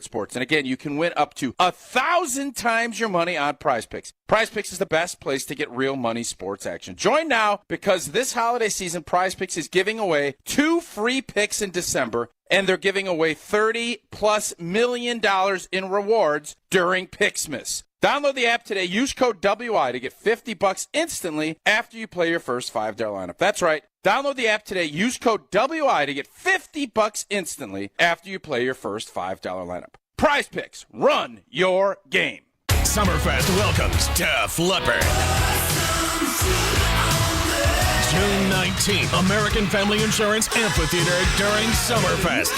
sports. And again, you can win up to 1,000 times your money on Prize Picks. Prize Picks is the best place to get real money sports action. Join now because this holiday season, Prize Picks is giving away 2 free picks in December, and they're giving away $30+ million in rewards during Picksmas. Download the app today. Use code WI to get $50 instantly after you play your first $5 lineup. That's right. Download the app today. Use code WI to get $50 instantly after you play your first $5 lineup. Prize Picks. Run your game. Summerfest welcomes Def Leppard. June 19th, American Family Insurance Amphitheater during Summerfest.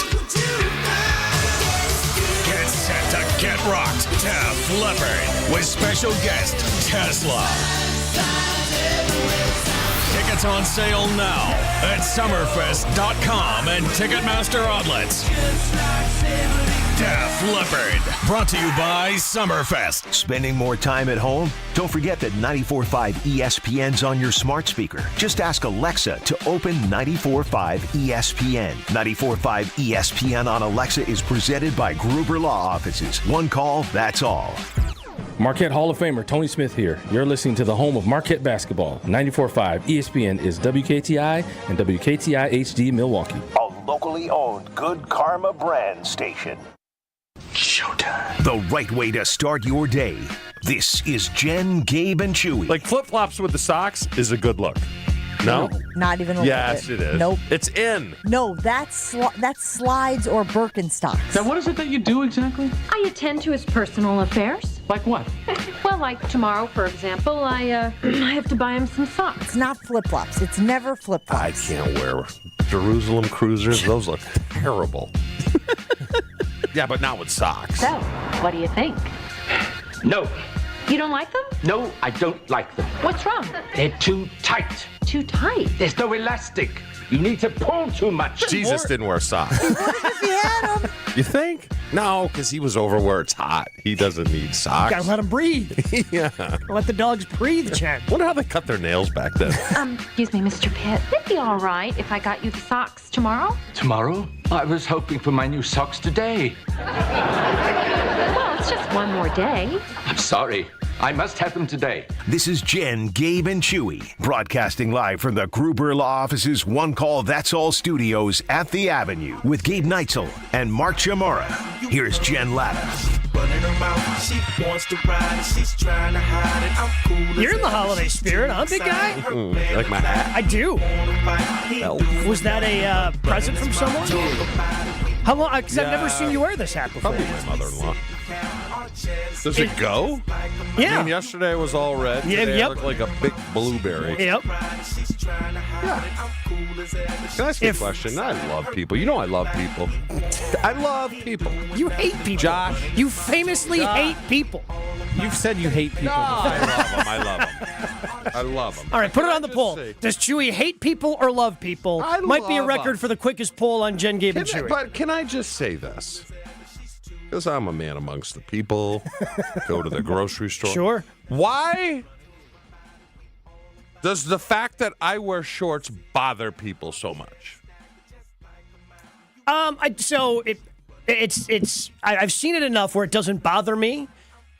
Get set to get rocked. Def Leppard with special guest Tesla. Tickets on sale now at summerfest.com and Ticketmaster outlets. Def Leppard, brought to you by Summerfest. Spending more time at home? Don't forget that 94.5 ESPN's on your smart speaker. Just ask Alexa to open 94.5 ESPN. 94.5 ESPN on Alexa is presented by Gruber Law Offices. One call, that's all. Marquette Hall of Famer Tony Smith here. You're listening to the home of Marquette basketball. 94.5 ESPN is WKTI and WKTI HD Milwaukee. A locally owned Good Karma brand station. Showtime. The right way to start your day. This is Jen, Gabe, and Chewy. Like flip-flops with the socks is a good look. No? Not even a little Yes, bit. it is. Nope. It's in. No, that's slides or Birkenstocks. Now, what is it that you do exactly? I attend to his personal affairs. Like what? Well, like tomorrow, for example, I have to buy him some socks. It's not flip-flops. It's never I flip-flops. can't wear Jerusalem cruisers. Those look terrible. Yeah, but not with socks. So, what do you think? No, You don't like them? no, I don't like them. What's wrong? They're too tight. Too tight. There's no elastic. You need to pull too much. Jesus didn't wear socks. If he had them. You think? No, because he was over where it's hot. He doesn't need socks. Gotta let them breathe. Yeah. Let the dogs breathe, Chen. Wonder how they cut their nails back then. Excuse me, Mr. Pitt. Would it be all right if I got you the socks tomorrow? Tomorrow? I was hoping for my new socks today. Well, it's just one more day. I'm sorry. I must have them today. This is Jen, Gabe, and Chewy, broadcasting live from the Gruber Law Offices One Call That's All studios at the Avenue with Gabe Neitzel and Mark Chamorro. Here's Jen Latta. You're in the holiday spirit, huh, big guy? You like my hat? I do. Was that a present from someone? How long? Because I've never seen you wear this hat before. Probably my mother-in-law. Does it go? Yeah. I mean, yesterday it was all red. Yeah, Today yep. I look like a big blueberry. Yep. Can I ask you a question? I love people. You know I love people. I love people. You hate people. Josh. You famously hate people. You've said you hate people. No, I love them. I love them. I love them. All right, put it on the Just poll. say- Does Chewy hate people or love people? I Might be a love record them. for the quickest poll on Jen, Gabe, and Chewy. But can I just say this? Because I'm a man amongst the people. Go to the grocery store. Sure. Why does the fact that I wear shorts bother people so much? I've seen it enough where it doesn't bother me.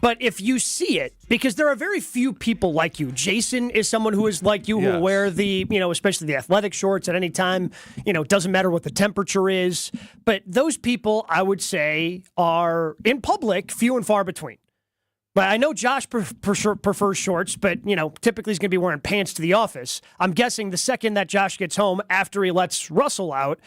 But if you see it, because there are very few people like you. Jason is someone who is like you, who will wear the, especially the athletic shorts at any time. It doesn't matter what the temperature is. But those people, I would say, are in public few and far between. But I know Josh prefers shorts, but, typically he's going to be wearing pants to the office. I'm guessing the second that Josh gets home after he lets Russell out,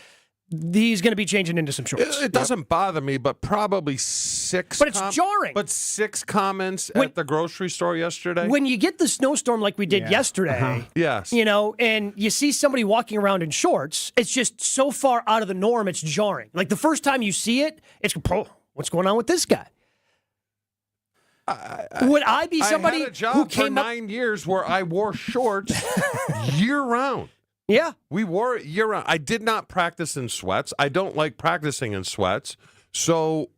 he's going to be changing into some shorts. It doesn't bother me, but probably six. But it's jarring. But 6 comments at the grocery store yesterday. When you get the snowstorm like we did yesterday, Yes. And you see somebody walking around in shorts, it's just so far out of the norm, it's jarring. Like the first time you see it, it's, what's going on with this guy? Would I be somebody I had a job who for came 9 years where I wore shorts year round. Yeah. We wore it year round. I did not practice in sweats. I don't like practicing in sweats. So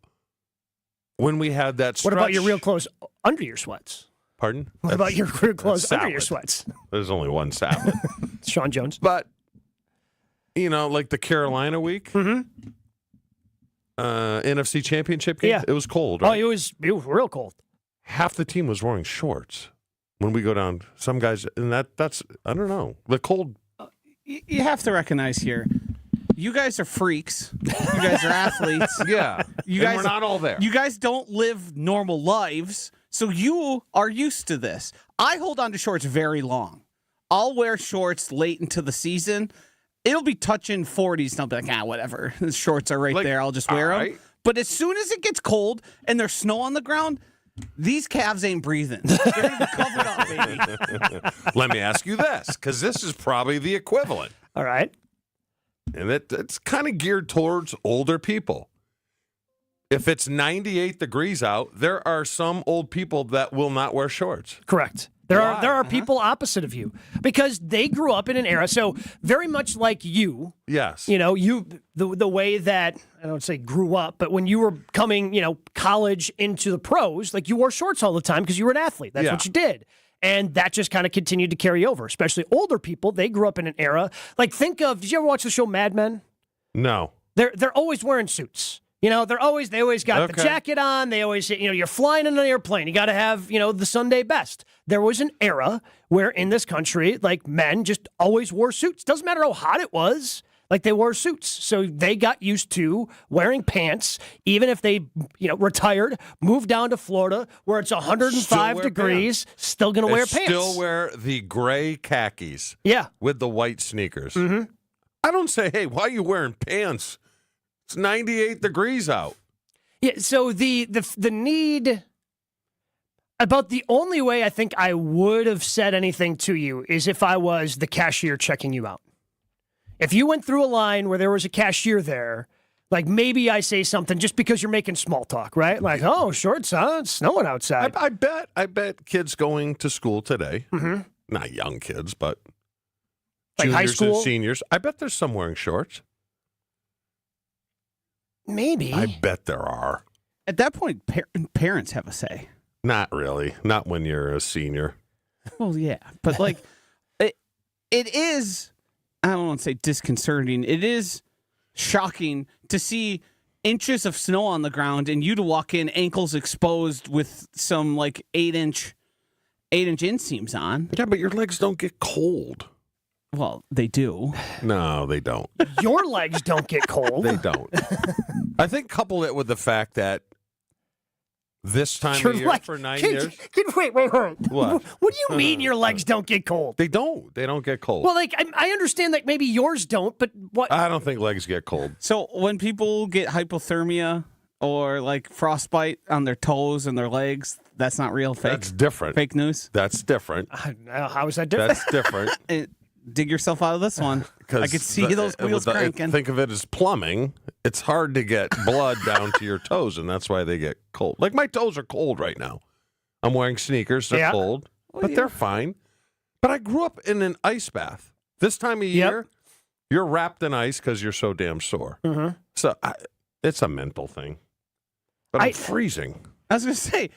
when we had that stretch. What about your real clothes under your sweats? Pardon? What about your real clothes under your salad. sweats? There's only one salad. Sean Jones. But, like the Carolina week. Mm-hmm. NFC Championship game? Yeah. It was cold, Oh, right? it was real cold. Half the team was wearing shorts when we go down. Some guys, and that's, I don't know. The cold. You have to recognize here, you guys are freaks. You guys are athletes. Yeah. You guys we're not all there. You guys don't live normal lives, so you are used to this. I hold on to shorts very long. I'll wear shorts late into the season. It'll be touching 40s, and I'll be like, whatever. The shorts are right there. I'll just wear them. Right. But as soon as it gets cold and there's snow on the ground, these calves ain't breathing. They're going to be covered up, baby. Let me ask you this, because this is probably the equivalent. All right. And it's kind of geared towards older people. If it's 98 degrees out, there are some old people that will not wear shorts. Correct. There are people opposite of you because they grew up in an era. So very much like you. Yes. You know, the way that, I don't say grew up, but when you were coming, college into the pros, like you wore shorts all the time because you were an athlete. That's what you did. And that just kind of continued to carry over, especially older people. They grew up in an era. Like think of, did you ever watch the show Mad Men? No. They're always wearing suits. They always got the jacket on. They always, you're flying in an airplane. You got to have, the Sunday best. There was an era where in this country, like men just always wore suits. Doesn't matter how hot it was. Like they wore suits. So they got used to wearing pants, even if they, retired, moved down to Florida where it's 105 degrees, still going to wear pants. Still wear the gray khakis. Yeah. With the white sneakers. Mm-hmm. I don't say, hey, why are you wearing pants? It's 98 degrees out. Yeah, so the need, about the only way I think I would have said anything to you is if I was the cashier checking you out. If you went through a line where there was a cashier there, like maybe I say something just because you're making small talk, right? Like, oh, shorts, huh? It's snowing outside. I bet kids going to school today, not young kids, but like juniors high school and seniors, I bet there's some wearing shorts. Maybe. I bet there are. At that point, parents have a say. Not really. Not when you're a senior. Well, yeah. But, it is, I don't want to say disconcerting. It is shocking to see inches of snow on the ground and you to walk in ankles exposed with some, 8-inch inseams on. Yeah, but your legs don't get cold. Well, they do. No, they don't. Your legs don't get cold. They don't. I think couple it with the fact that this time of year for 9 years. Wait. What? What do you mean your legs don't get cold? They don't. They don't get cold. Well, I understand that maybe yours don't, but what? I don't think legs get cold. So when people get hypothermia or frostbite on their toes and their legs, that's not real. Fake. That's different. Fake news. That's different. How is that different? That's different. Dig yourself out of this one. I could see those wheels cranking. Think of it as plumbing. It's hard to get blood down to your toes, and that's why they get cold. Like my toes are cold right now. I'm wearing sneakers. They're cold, but they're fine. But I grew up in an ice bath. This time of year, you're wrapped in ice because you're so damn sore. Mm-hmm. So it's a mental thing. But I'm freezing. I was going to say,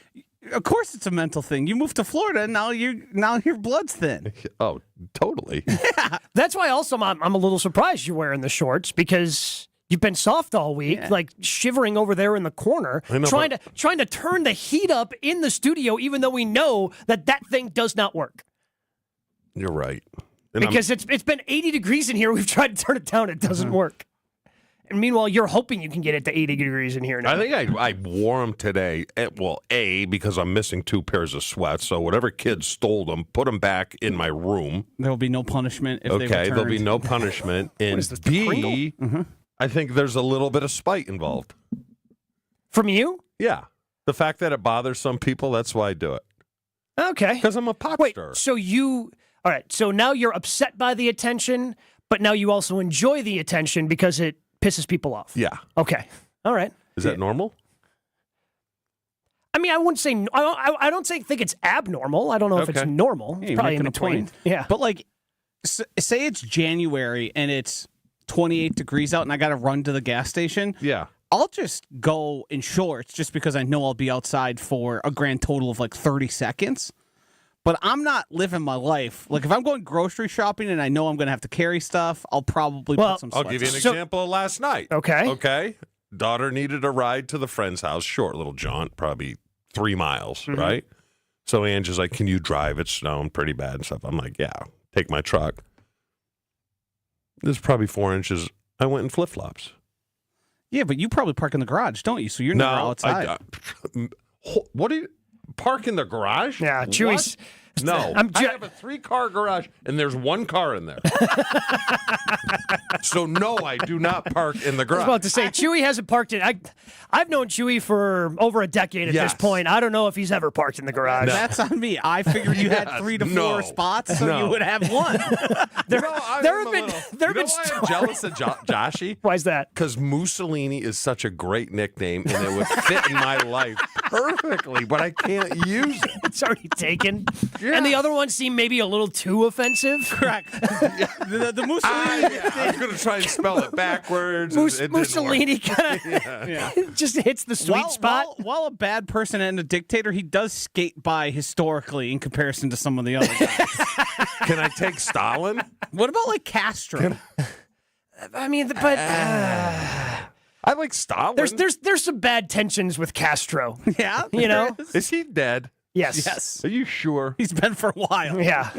of course it's a mental thing. You moved to Florida, and now your blood's thin. Oh, totally. Yeah. That's why also I'm a little surprised you're wearing the shorts because you've been soft all week, shivering over there in the corner, trying to turn the heat up in the studio, even though we know that thing does not work. You're right. Because it's been 80 degrees in here. We've tried to turn it down. It doesn't work. And meanwhile, you're hoping you can get it to 80 degrees in here now. I think I wore them today. Well, because I'm missing 2 pairs of sweats. So whatever kids stole them, put them back in my room. There will be no punishment if they returned. There'll be no punishment. And B, I think there's a little bit of spite involved. From you? Yeah. The fact that it bothers some people, that's why I do it. Okay. Because I'm a pop star. So all right, so now you're upset by the attention, but now you also enjoy the attention because it pisses people off. Yeah. Okay. All right. Is that normal? I mean, I wouldn't say. I don't think it's abnormal. I don't know if it's normal. It's probably in between. Yeah. But say it's January and it's 28 degrees out, and I got to run to the gas station. Yeah. I'll just go in shorts just because I know I'll be outside for a grand total of 30 seconds. But I'm not living my life. If I'm going grocery shopping and I know I'm going to have to carry stuff, I'll probably put some sweats I'll give you an on. example of last night. Okay. Okay. daughter needed a ride to the friend's house, short little jaunt, probably 3 miles, right? So Ange is like, can you drive? It's snowing pretty bad and stuff. I'm like, yeah, take my truck. This is probably 4 inches. I went in flip-flops. Yeah, but you probably park in the garage, don't you? So you're never outside. What do you park in the garage? Yeah, Chewy's. No, I have a 3-car garage, and there's 1 car in there. So, no, I do not park in the garage. I was about to say, Chewy hasn't parked it. I've known Chewy for over a decade at this point. I don't know if he's ever parked in the garage. No. That's on me. I figured you had 3 to 4 spots, so you would have 1. There have been. Why I'm jealous of Joshy? Why is that? Because Mussolini is such a great nickname, and it would fit in my life perfectly, but I can't use it. It's already taken. Yeah. And the other ones seem maybe a little too offensive. Correct. The Mussolini. I was going to try and spell it backwards. Mussolini kind of just hits the sweet spot. While a bad person and a dictator, he does skate by historically in comparison to some of the other guys. Can I take Stalin? What about like Castro? I mean, but I like Stalin. There's some bad tensions with Castro. Yeah, you know, is he dead? Yes. Are you sure? He's been for a while. Yeah.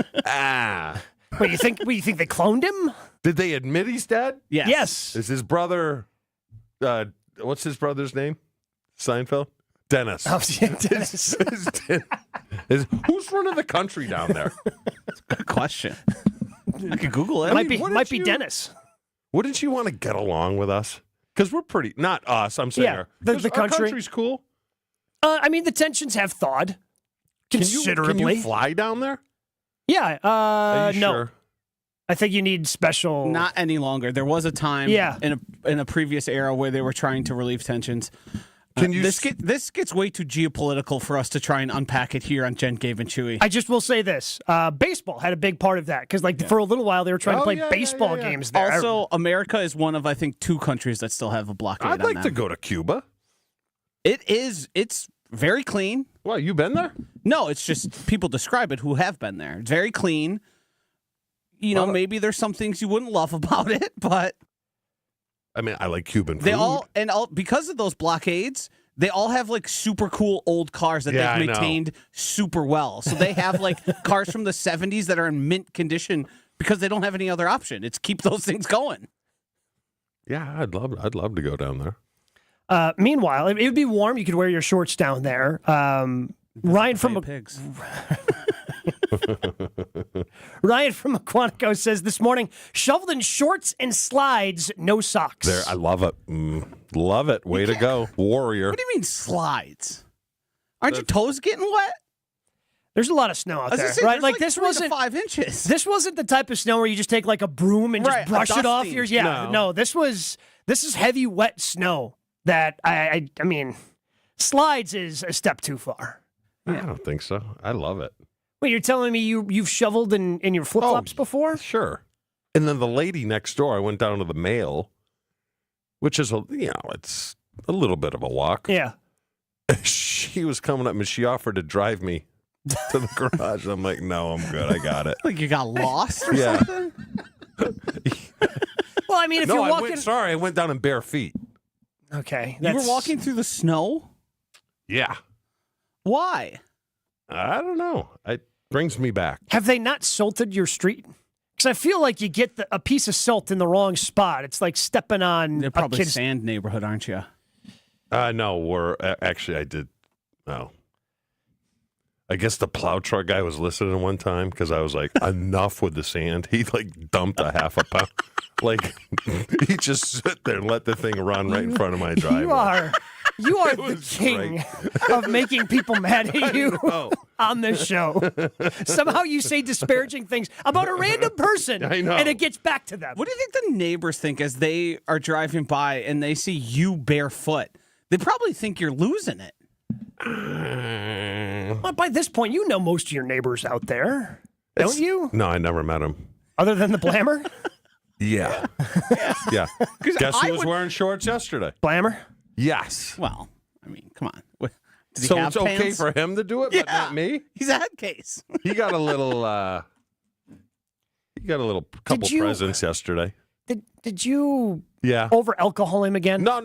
But you think they cloned him? Did they admit he's dead? Yes. Is his brother? What's his brother's name? Seinfeld. Dennis. Oh, yeah, Dennis. Who's running the country down there? That's a good question. I could Google it. Might be Dennis. Wouldn't you want to get along with us? Because we're pretty. Not us. I'm saying the country. Our country's cool. I mean, the tensions have thawed considerably. Can you fly down there? Yeah. Are you no. Sure? I think you need special. Not any longer. There was a time in a previous era where they were trying to relieve tensions. This gets way too geopolitical for us to try and unpack it here on Jen, Gabe, and Chewy. I just will say this. Baseball had a big part of that because for a little while they were trying to play baseball games there. Also, America is one of, I think, 2 countries that still have a blockade I'd like to go to Cuba. It's very clean. Well, you been there? No, it's just people describe it who have been there. It's very clean. You know, maybe there's some things you wouldn't love about it, but I mean, I like Cuban food. They all because of those blockades, they all have like super cool old cars that they've maintained super well. So they have like cars from the 70s that are in mint condition because they don't have any other option. It's keep those things going. Yeah, I'd love to go down there. Meanwhile, it would be warm. You could wear your shorts down there. Ryan from Pigs. Ryan from Quantico says this morning, shoveled in shorts and slides, no socks. There, I love it. Love it. Way to go, warrior. What do you mean slides? Aren't your toes getting wet? There's a lot of snow out there, right? Like this wasn't 5 inches. This wasn't the type of snow where you just take like a broom and just brush it off your. No, this is heavy, wet snow. That I mean, slides is a step too far. I don't think so. I love it. Wait, you're telling me you've shoveled in your flip-flops before? Sure. And then the lady next door, I went down to the mail, which is it's a little bit of a walk. Yeah. She was coming up and she offered to drive me to the garage. I'm like, no, I'm good. I got it. Like you got lost or something? Well, I mean, if you're walking... I went down in bare feet. Okay. You were walking through the snow? Yeah. Why? I don't know. It brings me back. Have they not salted your street? Because I feel like you get a piece of salt in the wrong spot. It's like stepping on They're probably a sand neighborhood, aren't you? No, actually, I did. No. I guess the plow truck guy was listening one time because I was like, enough with the sand. He like dumped a half a pound. Like, he just sit there and let the thing run right in front of my driveway. You are the king of making people mad at you on this show. Somehow you say disparaging things about a random person, I know. and it gets back to them. What do you think the neighbors think as they are driving by and they see you barefoot? They probably think you're losing it. Well, by this point, you know most of your neighbors out there, don't you? No, I never met him. Other than the Blammer? Yeah. Yeah. Guess who was wearing shorts yesterday? Blammer? Yes. Well, I mean, come on. Did he So have it's okay pants? for him to do it, but not me? He's a head case. He got a little couple presents yesterday. Did you Yeah. over alcohol him again? No.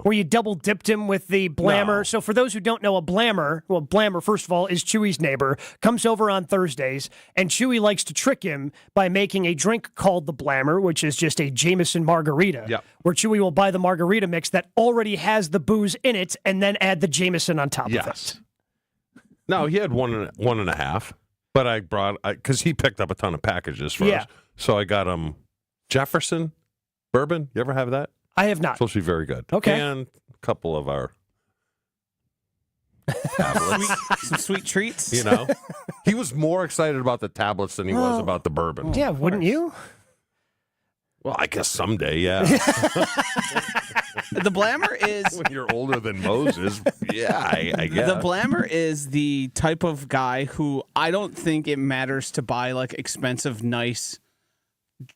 Where you double dipped him with the Blammer. No. So for those who don't know, Blammer, first of all, is Chewy's neighbor, comes over on Thursdays, and Chewy likes to trick him by making a drink called the Blammer, which is just a Jameson margarita, Yep. where Chewy will buy the margarita mix that already has the booze in it and then add the Jameson on top of it. No, he had one and a half, but I brought, because he picked up a ton of packages for us. So I got him Jefferson bourbon. You ever have that? I have not. Supposed to be very good. Okay. And a couple of our tablets. Some sweet treats. You know, he was more excited about the tablets than he was about the bourbon. Yeah, wouldn't you? Well, I guess someday, yeah. The Blammer is when you're older than Moses. Yeah, I guess. The Blammer is the type of guy who I don't think it matters to buy like expensive, nice,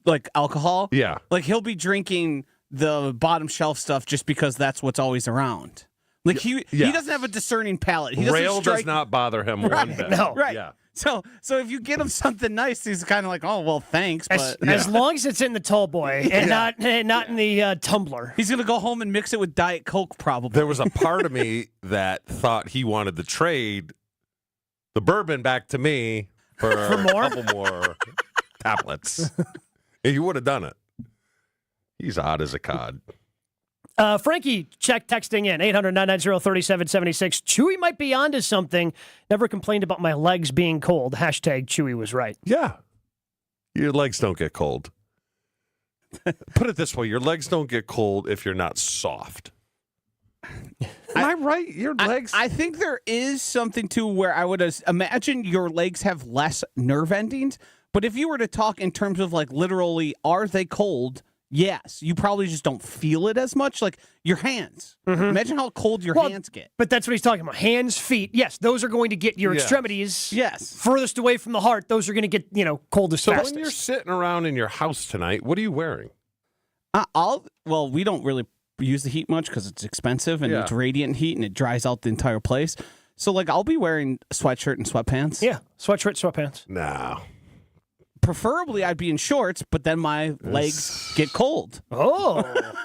like alcohol. Yeah. Like he'll be drinking the bottom shelf stuff just because that's what's always around. Like he doesn't have a discerning palate. He Rail does not bother him one bit. No. Right. Yeah. So if you get him something nice, he's kind of like, oh well, thanks. But As long as it's in the tall boy and not in the tumbler. He's gonna go home and mix it with Diet Coke, probably. There was a part of me that thought he wanted to trade the bourbon back to me for more? a couple more tablets. And he would have done it. He's odd as a cod. Frankie texting in 800-990-3776. Chewy might be onto something. Never complained about my legs being cold. Hashtag Chewy was right. Yeah. Your legs don't get cold. Put it this way, your legs don't get cold if you're not soft. Am I right? Your legs? I think there is something to where I would imagine your legs have less nerve endings. But if you were to talk in terms of like literally, are they cold? Yes, you probably just don't feel it as much. Like your hands. Mm-hmm. Imagine how cold your hands get. But that's what he's talking about. Hands, feet. Yes, those are going to get your extremities. Yes. Furthest away from the heart. Those are going to get, coldest, So fastest. when you're sitting around in your house tonight, what are you wearing? We don't really use the heat much because it's expensive and it's radiant heat and it dries out the entire place. So like I'll be wearing a sweatshirt and sweatpants. Yeah, sweatshirt, sweatpants. No. Preferably, I'd be in shorts, but then my legs get cold. Oh,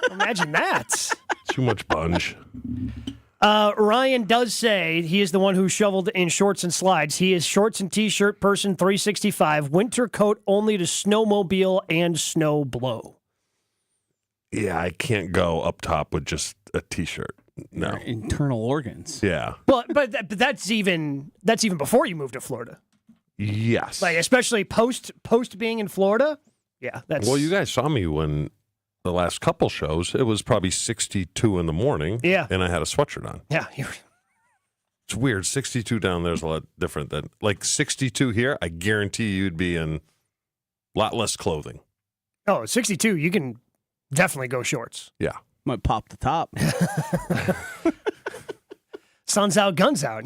imagine that. Too much bunge. Ryan does say he is the one who shoveled in shorts and slides. He is shorts and T-shirt person 365. Winter coat only to snowmobile and snow blow. Yeah, I can't go up top with just a T-shirt. No. Your internal organs. Yeah. Well, but that's even before you moved to Florida. Yes. Like especially post being in Florida. Yeah, that's. Well, you guys saw me when the last couple shows. It was probably 62 in the morning. Yeah. And I had a sweatshirt on. Yeah. It's weird. 62 down there is a lot different than like 62 here. I guarantee you'd be in a lot less clothing. Oh, 62, you can definitely go shorts. Yeah. Might pop the top. Sun's out, guns out,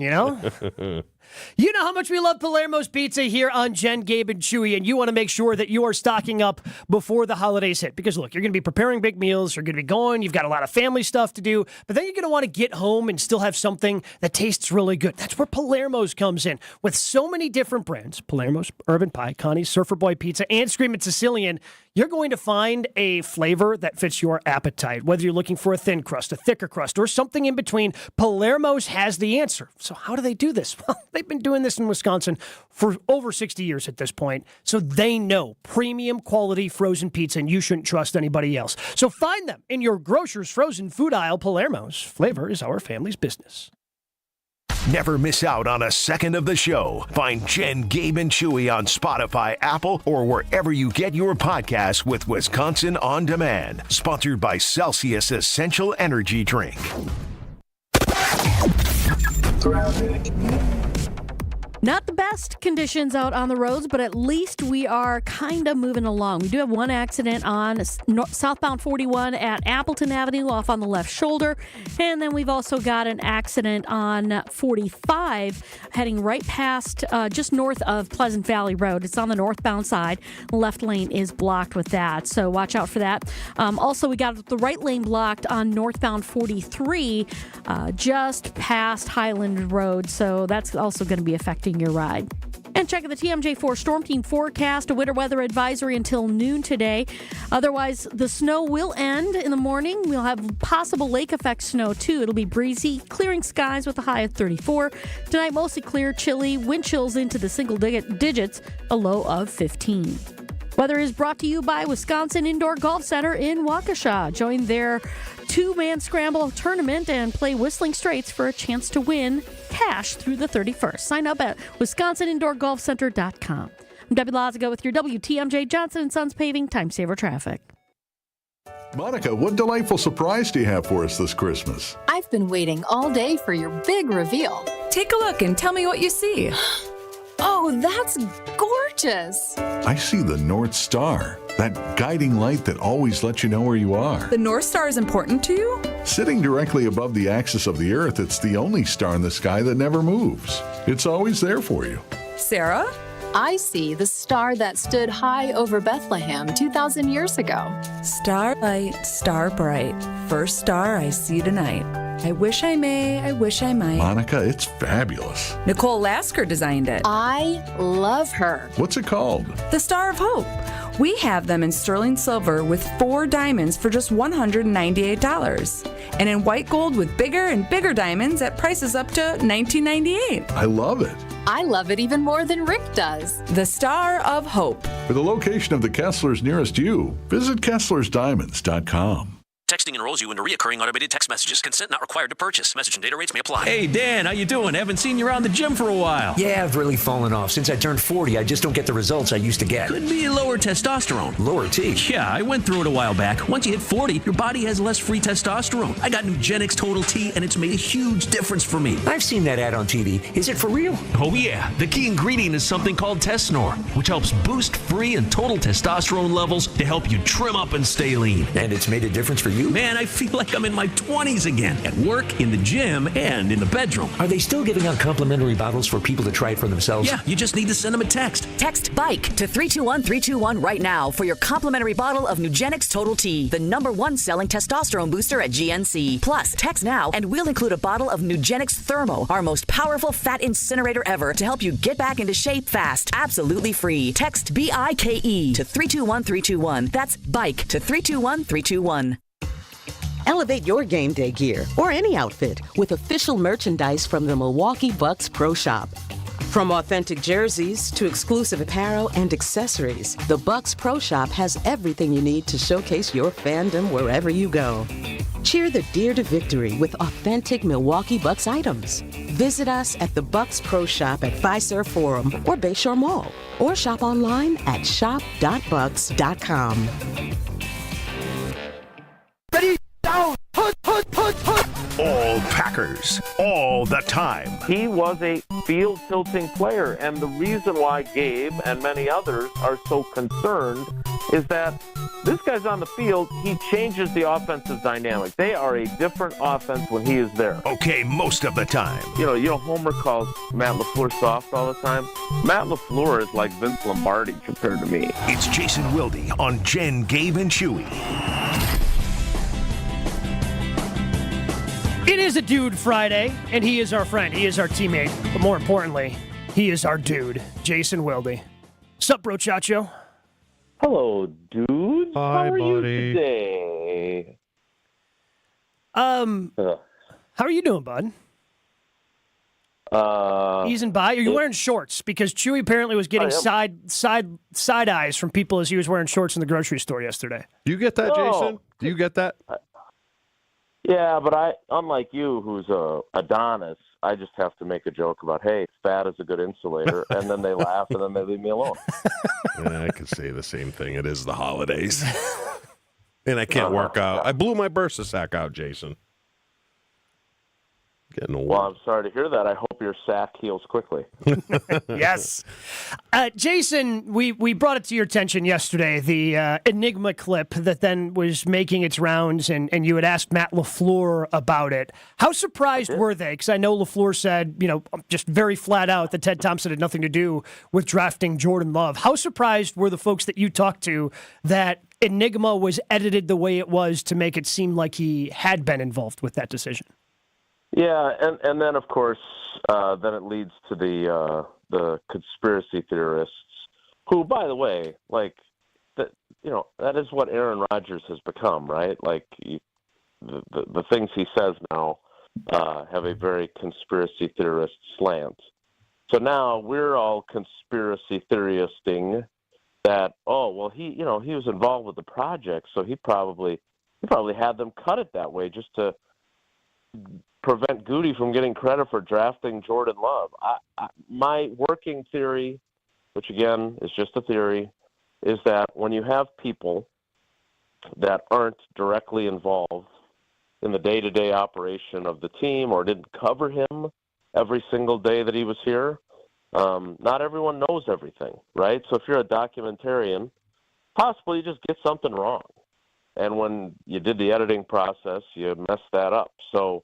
You know how much we love Palermo's Pizza here on Jen, Gabe, and Chewy, and you want to make sure that you are stocking up before the holidays hit. Because, look, you're going to be preparing big meals, you're going to be going, you've got a lot of family stuff to do, but then you're going to want to get home and still have something that tastes really good. That's where Palermo's comes in. With so many different brands, Palermo's, Urban Pie, Connie's, Surfer Boy Pizza, and Screamin' Sicilian, you're going to find a flavor that fits your appetite. Whether you're looking for a thin crust, a thicker crust, or something in between, Palermo's has the answer. So how do they do this? Well, they've been doing this in Wisconsin for over 60 years at this point, so they know premium quality frozen pizza, and you shouldn't trust anybody else. So find them in your grocer's frozen food aisle. Palermo's. Flavor is our family's business. Never miss out on a second of the show. Find Jen, Gabe, and Chewy on Spotify, Apple, or wherever you get your podcasts with Wisconsin On Demand. Sponsored by Celsius Essential Energy Drink. Not the best conditions out on the roads, but at least we are kind of moving along. We do have one accident on southbound 41 at Appleton Avenue off on the left shoulder. And then we've also got an accident on 45 heading right past just north of Pleasant Valley Road. It's on the northbound side. The left lane is blocked with that, so watch out for that. Also, we got the right lane blocked on northbound 43 just past Highland Road, so that's also going to be affecting your ride. And check the TMJ4 Storm Team forecast, a winter weather advisory until noon today. Otherwise, the snow will end in the morning. We'll have possible lake effect snow, too. It'll be breezy, clearing skies with a high of 34. Tonight, mostly clear, chilly, wind chills into the single digits, a low of 15. Weather is brought to you by Wisconsin Indoor Golf Center in Waukesha. Join their two-man scramble tournament and play Whistling Straits for a chance to win cash through the 31st. Sign up at wisconsinindoorgolfcenter.com. I'm Debbie Lazago with your WTMJ Johnson & Sons Paving Time Saver Traffic. Monica, what delightful surprise do you have for us this Christmas? I've been waiting all day for your big reveal. Take a look and tell me what you see. Oh, that's gorgeous. I see the North Star, that guiding light that always lets you know where you are. The North Star is important to you? Sitting directly above the axis of the Earth, it's the only star in the sky that never moves. It's always there for you. Sarah? I see the star that stood high over Bethlehem 2,000 years ago. Starlight, star bright, first star I see tonight. I wish I may, I wish I might. Monica, it's fabulous. Nicole Lasker designed it. I love her. What's it called? The Star of Hope. We have them in sterling silver with 4 diamonds for just $198. And in white gold with bigger and bigger diamonds at prices up to $19.98. I love it. I love it even more than Rick does. The Star of Hope. For the location of the Kesslers nearest you, visit KesslersDiamonds.com. Texting enrolls you into recurring automated text messages. Consent not required to purchase. Message and data rates may apply. Hey, Dan, how you doing? Haven't seen you around the gym for a while. Yeah, I've really fallen off. Since I turned 40, I just don't get the results I used to get. Could be lower testosterone. Lower T? Yeah, I went through it a while back. Once you hit 40, your body has less free testosterone. I got Nugenix Total T, and it's made a huge difference for me. I've seen that ad on TV. Is it for real? Oh, yeah. The key ingredient is something called Tesnor, which helps boost free and total testosterone levels to help you trim up and stay lean. And it's made a difference for you? Man, I feel like I'm in my 20s again, at work, in the gym, and in the bedroom. Are they still giving out complimentary bottles for people to try it for themselves? Yeah, you just need to send them a text. Text BIKE to 321-321 right now for your complimentary bottle of Nugenix Total T, the #1 selling testosterone booster at GNC. Plus, text now and we'll include a bottle of Nugenix Thermo, our most powerful fat incinerator ever, to help you get back into shape fast. Absolutely free. Text BIKE to 321-321. That's BIKE to 321-321. Elevate your game day gear or any outfit with official merchandise from the Milwaukee Bucks Pro Shop. From authentic jerseys to exclusive apparel and accessories, the Bucks Pro Shop has everything you need to showcase your fandom wherever you go. Cheer the deer to victory with authentic Milwaukee Bucks items. Visit us at the Bucks Pro Shop at Fiserv Forum or Bayshore Mall, or shop online at shop.bucks.com. Ready, down, put. All Packers, all the time. He was a field-tilting player, and the reason why Gabe and many others are so concerned is that this guy's on the field, he changes the offensive dynamic. They are a different offense when he is there. Okay, most of the time. You know, Homer calls Matt LaFleur soft all the time. Matt LaFleur is like Vince Lombardi compared to me. It's Jason Wilde on Jen, Gabe, and Chewy. It is a Dude Friday, and he is our friend. He is our teammate. But more importantly, he is our dude, Jason Wilde. Sup, bro, Chacho? Hello, dude. Hi, How are buddy. you today? How are you doing, bud? Easing by. Are you wearing shorts? Because Chewy apparently was getting side eyes from people as he was wearing shorts in the grocery store yesterday. Do you get that, Jason? Do you get that? Yeah, but unlike you, who's a Adonis, I just have to make a joke about, hey, fat is a good insulator, and then they laugh, and then they leave me alone. Yeah, I could say the same thing. It is the holidays. And I can't work out. I blew my bursa sack out, Jason. Getting old. Well, I'm sorry to hear that. I hope your sack heals quickly. Yes. Jason, we brought it to your attention yesterday, the Enigma clip that then was making its rounds, and you had asked Matt LaFleur about it. How surprised were they? Because I know LaFleur said, just very flat out that Ted Thompson had nothing to do with drafting Jordan Love. How surprised were the folks that you talked to that Enigma was edited the way it was to make it seem like he had been involved with that decision? Yeah, and then of course, then it leads to the conspiracy theorists, who, by the way, like that is what Aaron Rodgers has become, right? Like the things he says now have a very conspiracy theorist slant. So now we're all conspiracy theoristing that, oh well, he was involved with the project, so he probably had them cut it that way just to prevent Goody from getting credit for drafting Jordan Love. My working theory, which again is just a theory, is that when you have people that aren't directly involved in the day-to-day operation of the team or didn't cover him every single day that he was here, not everyone knows everything, right? So if you're a documentarian, possibly you just get something wrong. And when you did the editing process, you messed that up. So,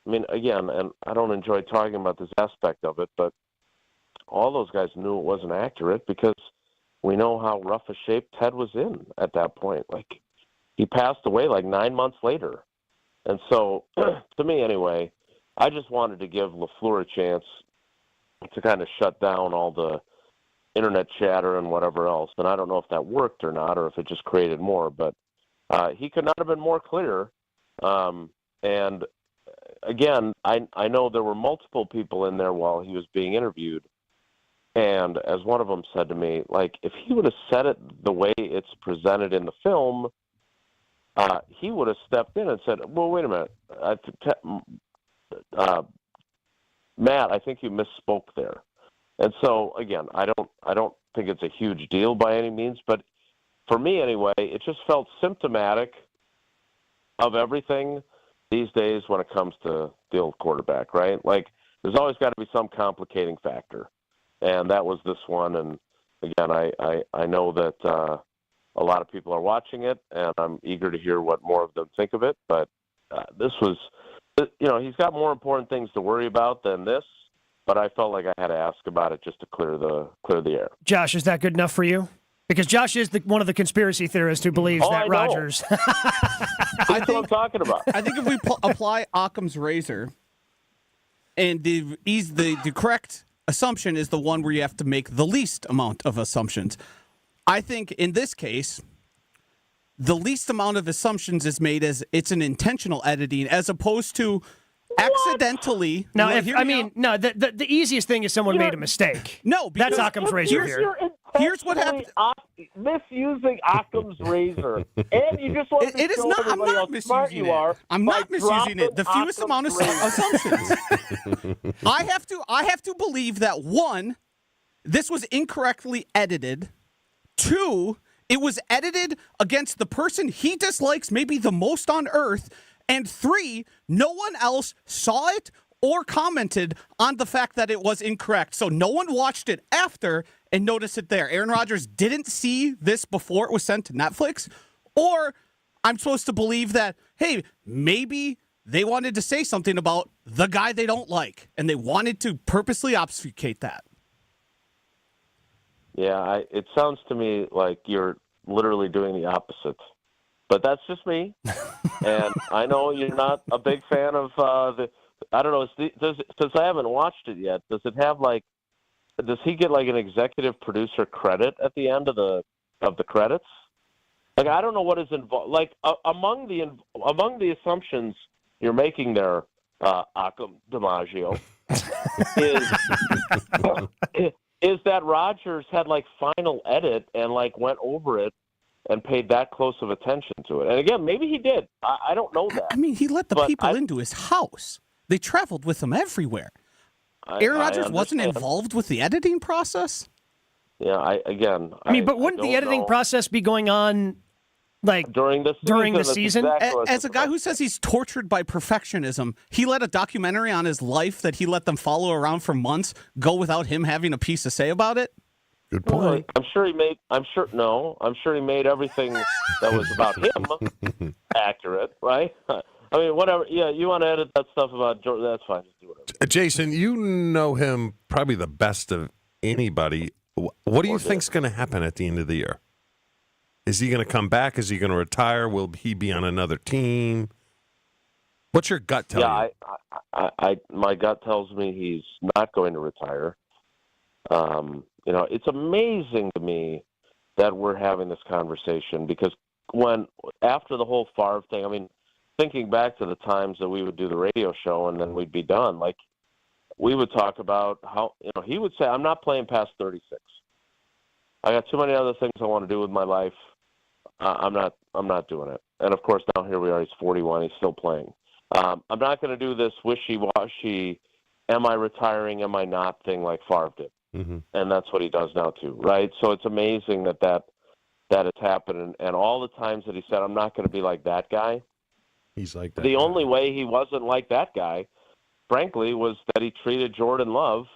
I mean, again, and I don't enjoy talking about this aspect of it, but all those guys knew it wasn't accurate because we know how rough a shape Ted was in at that point. Like, he passed away like 9 months later. And so, to me anyway, I just wanted to give LaFleur a chance to kind of shut down all the internet chatter and whatever else. And I don't know if that worked or not, or if it just created more, but he could not have been more clear. And again, I know there were multiple people in there while he was being interviewed. And as one of them said to me, like, if he would have said it the way it's presented in the film, he would have stepped in and said, well, wait a minute. Matt, I think you misspoke there. And so, again, I don't think it's a huge deal by any means, but for me anyway, it just felt symptomatic of everything these days when it comes to the old quarterback, right? Like, there's always got to be some complicating factor, and that was this one. And again, I know that a lot of people are watching it, and I'm eager to hear what more of them think of it. But this was, he's got more important things to worry about than this. But I felt like I had to ask about it just to clear the air. Josh, is that good enough for you? Because Josh is one of the conspiracy theorists who believes that Rodgers. That's what I'm talking about. I think if we apply Occam's razor, and the correct assumption is the one where you have to make the least amount of assumptions. I think in this case, the least amount of assumptions is made as it's an intentional editing, as opposed to accidentally. No, the easiest thing is someone made a mistake. No, that's Occam's razor here. Here's what happened. Misusing Occam's razor, and you just want to show everybody how smart you are. I'm not misusing it. The fewest amount of assumptions. I have to believe that, one, this was incorrectly edited. Two, it was edited against the person he dislikes maybe the most on earth. And three, no one else saw it or commented on the fact that it was incorrect. So no one watched it after and noticed it there. Aaron Rodgers didn't see this before it was sent to Netflix. Or I'm supposed to believe that, hey, maybe they wanted to say something about the guy they don't like, and they wanted to purposely obfuscate that. Yeah, it sounds to me like you're literally doing the opposite. But that's just me, and I know you're not a big fan of I don't know. Since I haven't watched it yet, does it have does he get like an executive producer credit at the end of the credits? Like, I don't know what is involved. Like among the assumptions you're making there, Occam DiMaggio, is that Rodgers had like final edit and like went over it and paid that close of attention to it. And again, maybe he did. I don't know that. I mean, he let the people into his house. They traveled with him everywhere. Aaron Rodgers wasn't involved with the editing process? Yeah, but wouldn't the editing process be going on like during the season? As a guy who says he's tortured by perfectionism, he let a documentary on his life that he let them follow around for months go without him having a piece to say about it? Good point. I'm sure he made everything that was about him accurate, right? I mean, whatever. Yeah, you want to edit that stuff about Jordan, that's fine. Just do whatever. Jason, you know him probably the best of anybody. What do you think's going to happen at the end of the year? Is he going to come back? Is he going to retire? Will he be on another team? What's your gut tell you? Yeah, my gut tells me he's not going to retire. It's amazing to me that we're having this conversation because after the whole Favre thing, I mean, thinking back to the times that we would do the radio show and then we'd be done, like we would talk about how, he would say, I'm not playing past 36. I got too many other things I want to do with my life. I'm not doing it. And of course, now here we are. He's 41. He's still playing. I'm not going to do this wishy-washy, am I retiring, am I not thing like Favre did. Mm-hmm. And that's what he does now too, right? So it's amazing that has happened. And all the times that he said, I'm not going to be like that guy. He's like that. The only way he wasn't like that guy, frankly, was that he treated Jordan Love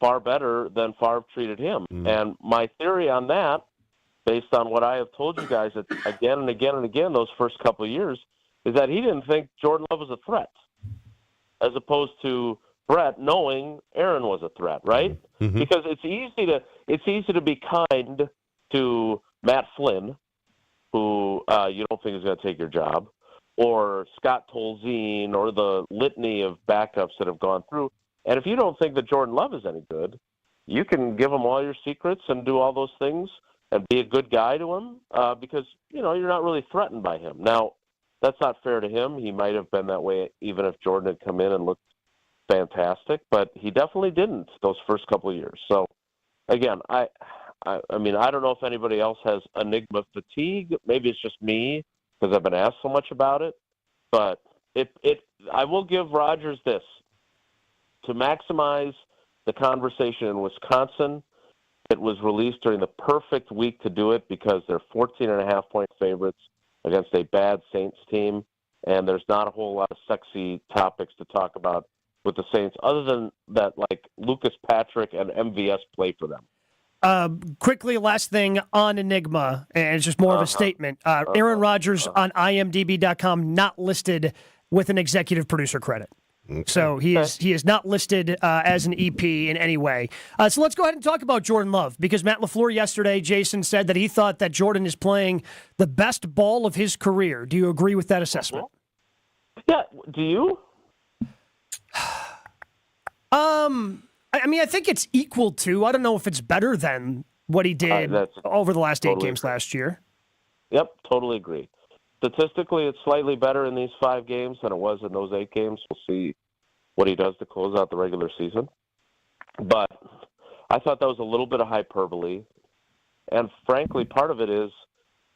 far better than Favre treated him. Mm-hmm. And my theory on that, based on what I have told you guys again and again and again those first couple of years, is that he didn't think Jordan Love was a threat, as opposed to Brett knowing Aaron was a threat, right? Mm-hmm. Because it's easy to be kind to Matt Flynn, who you don't think is going to take your job, or Scott Tolzien, or the litany of backups that have gone through. And if you don't think that Jordan Love is any good, you can give him all your secrets and do all those things and be a good guy to him because, you're not really threatened by him. Now, that's not fair to him. He might have been that way even if Jordan had come in and looked fantastic, but he definitely didn't those first couple of years. So, again, I mean, I don't know if anybody else has enigma fatigue. Maybe it's just me because I've been asked so much about it. But I will give Rodgers this. To maximize the conversation in Wisconsin, it was released during the perfect week to do it because they're 14.5-point favorites against a bad Saints team, and there's not a whole lot of sexy topics to talk about with the Saints other than that, like, Lucas Patrick and MVS play for them. Quickly, last thing on Enigma, and it's just more of a statement. Aaron Rodgers on IMDb.com not listed with an executive producer credit. Okay. So he is not listed as an EP in any way. So let's go ahead and talk about Jordan Love, because Matt LaFleur yesterday, Jason, said that he thought that Jordan is playing the best ball of his career. Do you agree with that assessment? Yeah. Do you? I mean, I think it's equal to. I don't know if it's better than what he did over the last 8 games last year. Yep, totally agree. Statistically, it's slightly better in these 5 games than it was in those 8 games. We'll see what he does to close out the regular season. But I thought that was a little bit of hyperbole. And frankly, part of it is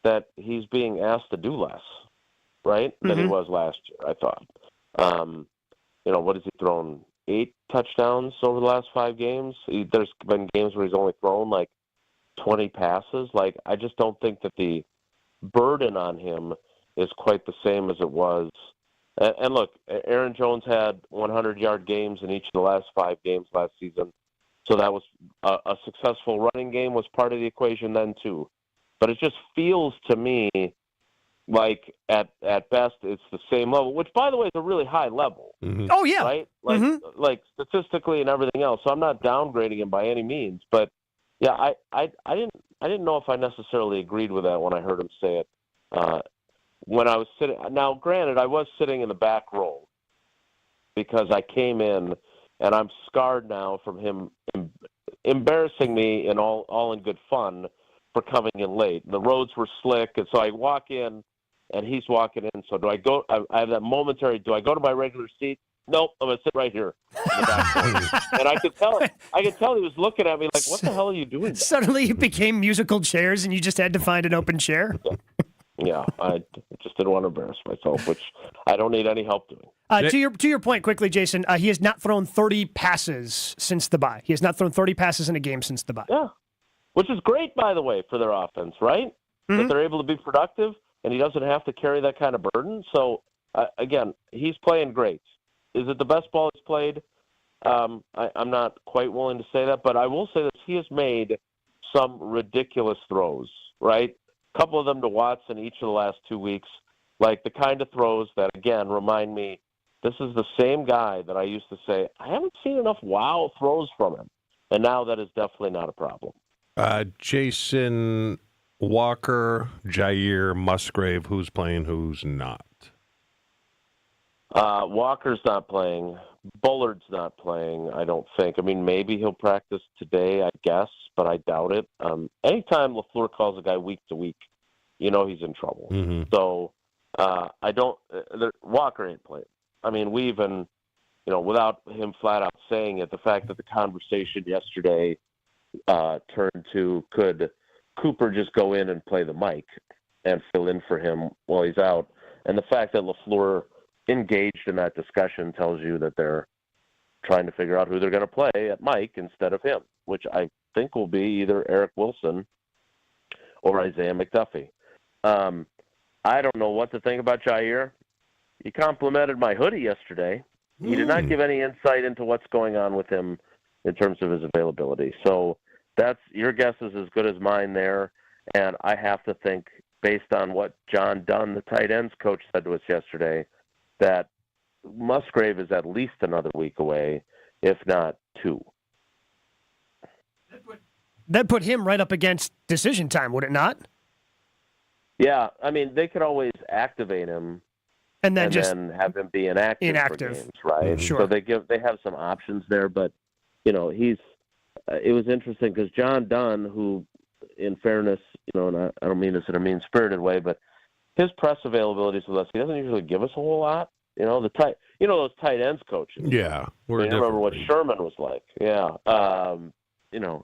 that he's being asked to do less, right, than he was last year, I thought. What has he thrown? 8 touchdowns over the last 5 games? There's been games where he's only thrown like 20 passes. Like, I just don't think that the burden on him is quite the same as it was. And look, Aaron Jones had 100-yard games in each of the last 5 games last season. So that was a successful running game was part of the equation then too. But it just feels to me like at best it's the same level, which, by the way, is a really high level. Mm-hmm. Oh, yeah. Right? Like statistically and everything else. So I'm not downgrading him by any means. But, yeah, I didn't know if I necessarily agreed with that when I heard him say it. When I was sitting – now, granted, I was sitting in the back row because I came in, and I'm scarred now from him embarrassing me in all in good fun for coming in late. The roads were slick, and so I walk in, and he's walking in. So do I go – I have that momentary – do I go to my regular seat? Nope, I'm going to sit right here in the back row. And I could tell he was looking at me like, what the hell are you doing? Suddenly it became musical chairs, and you just had to find an open chair? Yeah, I just didn't want to embarrass myself, which I don't need any help doing. To your point, quickly, Jason, he has not thrown 30 passes since the bye. He has not thrown 30 passes in a game since the bye. Yeah, which is great, by the way, for their offense, right? Mm-hmm. That they're able to be productive, and he doesn't have to carry that kind of burden. So, again, he's playing great. Is it the best ball he's played? I'm not quite willing to say that, but I will say that he has made some ridiculous throws, right? A couple of them to Watson each of the last 2 weeks, like the kind of throws that, again, remind me this is the same guy that I used to say, I haven't seen enough wow throws from him. And now that is definitely not a problem. Jason, Walker, Jair, Musgrave, who's playing, who's not? Walker's not playing. Bullard's not playing, I don't think. I mean, maybe he'll practice today, I guess, but I doubt it. Anytime LaFleur calls a guy week to week, he's in trouble. Mm-hmm. So Walker ain't playing. I mean, we even, without him flat out saying it, the fact that the conversation yesterday turned to, could Cooper just go in and play the mic and fill in for him while he's out? And the fact that LaFleur engaged in that discussion tells you that they're trying to figure out who they're going to play at Mike instead of him, which I think will be either Eric Wilson or Isaiah McDuffie. I don't know what to think about Jair. He complimented my hoodie yesterday. He did not give any insight into what's going on with him in terms of his availability. So that's your guess is as good as mine there. And I have to think, based on what John Dunn, the tight ends coach, said to us yesterday, that Musgrave is at least another week away, if not 2. That put him right up against decision time, would it not? Yeah, I mean, they could always activate him and then have him be inactive for games, right? Sure. So they have some options there, but it was interesting because John Dunn, who, in fairness, and I don't mean this in a mean-spirited way, but his press availabilities with us, he doesn't usually give us a whole lot. Those tight ends coaches. Yeah, remember what Sherman was like. Yeah,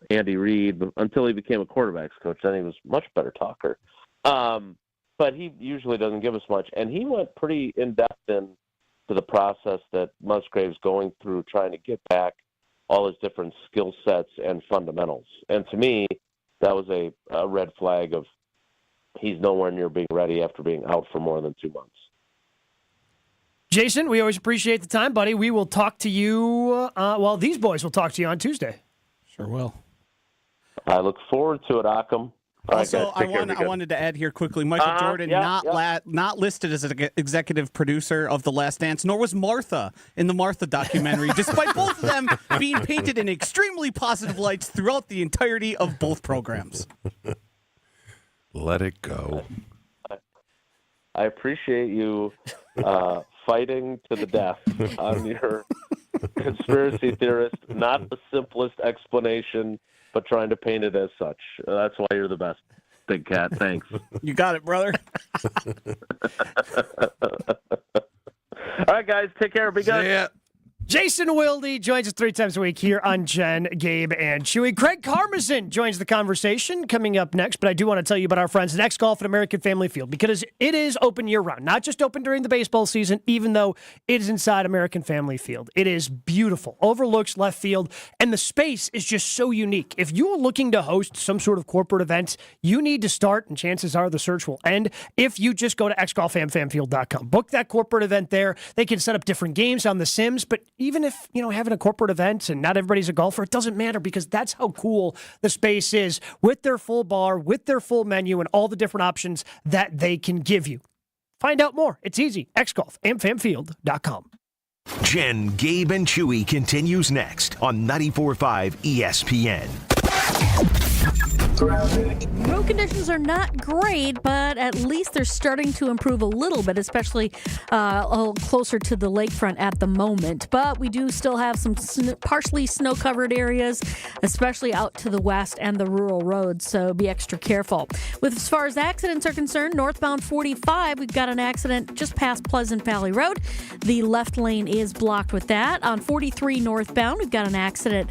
Andy Reid, until he became a quarterbacks coach, then he was a much better talker. But he usually doesn't give us much, and he went pretty in depth into the process that Musgrave's going through, trying to get back all his different skill sets and fundamentals. And to me, that was a red flag of he's nowhere near being ready after being out for more than 2 months. Jason, we always appreciate the time, buddy. We will talk to you. These boys will talk to you on Tuesday. Sure will. I look forward to it, Occam. Also, I wanted to add here quickly, Michael Jordan not listed as an executive producer of The Last Dance, nor was Martha in the Martha documentary, despite both of them being painted in extremely positive lights throughout the entirety of both programs. Let it go. I appreciate you fighting to the death on your conspiracy theorist, not the simplest explanation, but trying to paint it as such. That's why you're the best, Big Cat. Thanks. You got it, brother. All right, guys. Take care. Be good. See ya. Jason Wilde joins us 3 times a week here on Jen, Gabe, and Chewy. Craig Karmazin joins the conversation coming up next, but I do want to tell you about our friends at X Golf at American Family Field because it is open year-round, not just open during the baseball season, even though it is inside American Family Field. It is beautiful, overlooks left field, and the space is just so unique. If you are looking to host some sort of corporate event, you need to start, and chances are the search will end, if you just go to xgolfamfanfield.com. Book that corporate event there. They can set up different games on the Sims, but even if, having a corporate event and not everybody's a golfer, it doesn't matter because that's how cool the space is with their full bar, with their full menu, and all the different options that they can give you. Find out more. It's easy. xgolfamfanfield.com. Jen, Gabe, and Chewy continues next on 94.5 ESPN. Road conditions are not great, but at least they're starting to improve a little bit, especially a little closer to the lakefront at the moment. But we do still have some partially snow-covered areas, especially out to the west and the rural roads, so be extra careful. As far as accidents are concerned, northbound 45, we've got an accident just past Pleasant Valley Road. The left lane is blocked with that. On 43 northbound, we've got an accident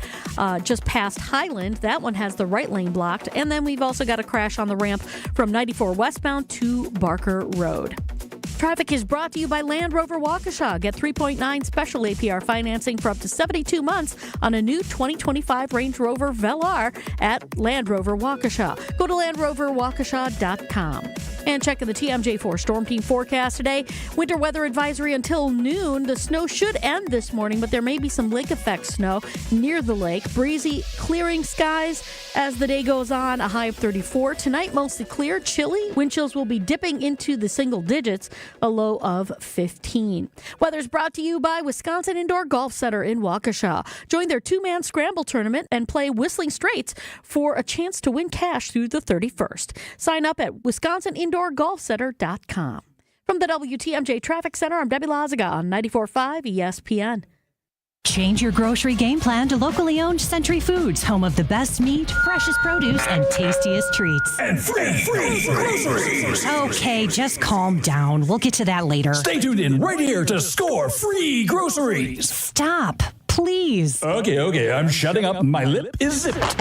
just past Highland. That one has the right lane blocked. And then we've also got a crash on the ramp from 94 westbound to Barker Road. Traffic is brought to you by Land Rover Waukesha. Get 3.9 special APR financing for up to 72 months on a new 2025 Range Rover Velar at Land Rover Waukesha. Go to LandRoverWaukesha.com. And checking the TMJ4 Storm Team forecast today. Winter weather advisory until noon. The snow should end this morning, but there may be some lake effect snow near the lake. Breezy, clearing skies as the day goes on. A high of 34. Tonight, mostly clear, chilly. Wind chills will be dipping into the single digits. A low of 15. Weather's brought to you by Wisconsin Indoor Golf Center in Waukesha. Join their 2-man scramble tournament and play Whistling Straits for a chance to win cash through the 31st. Sign up at WisconsinIndoorGolfCenter.com. From the WTMJ Traffic Center, I'm Debbie Lazaga on 94.5 ESPN. Change your grocery game plan to locally owned Century Foods, home of the best meat, freshest produce, and tastiest treats. And free groceries. Okay, just calm down. We'll get to that later. Stay tuned in right here to score free groceries. Stop, please. Okay, I'm shutting up. My lip is zipped.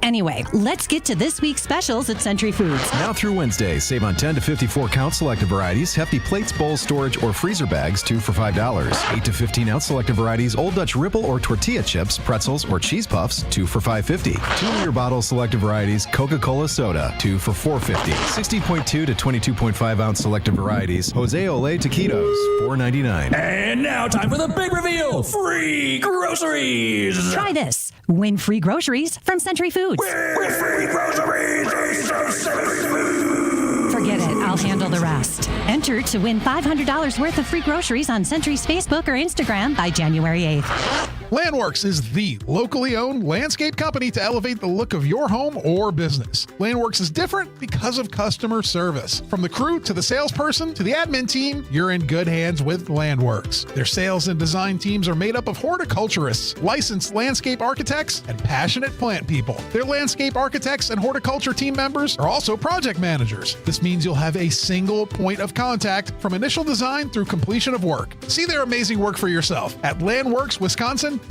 Anyway, let's get to this week's specials at Century Foods. Now through Wednesday, save on 10 to 54 count selective varieties, hefty plates, bowls, storage, or freezer bags, 2 for $5. 8 to 15 ounce selective varieties, Old Dutch Ripple or tortilla chips, pretzels, or cheese puffs, 2 for $5.50. 2-liter bottle selective varieties, Coca-Cola soda, 2 for $4.50. 60.2 to 22.5 ounce selective varieties, Jose Ole taquitos, $4.99. And now time for the big reveal. Free groceries. Try this. Win free groceries from Century Foods. With free groceries from Century Foods. Forget it. I'll handle the rest. Enter to win $500 worth of free groceries on Century's Facebook or Instagram by January 8th. Landworks is the locally owned landscape company to elevate the look of your home or business. Landworks is different because of customer service. From the crew to the salesperson to the admin team, you're in good hands with Landworks. Their sales and design teams are made up of horticulturists, licensed landscape architects, and passionate plant people. Their landscape architects and horticulture team members are also project managers. This means you'll have a single point of contact from initial design through completion of work. See their amazing work for yourself at landworkswisconsin.com.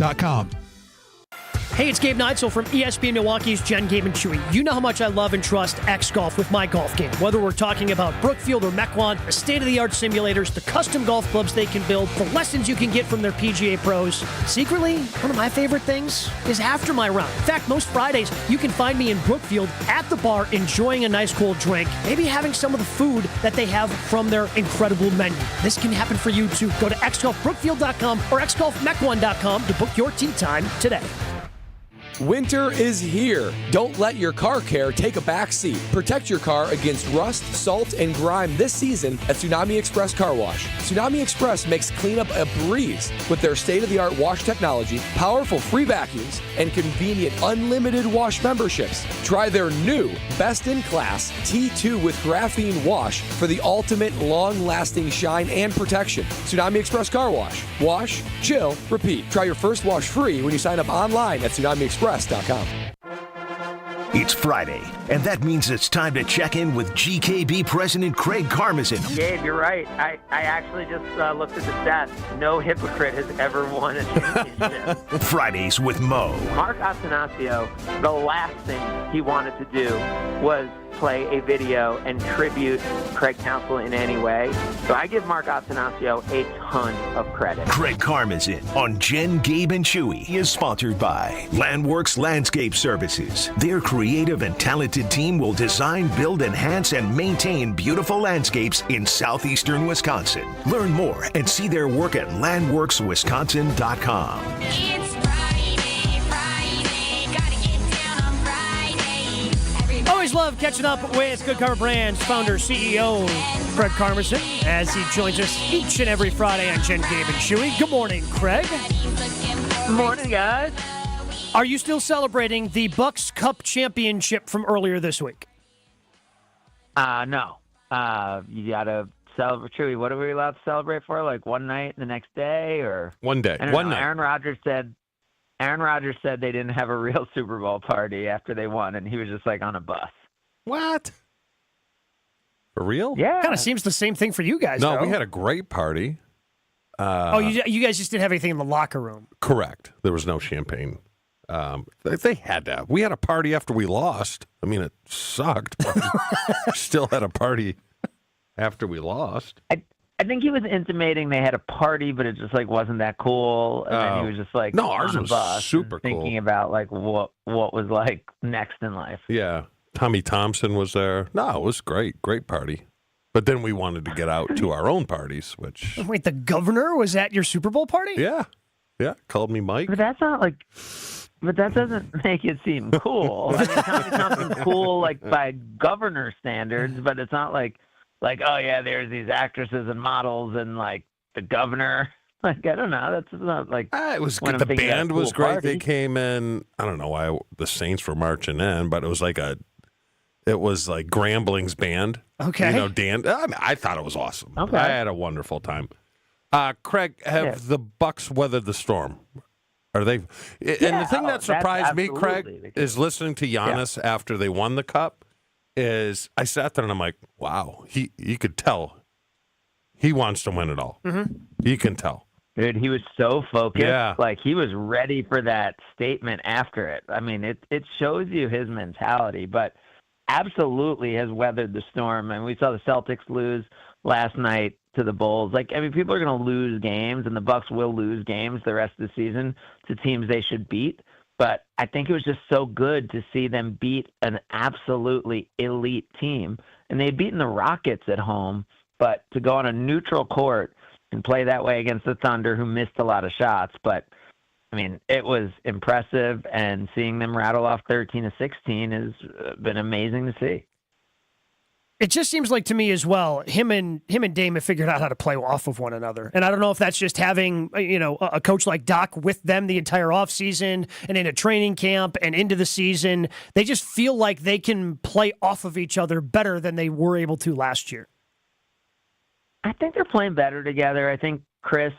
Hey, it's Gabe Neitzel from ESPN Milwaukee's Jen, Gabe, and Chewy. You know how much I love and trust X Golf with my golf game. Whether we're talking about Brookfield or Mequon, the state-of-the-art simulators, the custom golf clubs they can build, the lessons you can get from their PGA pros. Secretly, one of my favorite things is after my round. In fact, most Fridays, you can find me in Brookfield at the bar enjoying a nice cold drink, maybe having some of the food that they have from their incredible menu. This can happen for you too. Go to xgolfbrookfield.com or xgolfmequon.com to book your tee time today. Winter is here. Don't let your car care take a backseat. Protect your car against rust, salt, and grime this season at Tsunami Express Car Wash. Tsunami Express makes cleanup a breeze with their state-of-the-art wash technology, powerful free vacuums, and convenient unlimited wash memberships. Try their new best-in-class T2 with graphene wash for the ultimate long-lasting shine and protection. Tsunami Express Car Wash. Wash, chill, repeat. Try your first wash free when you sign up online at TsunamiExpress.com. It's Friday, and that means it's time to check in with GKB President Craig Karmazin. Gabe, you're right. I actually just looked at the stats. No hypocrite has ever won a championship. Fridays with Mo. Mark Attanasio, the last thing he wanted to do was play a video and tribute Craig Counsell in any way. So I give Mark Attanasio a ton of credit. Craig Karmazin on Jen, Gabe, and Chewy is sponsored by Landworks Landscape Services. Their creative and talented team will design, build, enhance, and maintain beautiful landscapes in southeastern Wisconsin. Learn more and see their work at landworkswisconsin.com. It's Friday, gotta get down on Friday. Always love catching up with Good Cover Brands founder, CEO Craig Karmazin as he joins us each and every Friday on Jen, Gabe, and Chewy. Good morning, Craig. Good morning, guys. Are you still celebrating the Bucks Cup championship from earlier this week? No. You gotta celebrate. Chewy, what are we allowed to celebrate for? Like one night, the next day, or one day? I don't know. Aaron Rodgers said they didn't have a real Super Bowl party after they won, and he was just like on a bus. What? For real? Yeah. Kind of seems the same thing for you guys. No, though. we had a great party. You guys just didn't have anything in the locker room. Correct. There was no champagne. They had to. We had a party after we lost. I mean, it sucked, but we still had a party after we lost. I think he was intimating they had a party, but it just like wasn't that cool. And then he was just like, no, ours on a was bus super cool. Thinking about like what was like next in life. Yeah, Tommy Thompson was there. No, it was great party. But then we wanted to get out to our own parties, which Wait, the governor was at your Super Bowl party? yeah, called me Mike. But that's not like. But that doesn't make it seem cool. I mean, Tommy Thompson's cool like by governor standards, but it's not like oh yeah, there's these actresses and models and like the governor. Like I don't know, that's not like it was when good. I'm The thinking of band a was cool great. party. They came in. I don't know why the Saints were marching in, but it was like a It was like Grambling's band. Okay. Dan. I thought it was awesome. Okay. I had a wonderful time. Craig, have the Bucks weathered the storm? Are they? And the thing that surprised me, Craig, is listening to Giannis after they won the cup. Is I sat there and I'm like, wow, you could tell he wants to win it all. Mm-hmm. You can tell. Dude, he was so focused. Yeah. Like, he was ready for that statement after it. I mean, it shows you his mentality, but absolutely has weathered the storm. And we saw the Celtics lose last night to the Bulls. Like, I mean, people are going to lose games, and the Bucks will lose games the rest of the season to teams they should beat. But I think it was just so good to see them beat an absolutely elite team. And they'd beaten the Rockets at home, but to go on a neutral court and play that way against the Thunder, who missed a lot of shots. But, I mean, it was impressive, and seeing them rattle off 13-16 has been amazing to see. It just seems like to me as well, him and Dame have figured out how to play off of one another. And I don't know if that's just having, a coach like Doc with them the entire offseason and in a training camp and into the season. They just feel like they can play off of each other better than they were able to last year. I think they're playing better together. I think Chris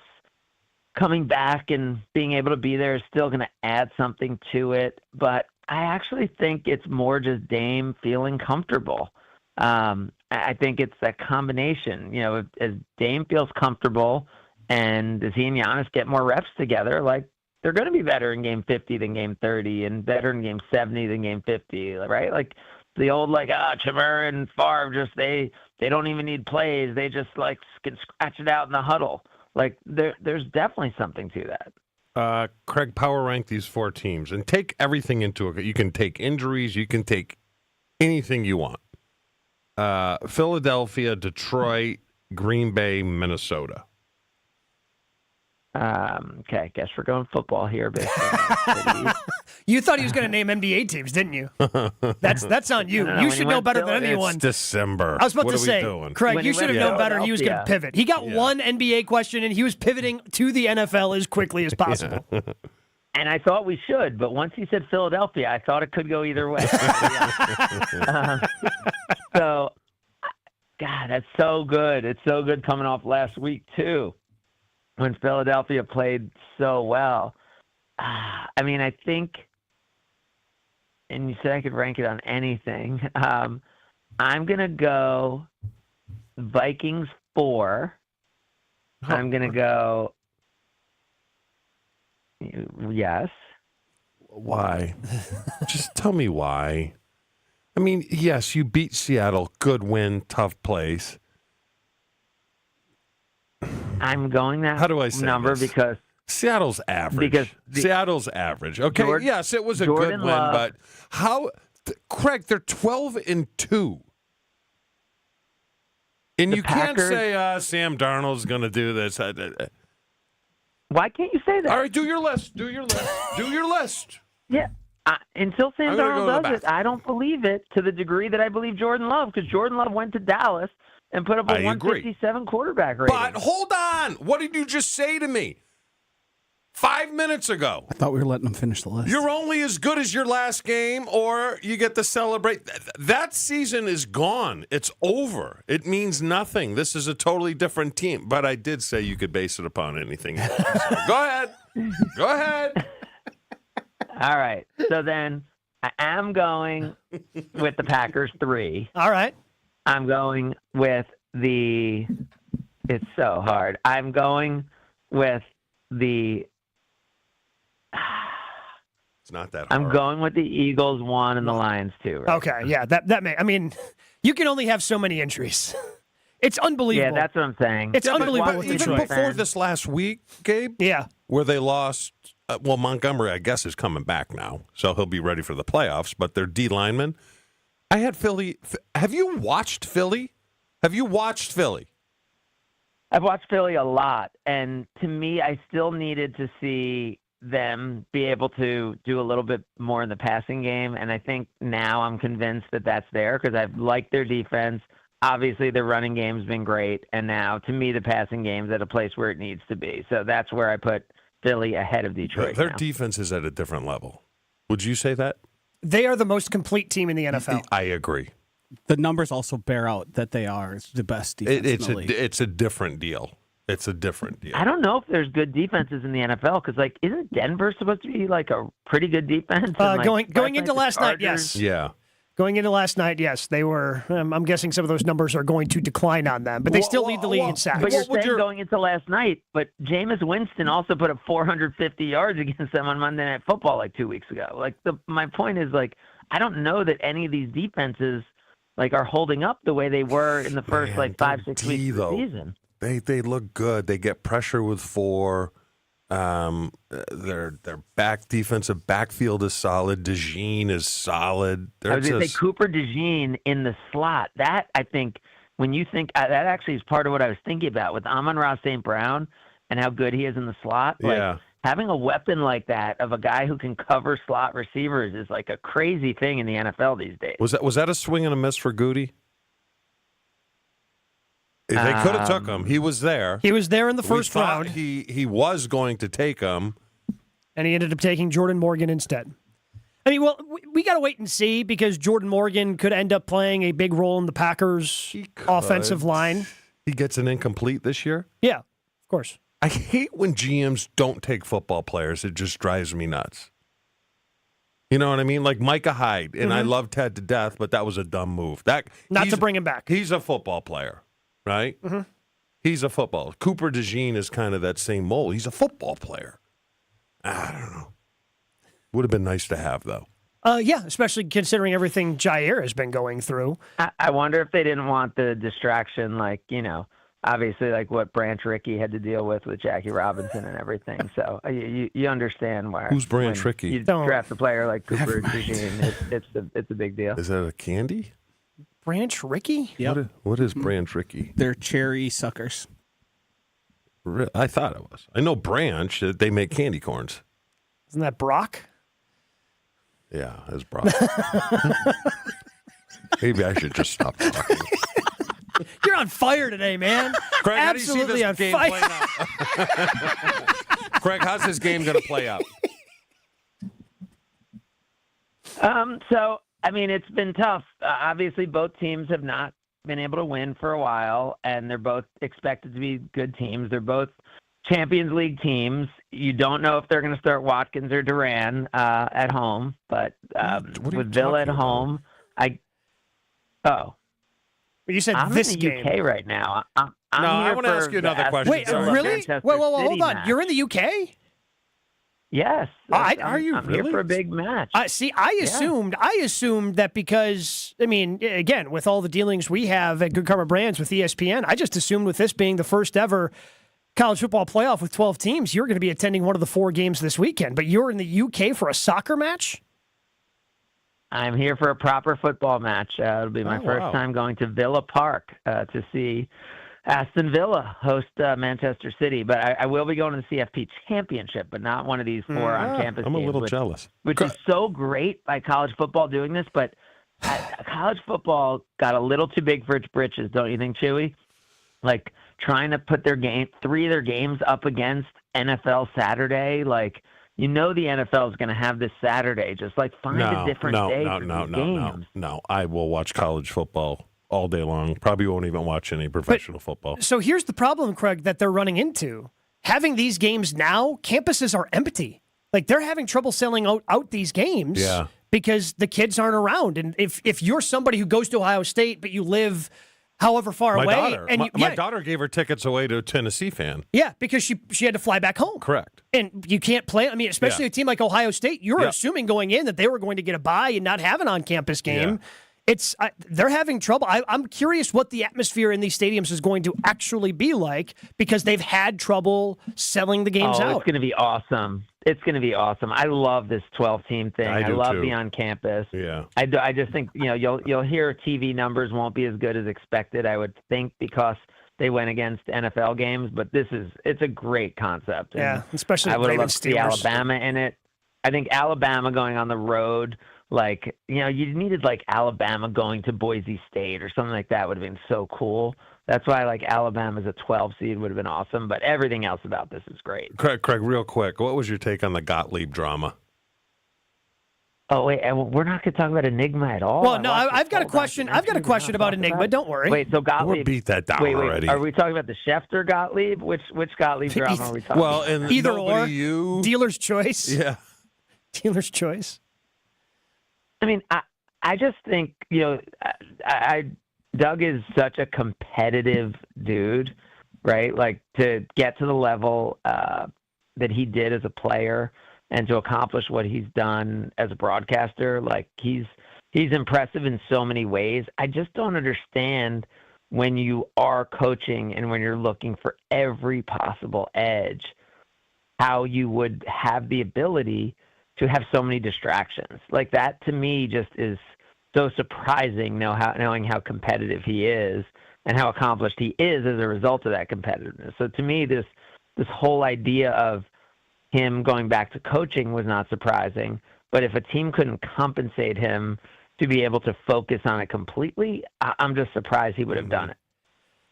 coming back and being able to be there is still going to add something to it. But I actually think it's more just Dame feeling comfortable. I think it's that combination, as Dame feels comfortable and as he and Giannis get more reps together, like, they're going to be better in game 50 than game 30 and better in game 70 than game 50, right? Like the old, Chimera and Favre, just, they don't even need plays. They just can scratch it out in the huddle. Like there's definitely something to that. Craig, power rank these four teams and take everything into account. You can take injuries. You can take anything you want. Philadelphia, Detroit, Green Bay, Minnesota. Okay, guess we're going football here, basically. You thought he was going to name NBA teams, didn't you? That's on you. No, you should know better than anyone. It's December. I was about what to are we say, doing? Craig, you should have known better. He was going to pivot. He got one NBA question, and he was pivoting to the NFL as quickly as possible. And I thought we should, but once he said Philadelphia, I thought it could go either way. So, God, that's so good. It's so good coming off last week, too, when Philadelphia played so well. I mean, I think, and you said I could rank it on anything. I'm going to go Vikings 4. I'm going to go, yes. Why? Just tell me why. I mean, yes, you beat Seattle. Good win, tough place. I'm going that How do I say number this? because Seattle's average. Seattle's average. Okay, yes, it was a good win, but Craig, they're 12-2. And you can't say Sam Darnold's going to do this. Why can't you say that? All right, do your list. Do your list. Yeah. Until Sam Darnold does it, I don't believe it to the degree that I believe Jordan Love, because Jordan Love went to Dallas and put up a 157 quarterback rating. But hold on. What did you just say to me 5 minutes ago? I thought we were letting them finish the list. You're only as good as your last game, or you get to celebrate. That season is gone. It's over. It means nothing. This is a totally different team. But I did say you could base it upon anything else. So go ahead. Go ahead. All right. So then I am going with the Packers 3. All right. I'm going with it's so hard. I'm going with it's not that hard. I'm going with the Eagles 1 and the Lions 2. Right? Okay, yeah, that may. I mean, you can only have so many entries. It's unbelievable. Yeah, that's what I'm saying. It's unbelievable. But Even before this last week, Gabe, where they lost. Well, Montgomery, I guess, is coming back now, so he'll be ready for the playoffs. But their D linemen. I had Philly. Have you watched Philly? Have you watched Philly? I've watched Philly a lot, and to me, I still needed to see them be able to do a little bit more in the passing game, and I think now I'm convinced that that's there because I've liked their defense. Obviously, their running game's been great, and now, to me, the passing game's at a place where it needs to be. So that's where I put Philly ahead of Detroit. Their now. defense is at a different level. Would you say that? They are the most complete team in the NFL. I agree. The numbers also bear out that they are the best defense in the league. It's a different deal. It's a different deal. I don't know if there's good defenses in the NFL because, like, isn't Denver supposed to be like a pretty good defense? And, Going into last night, yes. Yeah. Going into last night, yes, they were. I'm guessing some of those numbers are going to decline on them, but they still lead the league in sacks. But you're saying going into last night, but Jameis Winston also put up 450 yards against them on Monday Night Football like 2 weeks ago. Like my point is, like, I don't know that any of these defenses like are holding up the way they were in the first 5-6 weeks of the season. They look good. They get pressure with 4. Their defensive backfield is solid. DeJean is solid. I was going to say Cooper DeJean in the slot. That, I think, when you think that actually is part of what I was thinking about with Amon-Ra St. Brown and how good he is in the slot. Like, having a weapon like that of a guy who can cover slot receivers is like a crazy thing in the NFL these days. Was that a swing and a miss for Goody? They could have took him. He was there. He was there in the first round. He was going to take him. And he ended up taking Jordan Morgan instead. I mean, well, we got to wait and see because Jordan Morgan could end up playing a big role in the Packers' offensive line. He gets an incomplete this year? Yeah, of course. I hate when GMs don't take football players. It just drives me nuts. You know what I mean? Like Micah Hyde, and I love Ted to death, but that was a dumb move. Not to bring him back. He's a football player. Right? Mm-hmm. He's a football. Cooper DeJean is kind of that same mold. He's a football player. I don't know. Would have been nice to have, though. Yeah, especially considering everything Jair has been going through. I wonder if they didn't want the distraction, like, obviously like what Branch Rickey had to deal with Jackie Robinson and everything. So you understand why. Who's Branch Rickey? You draft a player like Cooper DeJean, it's a big deal. Is that a candy? Branch Rickey? Yep. What is Branch Rickey? They're cherry suckers. I thought it was. I know Branch. They make candy corns. Isn't that Brock? Yeah, it's Brock. Maybe I should just stop talking. You're on fire today, man. Craig, absolutely how do you see this game playing out? Craig, how's this game going to play out? So, I mean, it's been tough. Obviously, both teams have not been able to win for a while, and they're both expected to be good teams. They're both Champions League teams. You don't know if they're going to start Watkins or Duran at home, but with Villa at home, You said I'm this in the game. UK right now. I want to ask you another question. Wait, really? Wait, hold on. Match. You're in the UK? Yes. Are you I'm really? here for a big match. I assumed that because, I mean, again, with all the dealings we have at Good Karma Brands with ESPN, I just assumed with this being the first ever college football playoff with 12 teams, you're going to be attending one of the 4 games this weekend. But you're in the UK for a soccer match? I'm here for a proper football match. It'll be my first time going to Villa Park to see Aston Villa host Manchester City. But I will be going to the CFP Championship, but not one of these 4 on-campus I'm games. a little jealous. Which is so great by college football doing this, but college football got a little too big for its britches, don't you think, Chewy? Like, trying to put 3 of their games up against NFL Saturday, like, you know the NFL is going to have this Saturday. Just like find a different day for these games. No. I will watch college football all day long. Probably won't even watch any professional football. So here's the problem, Craig, that they're running into. Having these games now, campuses are empty. Like they're having trouble selling out these games because the kids aren't around. And if you're somebody who goes to Ohio State, but you live however far away. My daughter gave her tickets away to a Tennessee fan. Yeah, because she had to fly back home. Correct. And you can't play. I mean, especially a team like Ohio State, you're assuming going in that they were going to get a bye and not have an on-campus game. Yeah. They're having trouble. I'm curious what the atmosphere in these stadiums is going to actually be like because they've had trouble selling the games out. It's going to be awesome. It's going to be awesome. I love this 12-team thing. I love the on-campus. Yeah. I just think you'll hear TV numbers won't be as good as expected. I would think because they went against NFL games, but it's a great concept. Yeah, especially I would love to Steelers. see Alabama in it. I think Alabama going on the road, like you needed like Alabama going to Boise State or something like that would have been so cool. That's why like Alabama as a 12 seed would have been awesome, but everything else about this is great. Craig, real quick, what was your take on the Gottlieb drama? Oh wait, we're not going to talk about Enigma at all. Well, no, I've got a question. I've got a question about Enigma. Don't worry. Wait, so Gottlieb. We'll beat that down already. Are we talking about the Schefter Gottlieb? Which Gottlieb drama are we talking well, about? and either or. Dealer's choice. Yeah. Dealer's choice. I mean, I just think, Doug is such a competitive dude, right? Like, to get to the level that he did as a player and to accomplish what he's done as a broadcaster, like, he's impressive in so many ways. I just don't understand when you are coaching and when you're looking for every possible edge, how you would have the ability to have so many distractions. Like, that to me just is so surprising, knowing how competitive he is and how accomplished he is as a result of that competitiveness. So to me, this whole idea of him going back to coaching was not surprising. But if a team couldn't compensate him to be able to focus on it completely, I'm just surprised he would have done it.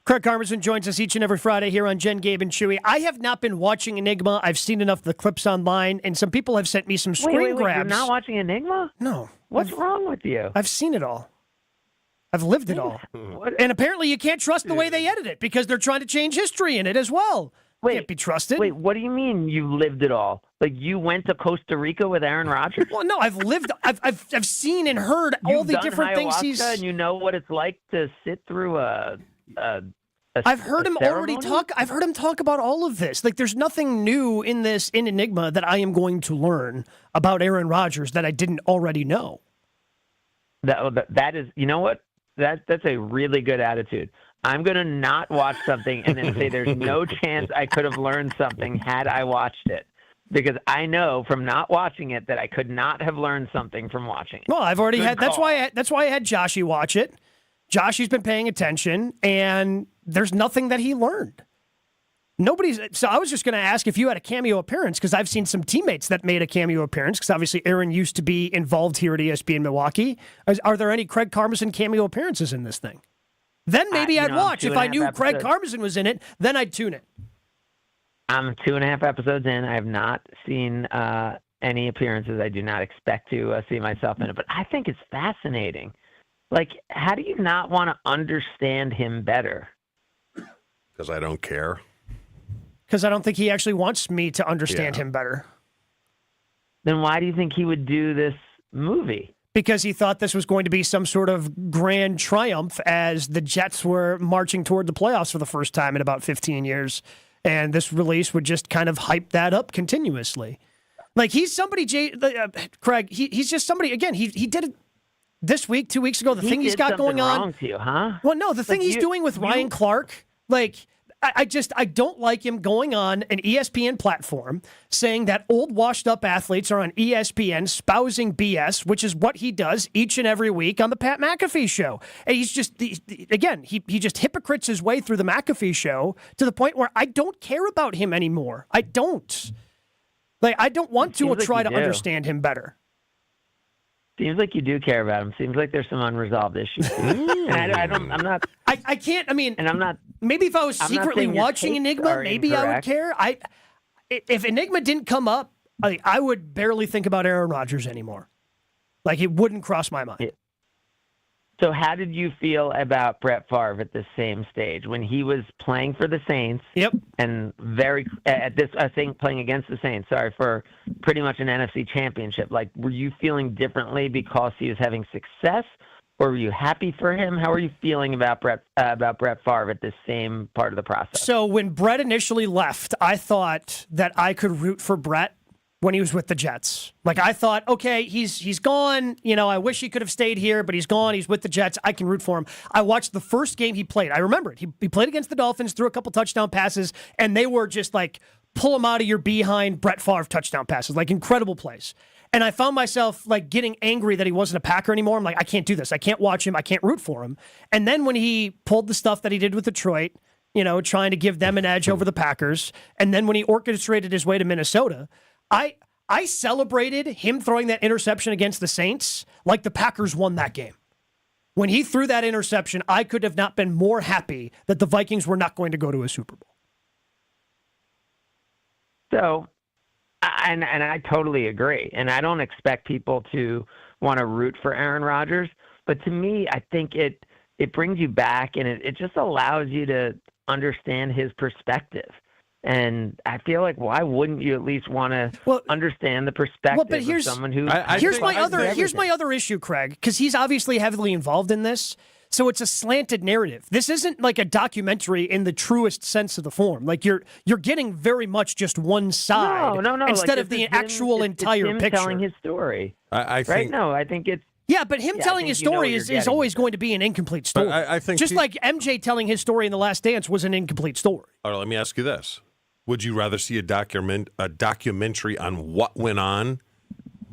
Craig Carmison joins us each and every Friday here on Jen, Gabe, and Chewy. I have not been watching Enigma. I've seen enough of the clips online, and some people have sent me some screen grabs. You're not watching Enigma? No. What's wrong with you? I've seen it all. I've lived it all. And apparently you can't trust the way they edit it because they're trying to change history in it as well. Can't be trusted. Wait, what do you mean you lived it all? Like, you went to Costa Rica with Aaron Rodgers? Well, no, I've seen and heard all the different things he's. And you know what it's like to sit through I've heard him already talk. I've heard him talk about all of this. Like, there's nothing new in Enigma that I am going to learn about Aaron Rodgers that I didn't already know. That is, you know what? That's a really good attitude. I'm going to not watch something and then say there's no chance I could have learned something had I watched it. Because I know from not watching it that I could not have learned something from watching it. Well, I've already had. That's why I had Joshy watch it. Joshy's been paying attention, and there's nothing that he learned. So I was just going to ask if you had a cameo appearance, because I've seen some teammates that made a cameo appearance, because obviously Aaron used to be involved here at ESPN Milwaukee. Are there any Craig Carmison cameo appearances in this thing? Then maybe I'd watch. If I knew Craig Carmison was in it, then I'd tune it. I'm 2.5 episodes in. I have not seen any appearances. I do not expect to see myself in it, but I think it's fascinating. Like, how do you not want to understand him better? Because I don't care. Because I don't think he actually wants me to understand him better. Then why do you think he would do this movie? Because he thought this was going to be some sort of grand triumph as the Jets were marching toward the playoffs for the first time in about 15 years. And this release would just kind of hype that up continuously. Like, he's somebody, Craig, he's just somebody, again, he did it this week, 2 weeks ago, the thing he's got going on. Wrong to you, huh? Well, no, the thing he's doing with Ryan Clark, like, I don't like him going on an ESPN platform saying that old washed up athletes are on ESPN spousing BS, which is what he does each and every week on the Pat McAfee show. And he just hypocrites his way through the McAfee show to the point where I don't care about him anymore. I don't. Like, I don't want to try to understand him better. Seems like you do care about him. Seems like there's some unresolved issues. And I'm not. I can't. I mean, and I'm not. Maybe if I was secretly watching Enigma, maybe I would care. If Enigma didn't come up, I would barely think about Aaron Rodgers anymore. Like, it wouldn't cross my mind. So how did you feel about Brett Favre at the same stage when he was playing for the Saints? Yep. And playing against the Saints. Sorry, for pretty much an NFC championship. Like, were you feeling differently because he was having success, or were you happy for him? How are you feeling about Brett Favre at this same part of the process? So when Brett initially left, I thought that I could root for Brett when he was with the Jets. Like, I thought, okay, he's gone. You know, I wish he could have stayed here, but he's gone. He's with the Jets. I can root for him. I watched the first game he played. I remember it. He played against the Dolphins, threw a couple touchdown passes, and they were just like, pull him out of your behind Brett Favre touchdown passes, like incredible plays. And I found myself like getting angry that he wasn't a Packer anymore. I'm like, I can't do this. I can't watch him. I can't root for him. And then when he pulled the stuff that he did with Detroit, you know, trying to give them an edge over the Packers, and then when he orchestrated his way to Minnesota, I celebrated him throwing that interception against the Saints like the Packers won that game. When he threw that interception, I could have not been more happy that the Vikings were not going to go to a Super Bowl. So And I totally agree. And I don't expect people to want to root for Aaron Rodgers. But to me, I think it brings you back, and it just allows you to understand his perspective. And I feel like, why wouldn't you at least want to understand the perspective of someone who? Here's my other issue, Craig, because he's obviously heavily involved in this. So it's a slanted narrative. This isn't like a documentary in the truest sense of the form. Like you're getting very much just one side, no, instead like of the actual entire it's him picture. Telling his story. I think, right? No, I think it's. Yeah, but him telling his story is always going to be an incomplete story. I think just like MJ telling his story in The Last Dance was an incomplete story. All right, let me ask you this. Would you rather see a documentary on what went on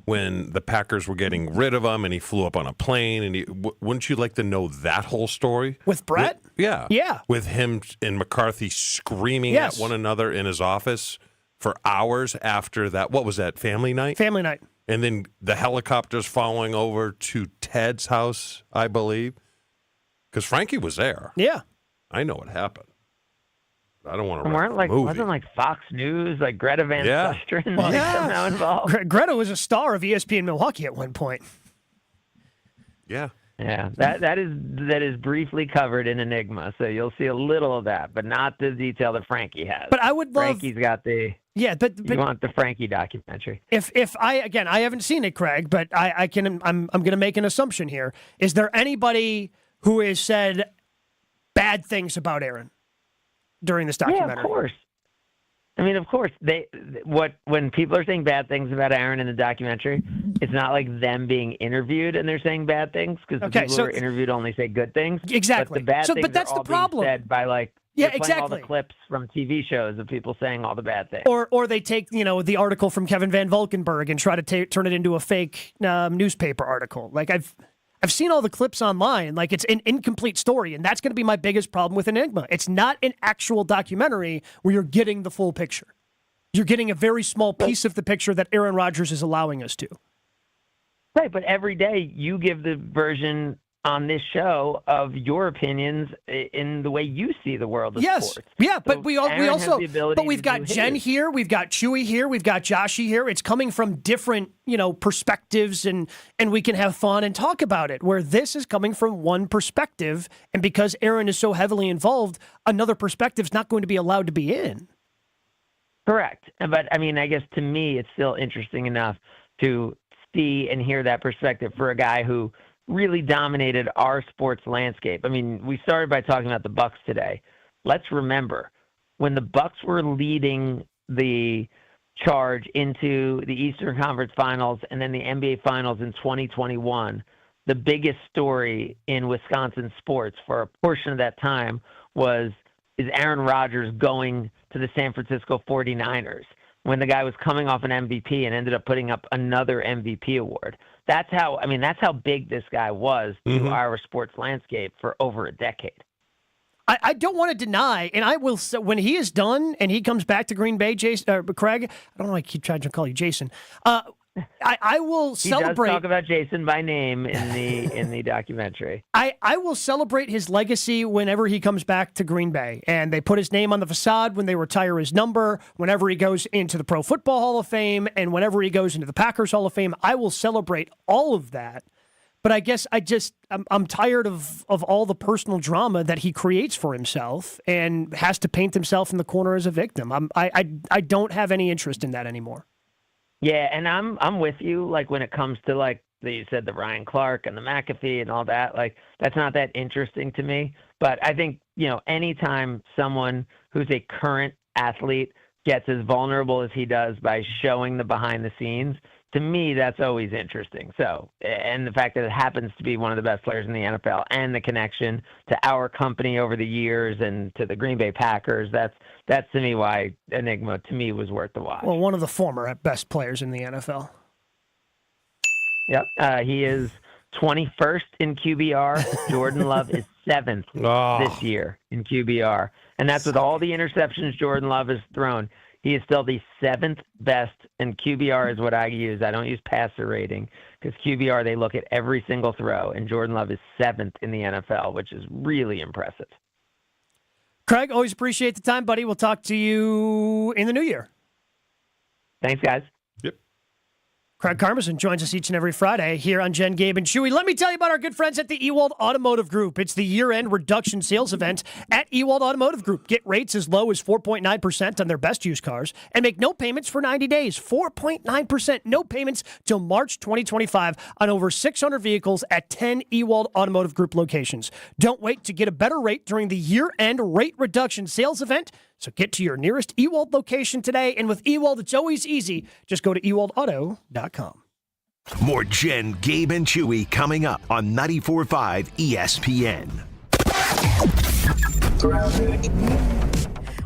when the Packers were getting rid of him and he flew up on a plane? And wouldn't you like to know that whole story? With Brett? Yeah. With him and McCarthy screaming at one another in his office for hours after that. What was that, family night? Family night. And then the helicopters following over to Ted's house, I believe. Because Frankie was there. Yeah. I know what happened. I don't want to write the movie. Wasn't like Fox News, like Greta Van Susteren somehow involved? Greta was a star of ESPN Milwaukee at one point. Yeah. Yeah, that is briefly covered in Enigma, so you'll see a little of that, but not the detail that Frankie has. But I would love Frankie's got the but you want the Frankie documentary. If I haven't seen it, Craig, but I'm going to make an assumption here. Is there anybody who has said bad things about Aaron during this documentary? Yeah, of course. I mean, of course, when people are saying bad things about Aaron in the documentary, it's not like them being interviewed and they're saying bad things, because the people who are interviewed only say good things. Exactly. But the bad things but that's are all the problem. being said by yeah, exactly. All the clips from TV shows of people saying all the bad things. Or they take the article from Kevin Van Valkenburg and try to turn it into a fake newspaper article. Like I've seen all the clips online. Like it's an incomplete story, and that's going to be my biggest problem with Enigma. It's not an actual documentary where you're getting the full picture. You're getting a very small piece of the picture that Aaron Rodgers is allowing us to. Right, but every day you give the version on this show of your opinions in the way you see the world of sports. Yeah, but so we Aaron also has the ability we've to got do Jen his. here, we've got Chewy here, we've got Joshy here. It's coming from different, perspectives, and we can have fun and talk about it. Where this is coming from one perspective, and because Aaron is so heavily involved, another perspective is not going to be allowed to be in. Correct. But I mean, I guess to me, it's still interesting enough to see and hear that perspective for a guy who really dominated our sports landscape. I mean, we started by talking about the Bucs today. Let's remember when the Bucs were leading the charge into the Eastern Conference Finals and then the NBA Finals in 2021, the biggest story in Wisconsin sports for a portion of that time is Aaron Rodgers going to the San Francisco 49ers when the guy was coming off an MVP and ended up putting up another MVP award. That's how big this guy was to our sports landscape for over a decade. I don't want to deny, and I will, when he is done and he comes back to Green Bay, Craig, I don't know why I keep trying to call you Jason. I will celebrate. He does talk about Jason by name in the documentary. I will celebrate his legacy whenever he comes back to Green Bay, and they put his name on the facade when they retire his number. Whenever he goes into the Pro Football Hall of Fame, and whenever he goes into the Packers Hall of Fame, I will celebrate all of that. But I guess I'm tired of all the personal drama that he creates for himself and has to paint himself in the corner as a victim. I don't have any interest in that anymore. Yeah, and I'm with you. Like when it comes to you said the Ryan Clark and the McAfee and all that, that's not that interesting to me. But I think, anytime someone who's a current athlete gets as vulnerable as he does by showing the behind the scenes, to me, that's always interesting. So, and the fact that it happens to be one of the best players in the NFL and the connection to our company over the years and to the Green Bay Packers, that's to me why Enigma to me was worth the watch. Well, one of the former best players in the NFL. Yep. He is 21st in QBR. Jordan Love is 7th this year in QBR. And that's with all the interceptions Jordan Love has thrown. He is still the 7th best, and QBR is what I use. I don't use passer rating because QBR, they look at every single throw, and Jordan Love is 7th in the NFL, which is really impressive. Craig, always appreciate the time, buddy. We'll talk to you in the new year. Thanks, guys. Craig Karmazin joins us each and every Friday here on Jen, Gabe, and Chewy. Let me tell you about our good friends at the Ewald Automotive Group. It's the year-end reduction sales event at Ewald Automotive Group. Get rates as low as 4.9% on their best used cars and make no payments for 90 days. 4.9%, no payments till March 2025 on over 600 vehicles at 10 Ewald Automotive Group locations. Don't wait to get a better rate during the year-end rate reduction sales event. So get to your nearest Ewald location today. And with Ewald, it's always easy. Just go to ewaldauto.com. More Jen, Gabe, and Chewy coming up on 94.5 ESPN.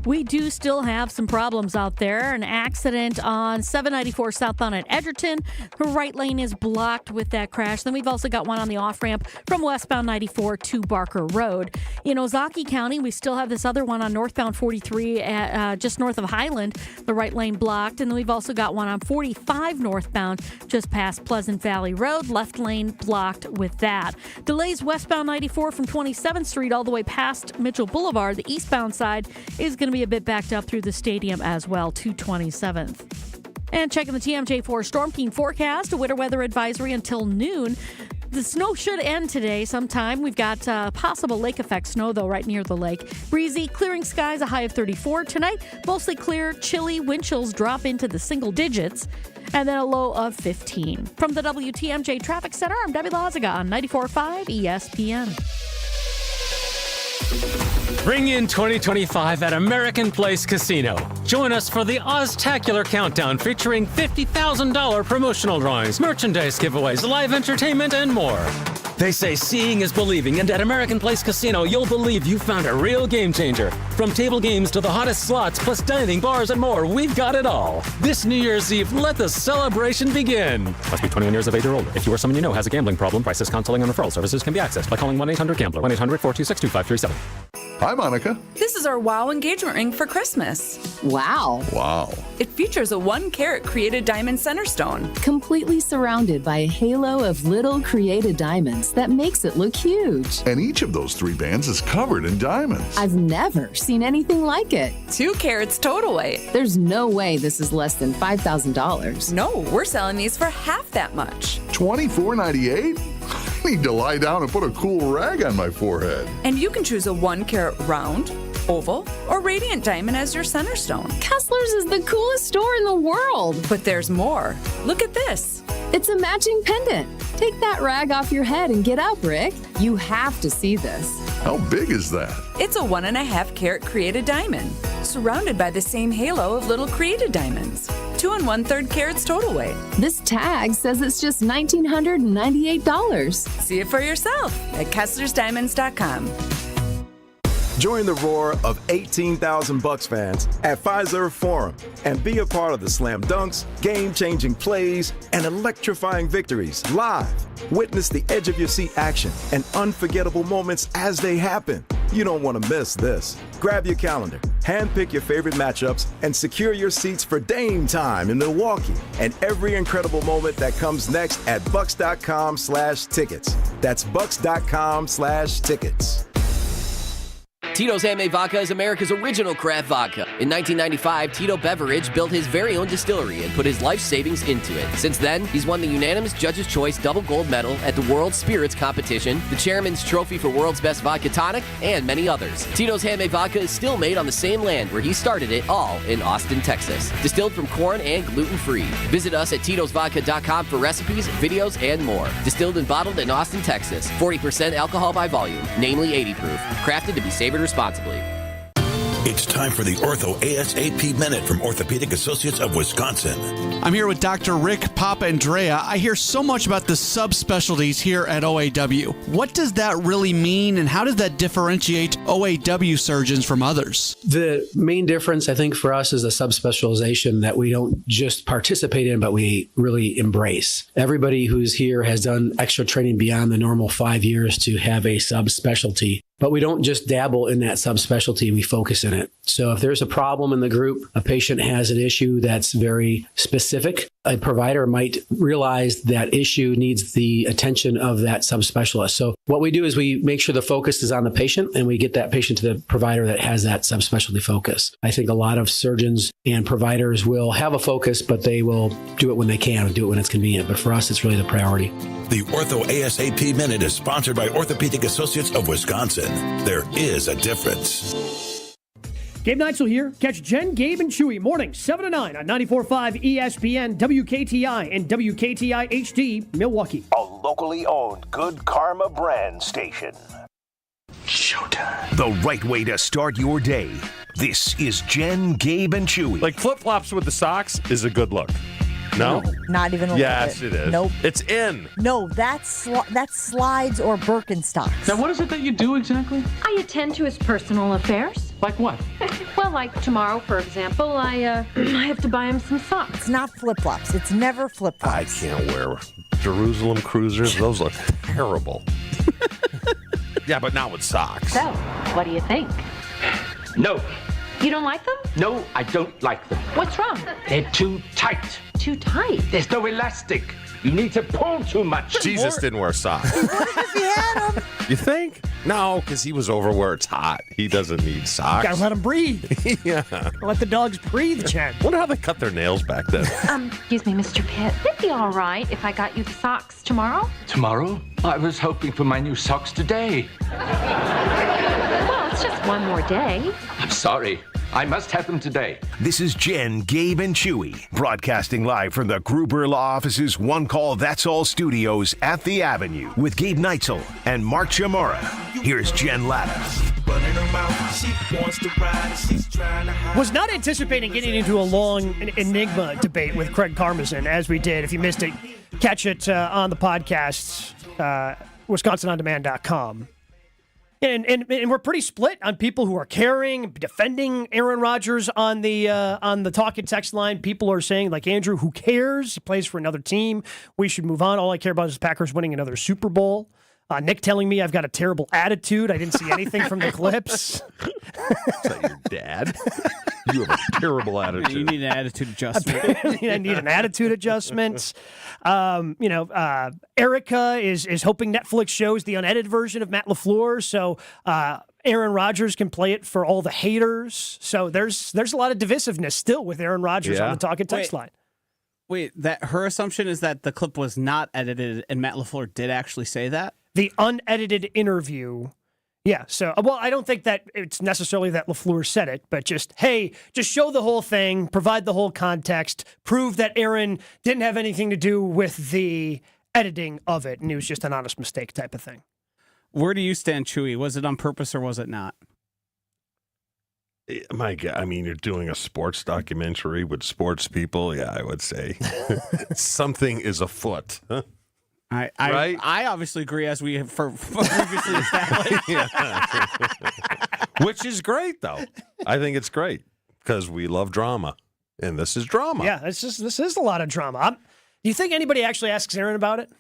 We do still have some problems out there. An accident on 794 southbound at Edgerton. The right lane is blocked with that crash. Then we've also got one on the off-ramp from westbound 94 to Barker Road. In Ozaukee County, we still have this other one on northbound 43 at just north of Highland. The right lane blocked. And then we've also got one on 45 northbound just past Pleasant Valley Road. Left lane blocked with that. Delays westbound 94 from 27th Street all the way past Mitchell Boulevard. The eastbound side is going to be a bit backed up through the stadium as well to 27th. And checking the TMJ4 Storm King forecast, a winter weather advisory until noon. The snow should end today sometime. We've got possible lake effect snow, though, right near the lake. Breezy, clearing skies, a high of 34. Tonight, mostly clear, chilly. Wind chills drop into the single digits. And then a low of 15. From the WTMJ Traffic Center, I'm Debbie Lazaga on 94.5 ESPN. Bring in 2025 at American Place Casino. Join us for the Oztacular Countdown featuring $50,000 promotional drawings, merchandise giveaways, live entertainment, and more. They say seeing is believing, and at American Place Casino, you'll believe you found a real game changer. From table games to the hottest slots, plus dining, bars, and more, we've got it all. This New Year's Eve, let the celebration begin. Must be 21 years of age or older. If you or someone you know has a gambling problem, crisis counseling and referral services can be accessed by calling 1-800-GAMBLER, 1-800-426-2537. Hi, Monica. This is our WOW engagement ring for Christmas. Wow. Wow. It features a 1-carat created diamond center stone. Completely surrounded by a halo of little created diamonds that makes it look huge. And each of those 3 bands is covered in diamonds. I've never seen anything like it. 2 carats total weight. There's no way this is less than $5,000. No, we're selling these for half that much. $24.98? I need to lie down and put a cool rag on my forehead. And you can choose a 1-carat round, oval, or radiant diamond as your center stone. Kessler's is the coolest store in the world. But there's more. Look at this. It's a matching pendant. Take that rag off your head and get up, Rick. You have to see this. How big is that? It's a 1.5-carat created diamond, surrounded by the same halo of little created diamonds. 2 1/3 carats total weight. This tag says it's just $1,998. See it for yourself at KesslersDiamonds.com. Join the roar of 18,000 Bucs fans at Fiserv Forum and be a part of the slam dunks, game-changing plays, and electrifying victories live. Witness the edge-of-your-seat action and unforgettable moments as they happen. You don't want to miss this. Grab your calendar, handpick your favorite matchups, and secure your seats for Dame time in Milwaukee and every incredible moment that comes next at Bucs.com/tickets. That's Bucs.com/tickets. Tito's Handmade Vodka is America's original craft vodka. In 1995, Tito Beveridge built his very own distillery and put his life savings into it. Since then, he's won the unanimous Judge's Choice Double Gold Medal at the World Spirits Competition, the Chairman's Trophy for World's Best Vodka Tonic, and many others. Tito's Handmade Vodka is still made on the same land where he started it, all in Austin, Texas. Distilled from corn and gluten-free. Visit us at Tito'sVodka.com for recipes, videos, and more. Distilled and bottled in Austin, Texas. 40% alcohol by volume, namely 80 proof. Crafted to be savored responsibly. It's time for the Ortho ASAP Minute from Orthopedic Associates of Wisconsin. I'm here with Dr. Rick Papandrea. I hear so much about the subspecialties here at OAW. What does that really mean, and how does that differentiate OAW surgeons from others? The main difference, I think, for us is a subspecialization that we don't just participate in, but we really embrace. Everybody who's here has done extra training beyond the normal 5 years to have a subspecialty. But we don't just dabble in that subspecialty, we focus in it. So if there's a problem in the group, a patient has an issue that's very specific, a provider might realize that issue needs the attention of that subspecialist. So what we do is we make sure the focus is on the patient and we get that patient to the provider that has that subspecialty focus. I think a lot of surgeons and providers will have a focus, but they will do it when they can and do it when it's convenient. But for us, it's really the priority. The Ortho ASAP Minute is sponsored by Orthopedic Associates of Wisconsin. There is a difference. Gabe Neitzel here. Catch Jen, Gabe, and Chewy morning 7 to 9 on 94.5 ESPN, WKTI, and WKTI HD, Milwaukee. A locally owned Good Karma brand station. Showtime. The right way to start your day. This is Jen, Gabe, and Chewy. Like flip-flops with the socks is a good look. No? Not even a Yes, little bit. it is. Nope. It's in. No, that's slides or Birkenstocks. Now, what is it that you do exactly? I attend to his personal affairs. Like what? Well, like tomorrow, for example, I have to buy him some socks. It's not flip-flops. It's never flip-flops. I can't wear Jerusalem cruisers. Those look terrible. Yeah, but not with socks. So, what do you think? No. You don't like them? No, I don't like them. What's wrong? They're too tight. Too tight? There's no elastic. You need to pull too much. Jesus didn't wear socks. If he had them. You think? No, because he was over where it's hot. He doesn't need socks. Gotta let him breathe. Yeah. Let the dogs breathe, Jen. Wonder how they cut their nails back then. Excuse me, Mr. Pitt. Would it be all right if I got you the socks tomorrow? Tomorrow? I was hoping for my new socks today. Well, it's just one more day. I'm sorry. I must have them today. This is Jen, Gabe, and Chewy, broadcasting live from the Gruber Law Office's One Call That's All studios at the Avenue with Gabe Neitzel and Mark Chamorro. Here's Jen Latta. Was not anticipating getting into a long enigma debate with Craig Karmazin, as we did. If you missed it, catch it on the podcast, WisconsinOnDemand.com. And we're pretty split on people who are caring, defending Aaron Rodgers on the talk and text line. People are saying, like Andrew, who cares? He plays for another team. We should move on. All I care about is the Packers winning another Super Bowl. Nick telling me I've got a terrible attitude. I didn't see anything from the clips. Is that your dad? You have a terrible attitude. You need an attitude adjustment. I need an attitude adjustment. Erica is hoping Netflix shows the unedited version of Matt LaFleur, so Aaron Rodgers can play it for all the haters. So there's a lot of divisiveness still with Aaron Rodgers on the talk and text line. Wait, that her assumption is that the clip was not edited, and Matt LaFleur did actually say that? The unedited interview. Yeah, so, well, I don't think that it's necessarily that LaFleur said it, but just show the whole thing, provide the whole context, prove that Aaron didn't have anything to do with the editing of it, and it was just an honest mistake type of thing. Where do you stand, Chewy? Was it on purpose or was it not? My God, I mean, you're doing a sports documentary with sports people. Yeah, I would say something is afoot. Huh? I obviously agree, as we have previously established. Which is great, though. I think it's great because we love drama, and this is drama. Yeah, this is a lot of drama. Do you think anybody actually asks Aaron about it?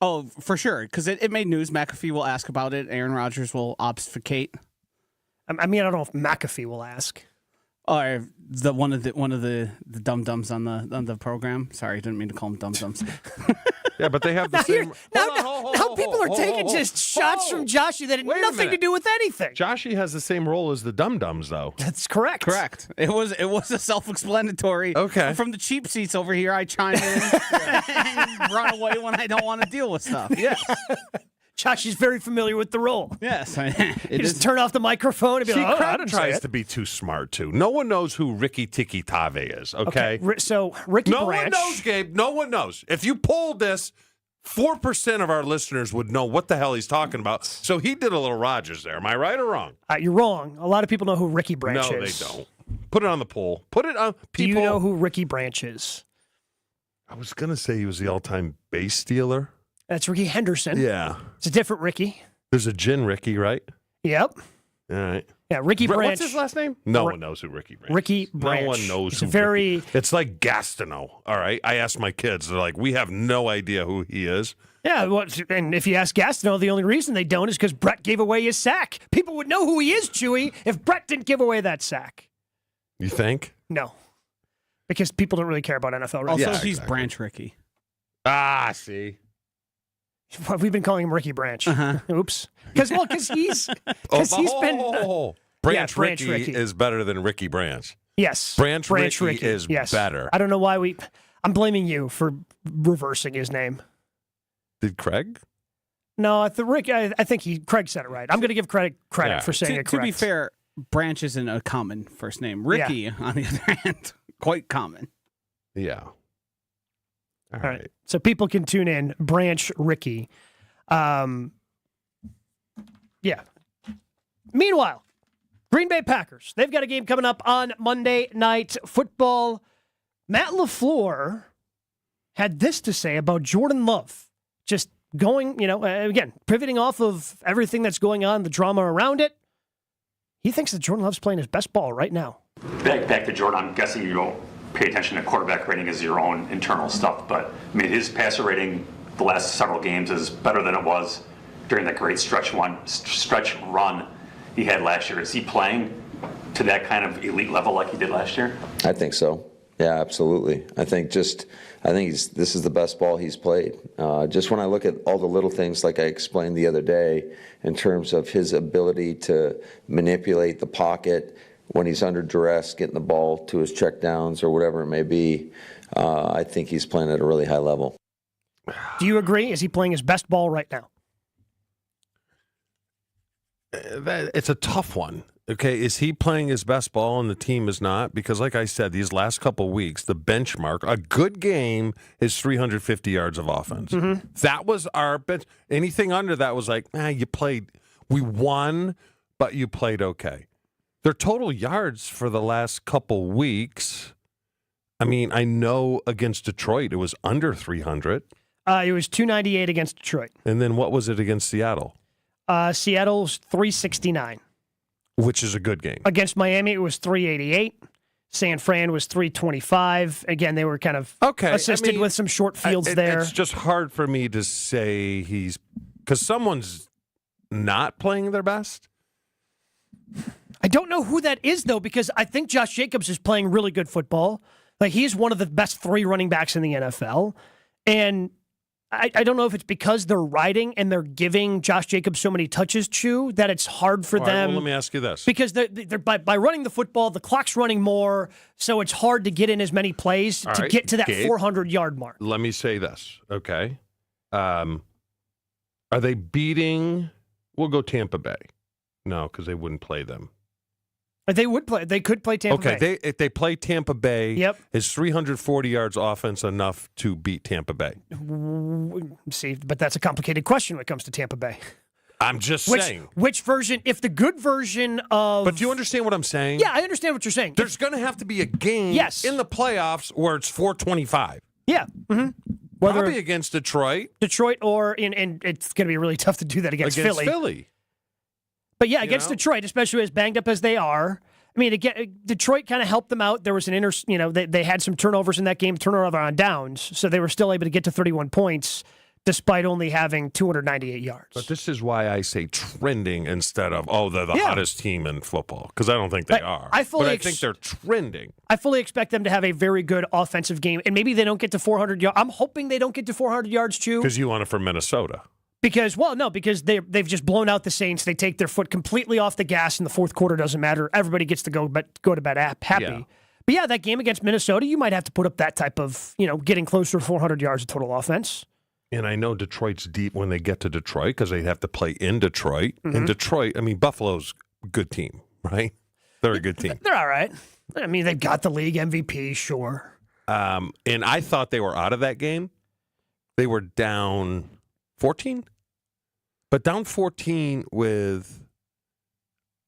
Oh, for sure, because it made news. McAfee will ask about it. Aaron Rodgers will obfuscate. I mean, I don't know if McAfee will ask. Or one of the dum-dums on the program. Sorry, I didn't mean to call them dum-dums. Yeah, but they have the same. Now people are taking just shots from Joshy that had nothing to do with anything. Joshy has the same role as the dum-dums, though. That's correct. Correct. It was a self-explanatory. Okay. From the cheap seats over here, I chime in and run away when I don't want to deal with stuff. Yes. Joshy's very familiar with the role. Yes. You just turn off the microphone and be like, Craig I didn't say tries it. to be too smart, too. No one knows who Ricky Tiki Tave is, okay? So Ricky No Branch. one knows, Gabe. No one knows. If you polled this, 4% of our listeners would know what the hell he's talking about. So he did a little Rodgers there. Am I right or wrong? You're wrong. A lot of people know who Ricky Branch No, is. they don't. Put it on the poll. Put it on people. Do you know who Ricky Branch is? I was going to say he was the all-time base stealer. That's Ricky Henderson. Yeah. It's a different Ricky. There's a Gin Ricky, right? Yep. All right. Yeah, Ricky Branch. What's his last name? No one knows who Ricky Branch is. Ricky Branch. No one knows It's who very... Ricky. It's like Gastineau, all right? I asked my kids. They're like, we have no idea who he is. Yeah, and if you ask Gastineau, the only reason they don't is because Brett gave away his sack. People would know who he is, Chewy, if Brett didn't give away that sack. You think? No. because people don't really care about NFL right Also, now. he's Branch Rickey. Ah, see. We've been calling him Ricky Branch. Oops. Because he's been Branch Branch Rickey is better than Ricky Branch. Yes. Branch Rickey is better. I don't know why I'm blaming you for reversing his name. Did Craig? No, I think Craig said it right. I'm going to give credit for saying it correct. To be fair, Branch isn't a common first name. Ricky, on the other hand, quite common. Yeah. All right. So people can tune in. Branch Rickey. Yeah. Meanwhile, Green Bay Packers. They've got a game coming up on Monday Night Football. Matt LaFleur had this to say about Jordan Love. Just going, again, pivoting off of everything that's going on, the drama around it. He thinks that Jordan Love's playing his best ball right now. Back to Jordan, I'm guessing you don't pay attention to quarterback rating as your own internal stuff, but I mean, his passer rating the last several games is better than it was during that great stretch run he had last year. Is he playing to that kind of elite level like he did last year? I think so. Yeah, absolutely. I think this is the best ball he's played. Just when I look at all the little things, like I explained the other day, in terms of his ability to manipulate the pocket when he's under duress, getting the ball to his checkdowns or whatever it may be, I think he's playing at a really high level. Do you agree? Is he playing his best ball right now? It's a tough one. Okay, is he playing his best ball and the team is not? Because like I said, these last couple of weeks, the benchmark, a good game is 350 yards of offense. Mm-hmm. That was our bench. Anything under that was like, you played. We won, but you played okay. Their total yards for the last couple weeks, I mean, I know against Detroit it was under 300. It was 298 against Detroit. And then what was it against Seattle? Seattle's 369. Which is a good game. Against Miami, it was 388. San Fran was 325. Again, they were kind of assisted with some short fields there. It's just hard for me to say because someone's not playing their best. I don't know who that is, though, because I think Josh Jacobs is playing really good football. Like, he's one of the best 3 running backs in the NFL. And I don't know if it's because they're riding and they're giving Josh Jacobs so many touches, Chew, that it's hard for them. Well, let me ask you this. Because they're by running the football, the clock's running more, so it's hard to get in as many plays to get to that 400-yard mark. Let me say this, okay? Are they beating – we'll go Tampa Bay. No, because they wouldn't play them. They would play. They could play Tampa Bay. Okay, if they play Tampa Bay, yep. Is 340 yards offense enough to beat Tampa Bay? See, but that's a complicated question when it comes to Tampa Bay. I'm just saying. Which version, if the good version of... But do you understand what I'm saying? Yeah, I understand what you're saying. There's going to have to be a game in the playoffs where it's 425. Yeah. Mm-hmm. Probably against Detroit. Or, and it's going to be really tough to do that against Philly. But yeah, against Detroit, especially as banged up as they are. I mean, again, Detroit kind of helped them out. There was they had some turnovers in that game, turnover on downs, so they were still able to get to 31 points despite only having 298 yards. But this is why I say trending instead of, they're the hottest team in football, because I don't think they are. I think they're trending. I fully expect them to have a very good offensive game, and maybe they don't get to 400 yards. I'm hoping they don't get to 400 yards, Chew. Because you want it for Minnesota. Because they've just blown out the Saints. They take their foot completely off the gas in the fourth quarter. Doesn't matter. Everybody gets to go to bed happy. Yeah. But yeah, that game against Minnesota, you might have to put up that type of, getting closer to 400 yards of total offense. And I know Detroit's deep when they get to Detroit because they have to play in Detroit. Mm-hmm. In Detroit, I mean, Buffalo's a good team, right? They're a good team. They're all right. I mean, they've got the league MVP, sure. And I thought they were out of that game. They were down 14? But down 14 with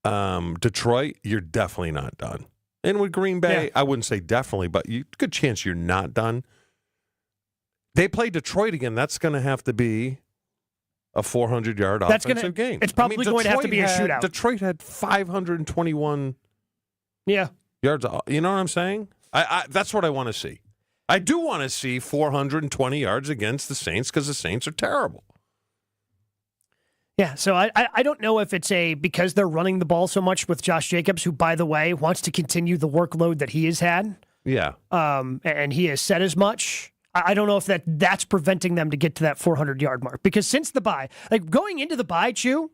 Detroit, you're definitely not done. And with Green Bay, I wouldn't say definitely, but good chance you're not done. They play Detroit again. That's going to have to be a 400-yard offensive game. It's probably going to have to be a shootout. Detroit had 521 yards. You know what I'm saying? That's what I want to see. I do want to see 420 yards against the Saints because the Saints are terrible. Yeah, so I don't know if it's because they're running the ball so much with Josh Jacobs, who, by the way, wants to continue the workload that he has had. Yeah. And he has said as much. I don't know if that's preventing them to get to that 400-yard mark. Because since the bye, like going into the bye, Chew,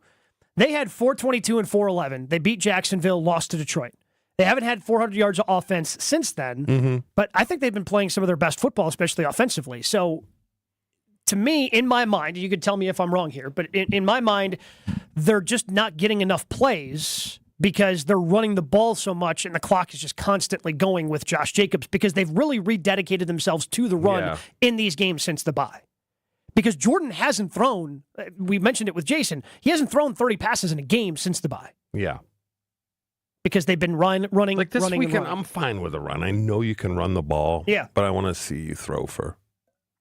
they had 422 and 411. They beat Jacksonville, lost to Detroit. They haven't had 400 yards of offense since then, but I think they've been playing some of their best football, especially offensively. So, to me, in my mind, you could tell me if I'm wrong here, but in my mind, they're just not getting enough plays because they're running the ball so much and the clock is just constantly going with Josh Jacobs because they've really rededicated themselves to the run in these games since the bye. Because Jordan hasn't thrown, we mentioned it with Jason, he hasn't thrown 30 passes in a game since the bye. Yeah. Because they've been running. Like this running weekend, and running. I'm fine with a run. I know you can run the ball. Yeah. But I want to see you throw for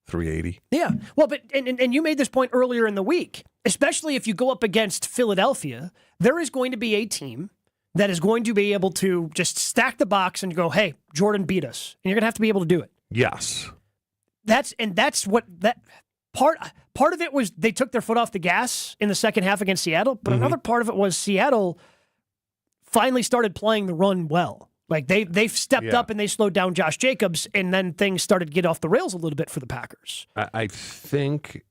380. Yeah. Well, but and you made this point earlier in the week, especially if you go up against Philadelphia, there is going to be a team that is going to be able to just stack the box and go, hey, Jordan beat us. And you're going to have to be able to do it. Yes. That's what that part of it was they took their foot off the gas in the second half against Seattle, but another part of it was Seattle finally started playing the run well. Like they've stepped up and they slowed down Josh Jacobs, and then things started to get off the rails a little bit for the Packers. I think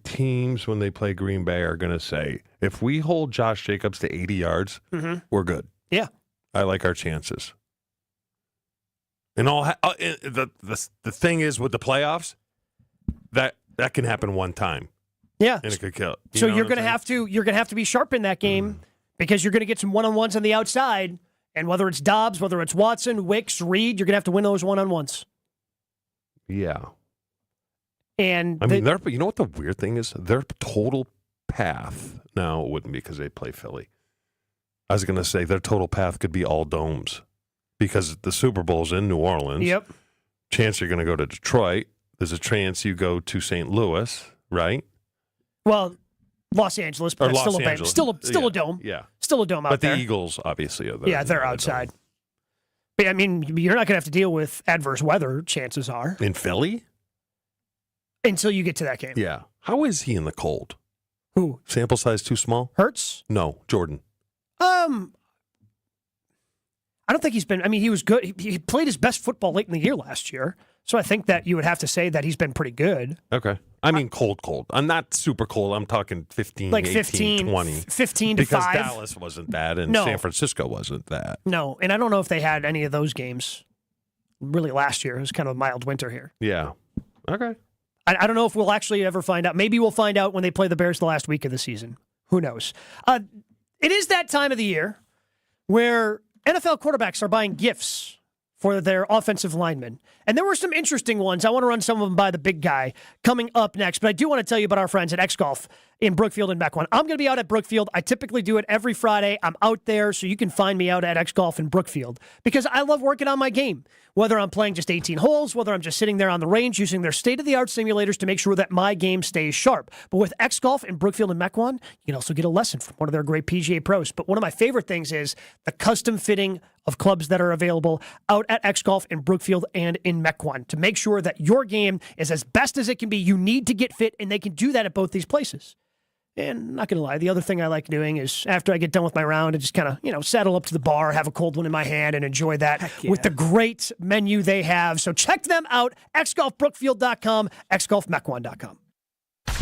teams, when they play Green Bay, are going to say, if we hold Josh Jacobs to 80 yards, we're good. Yeah. I like our chances. And the thing is with the playoffs, that can happen one time. Yeah. And it could kill. So you're going to have to be sharp in that game because you're going to get some one-on-ones on the outside. And whether it's Dobbs, whether it's Watson, Wicks, Reed, you're going to have to win those one-on-ones. Yeah. And I mean, you know what the weird thing is? Their total path, now it wouldn't be because they play Philly. I was going to say their total path could be all domes because the Super Bowl's in New Orleans. Yep. Chance you're going to go to Detroit. There's a chance you go to St. Louis, right? Well, Los Angeles, but it's still a dome. Yeah. Still a dome out there. But the Eagles, obviously, are there. Yeah, they're outside. But, I mean, you're not going to have to deal with adverse weather, chances are. In Philly? Until you get to that game. Yeah. How is he in the cold? Who? Sample size too small? Hurts? No, Jordan. I don't think he was good. He played his best football late in the year last year. So I think that you would have to say that he's been pretty good. Okay. I mean, cold. I'm not super cold. I'm talking 15, like 18, 20. 15 to because 5. Because Dallas wasn't that and San Francisco wasn't that. No, and I don't know if they had any of those games really last year. It was kind of a mild winter here. Yeah. Okay. I don't know if we'll actually ever find out. Maybe we'll find out when they play the Bears the last week of the season. Who knows? It is that time of the year where NFL quarterbacks are buying gifts for their offensive linemen. And there were some interesting ones. I want to run some of them by the big guy coming up next. But I do want to tell you about our friends at X-Golf in Brookfield and Mequon. I'm going to be out at Brookfield. I typically do it every Friday. I'm out there, so you can find me out at X-Golf in Brookfield because I love working on my game. Whether I'm playing just 18 holes, whether I'm just sitting there on the range using their state-of-the-art simulators to make sure that my game stays sharp. But with X-Golf in Brookfield and Mequon, you can also get a lesson from one of their great PGA pros. But one of my favorite things is the custom fitting of clubs that are available out at X-Golf in Brookfield and in Mequon. To make sure that your game is as best as it can be, you need to get fit, and they can do that at both these places. And I'm not going to lie, the other thing I like doing is after I get done with my round, I just kind of, saddle up to the bar, have a cold one in my hand, and enjoy that with the great menu they have. So check them out, xgolfbrookfield.com, xgolfmequon.com.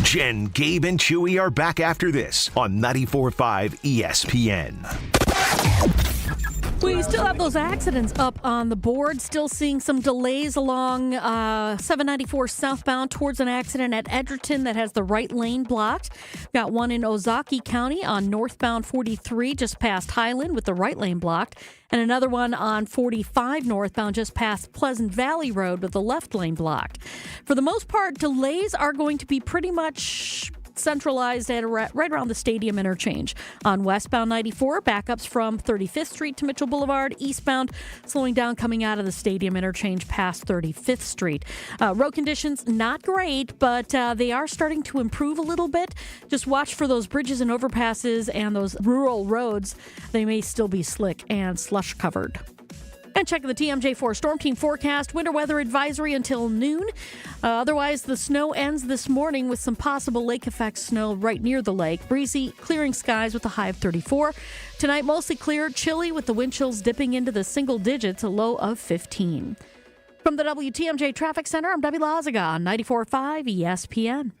Jen, Gabe, and Chewy are back after this on 94.5 ESPN. We still have those accidents up on the board. Still seeing some delays along 794 southbound towards an accident at Edgerton that has the right lane blocked. Got one in Ozaki County on northbound 43 just past Highland with the right lane blocked. And another one on 45 northbound just past Pleasant Valley Road with the left lane blocked. For the most part, delays are going to be pretty much centralized at right around the stadium interchange. On westbound 94, backups from 35th Street to Mitchell Boulevard. Eastbound, slowing down coming out of the stadium interchange past 35th Street. Road conditions, not great, but they are starting to improve a little bit. Just watch for those bridges and overpasses and those rural roads. They may still be slick and slush covered. And check the TMJ4 Storm Team forecast. Winter weather advisory until noon. Otherwise, the snow ends this morning with some possible lake effect snow right near the lake. Breezy, clearing skies with a high of 34. Tonight, mostly clear, chilly with the wind chills dipping into the single digits, a low of 15. From the WTMJ Traffic Center, I'm Debbie Lazaga on 94.5 ESPN.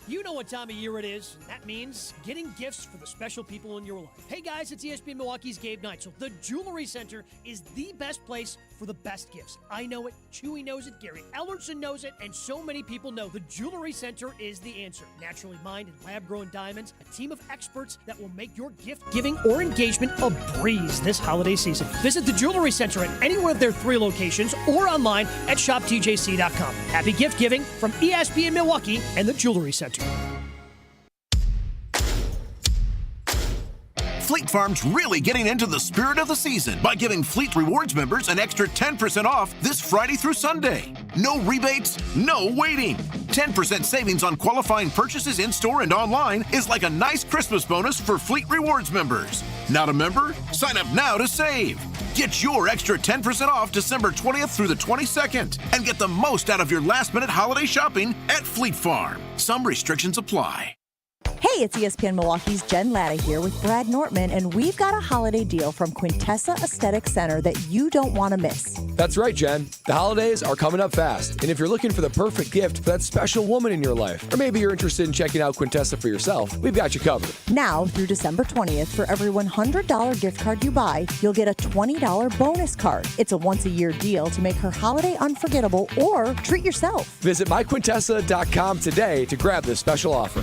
You know what time of year it is. That means getting gifts for the special people in your life. Hey guys, it's ESPN Milwaukee's Gabe Neitzel. The Jewelry Center is the best place for the best gifts. I know it, Chewy knows it, Gary Ellerson knows it, and so many people know the Jewelry Center is the answer. Naturally mined and lab-grown diamonds, a team of experts that will make your gift giving or engagement a breeze this holiday season. Visit the Jewelry Center at any one of their 3 locations or online at shoptjc.com. Happy gift giving from ESPN Milwaukee and the Jewelry Center. Fleet Farm's really getting into the spirit of the season by giving Fleet Rewards members an extra 10% off this Friday through Sunday. No rebates, no waiting. 10% savings on qualifying purchases in-store and online is like a nice Christmas bonus for Fleet Rewards members. Not a member? Sign up now to save. Get your extra 10% off December 20th through the 22nd and get the most out of your last-minute holiday shopping at Fleet Farm. Some restrictions apply. Hey, it's ESPN Milwaukee's Jen Latta here with Brad Nortman, and we've got a holiday deal from Quintessa Aesthetic Center that you don't want to miss. That's right, Jen. The holidays are coming up fast, and if you're looking for the perfect gift for that special woman in your life, or maybe you're interested in checking out Quintessa for yourself, we've got you covered. Now, through December 20th, for every $100 gift card you buy, you'll get a $20 bonus card. It's a once-a-year deal to make her holiday unforgettable or treat yourself. Visit myquintessa.com today to grab this special offer.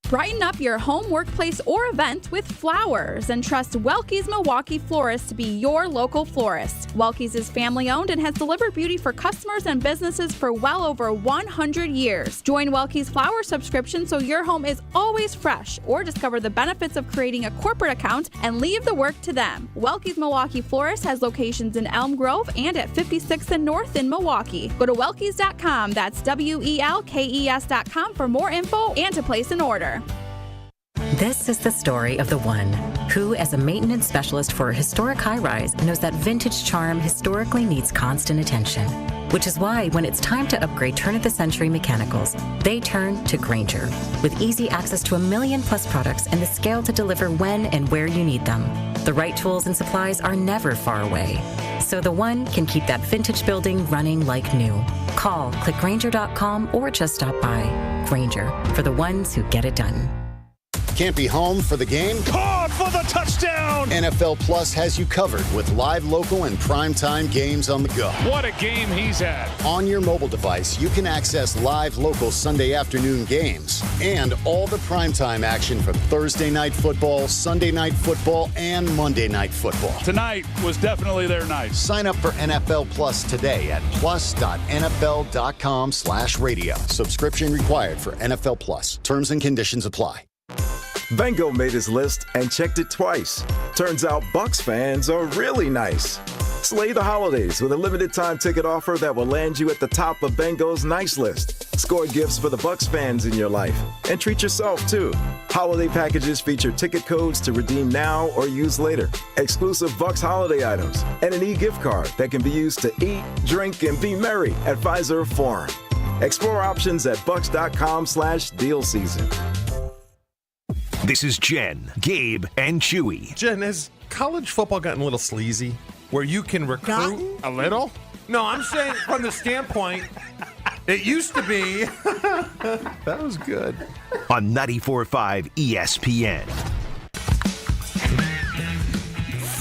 Brighten up your home, workplace, or event with flowers and trust Welke's Milwaukee Florist to be your local florist. Welke's is family-owned and has delivered beauty for customers and businesses for well over 100 years. Join Welke's Flower subscription so your home is always fresh, or discover the benefits of creating a corporate account and leave the work to them. Welke's Milwaukee Florist has locations in Elm Grove and at 56th and North in Milwaukee. Go to Welke's.com, that's WELKES.com for more info and to place an order. This is the story of the one who, as a maintenance specialist for a historic high-rise, knows that vintage charm historically needs constant attention. Which is why, when it's time to upgrade turn-of-the-century mechanicals, they turn to Grainger. With easy access to 1 million-plus products and the scale to deliver when and where you need them. The right tools and supplies are never far away. So the one can keep that vintage building running like new. Call, click Grainger.com, or just stop by. Grainger, for the ones who get it done. Can't be home for the game? Caught for the touchdown! NFL Plus has you covered with live, local, and primetime games on the go. What a game he's had. On your mobile device, you can access live, local Sunday afternoon games and all the primetime action from Thursday night football, Sunday night football, and Monday night football. Tonight was definitely their night. Sign up for NFL Plus today at plus.nfl.com/radio. Subscription required for NFL Plus. Terms and conditions apply. Bengo made his list and checked it twice. Turns out Bucs fans are really nice. Slay the holidays with a limited time ticket offer that will land you at the top of Bengo's nice list. Score gifts for the Bucs fans in your life and treat yourself too. Holiday packages feature ticket codes to redeem now or use later, exclusive Bucs holiday items, and an e-gift card that can be used to eat, drink, and be merry at Pfizer Forum. Explore options at bucks.com/deal season. This is Jen, Gabe, and Chewy. Jen, has college football gotten a little sleazy? Where you can recruit a little? No, I'm saying from the standpoint, it used to be. That was good. On 94.5 ESPN.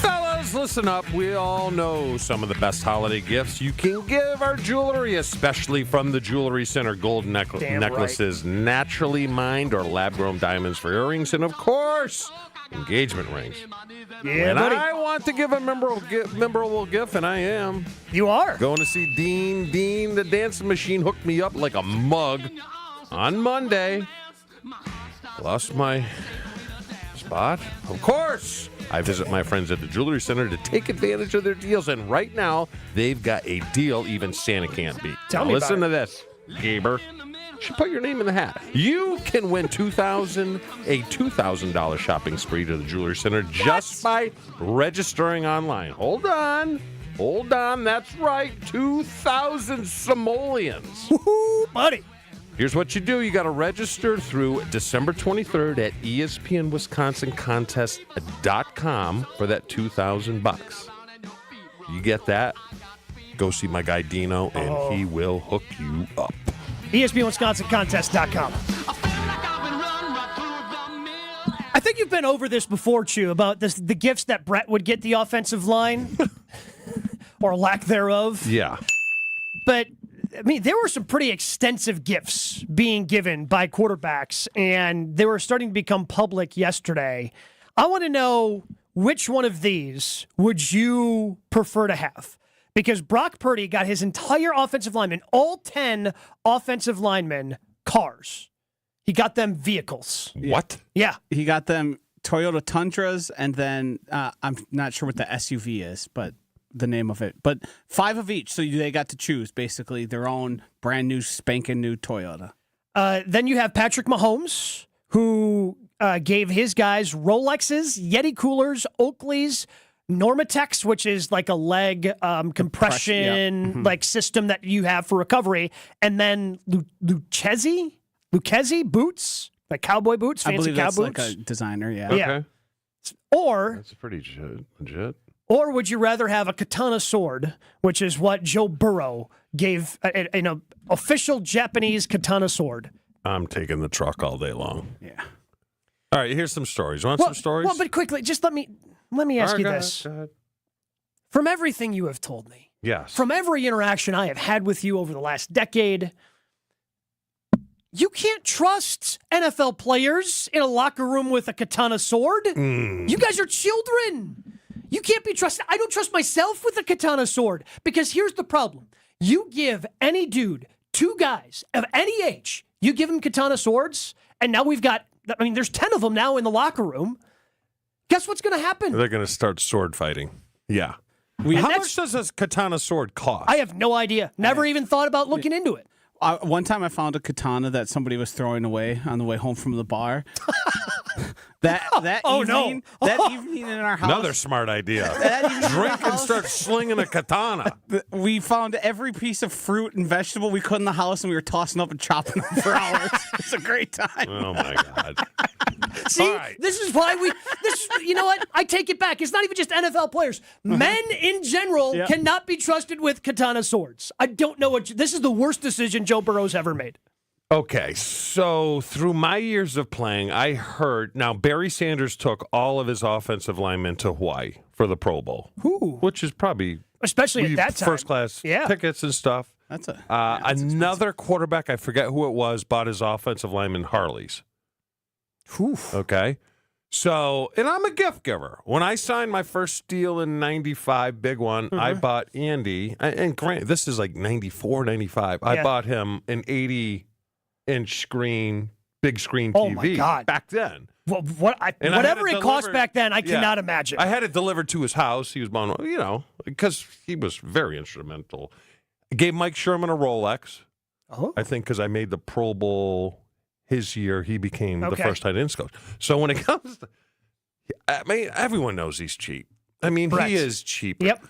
Fellas, listen up. We all know some of the best holiday gifts you can give our jewelry, especially from the Jewelry Center. Gold necklaces, naturally mined or lab-grown diamonds for earrings, and, of course, engagement rings. Yeah, and buddy. I want to give a memorable gift, and I am. You are. Going to see Dean. Dean, the dancing machine, hooked me up like a mug on Monday. Lost my spot. Of course, I visit my friends at the Jewelry Center to take advantage of their deals, and right now, they've got a deal even Santa can't beat. Tell now me listen about to this, Gaber. should put your name in the hat. You can win a $2,000 shopping spree to the Jewelry Center just by registering online. Hold on. That's right. 2,000 simoleons. Woohoo, buddy. Here's what you do. You got to register through December 23rd at ESPNWisconsinContest.com for that $2,000. You get that? Go see my guy Dino, and he will hook you up. ESPNWisconsinContest.com. I think you've been over this before, Chew, about the gifts that Brett would get the offensive line, or lack thereof. Yeah. But, I mean, there were some pretty extensive gifts being given by quarterbacks, and they were starting to become public yesterday. I want to know, which one of these would you prefer to have? Because Brock Purdy got his entire offensive linemen, all 10 offensive linemen, cars. He got them vehicles. What? Yeah. He got them Toyota Tundras, and then I'm not sure what the SUV is, but the name of it. But 5 of each, so they got to choose, basically, their own brand new, spanking new Toyota. Then you have Patrick Mahomes, who gave his guys Rolexes, Yeti coolers, Oakleys, Normatex, which is like a leg compression like system that you have for recovery, and then Lucchese boots, like cowboy boots, fancy cow boots. Like a designer, yeah. Okay. Or that's pretty legit. Or would you rather have a katana sword, which is what Joe Burrow gave an official Japanese katana sword? I'm taking the truck all day long. Yeah. All right, here's some stories. You want some stories? Well, but quickly, just let me ask you this. Go ahead. From everything you have told me, yes, from every interaction I have had with you over the last decade, you can't trust NFL players in a locker room with a katana sword. You guys are children. You can't be trusted. I don't trust myself with a katana sword, because here's the problem. You give any dude, 2 guys of any age, you give them katana swords, and now there's 10 of them now in the locker room. Guess what's going to happen? They're going to start sword fighting. Yeah. How much does a katana sword cost? I have no idea. Never even thought about looking into it. One time I found a katana that somebody was throwing away on the way home from the bar. That evening in our house. Another smart idea. Drink and start slinging a katana. We found every piece of fruit and vegetable we could in the house, and we were tossing up and chopping them for hours. It's a great time. Oh, my God. See, this is why you know what? I take it back. It's not even just NFL players. Men in general cannot be trusted with katana swords. I don't know this is the worst decision Joe Burrow's ever made. Okay, so through my years of playing, I heard, now Barry Sanders took all of his offensive linemen to Hawaii for the Pro Bowl, which is probably especially at that time first-class tickets and stuff. That's another quarterback, I forget who it was, bought his offensive lineman Harleys. Okay, so, and I'm a gift giver. When I signed my first deal in 95, big one, I bought Andy, and Grant, this is like 94, 95. I bought him an 80-inch screen, big screen TV. Oh, my God. Back then. Well, whatever it cost back then, I cannot imagine. I had it delivered to his house. He was, because he was very instrumental. I gave Mike Sherman a Rolex. I think because I made the Pro Bowl his year, he became the first tight end coach. So when it comes to, everyone knows he's cheap. He is cheap. Yep.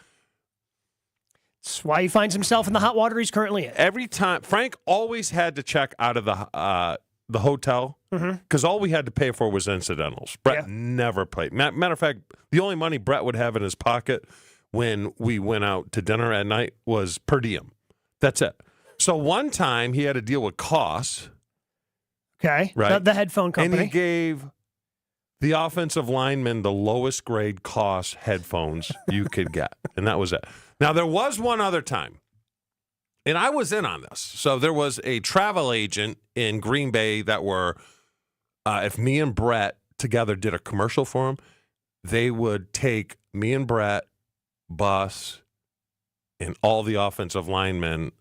That's why he finds himself in the hot water he's currently in. Every time, Frank always had to check out of the hotel because all we had to pay for was incidentals. Brett never paid. Matter of fact, the only money Brett would have in his pocket when we went out to dinner at night was per diem. That's it. So one time he had a deal with Koss. Okay, right? The headphone company. And he gave the offensive lineman the lowest grade Koss headphones you could get, and that was it. Now, there was one other time, and I was in on this. So there was a travel agent in Green Bay that were, if me and Brett together did a commercial for him, they would take me and Brett, Bus, and all the offensive linemen,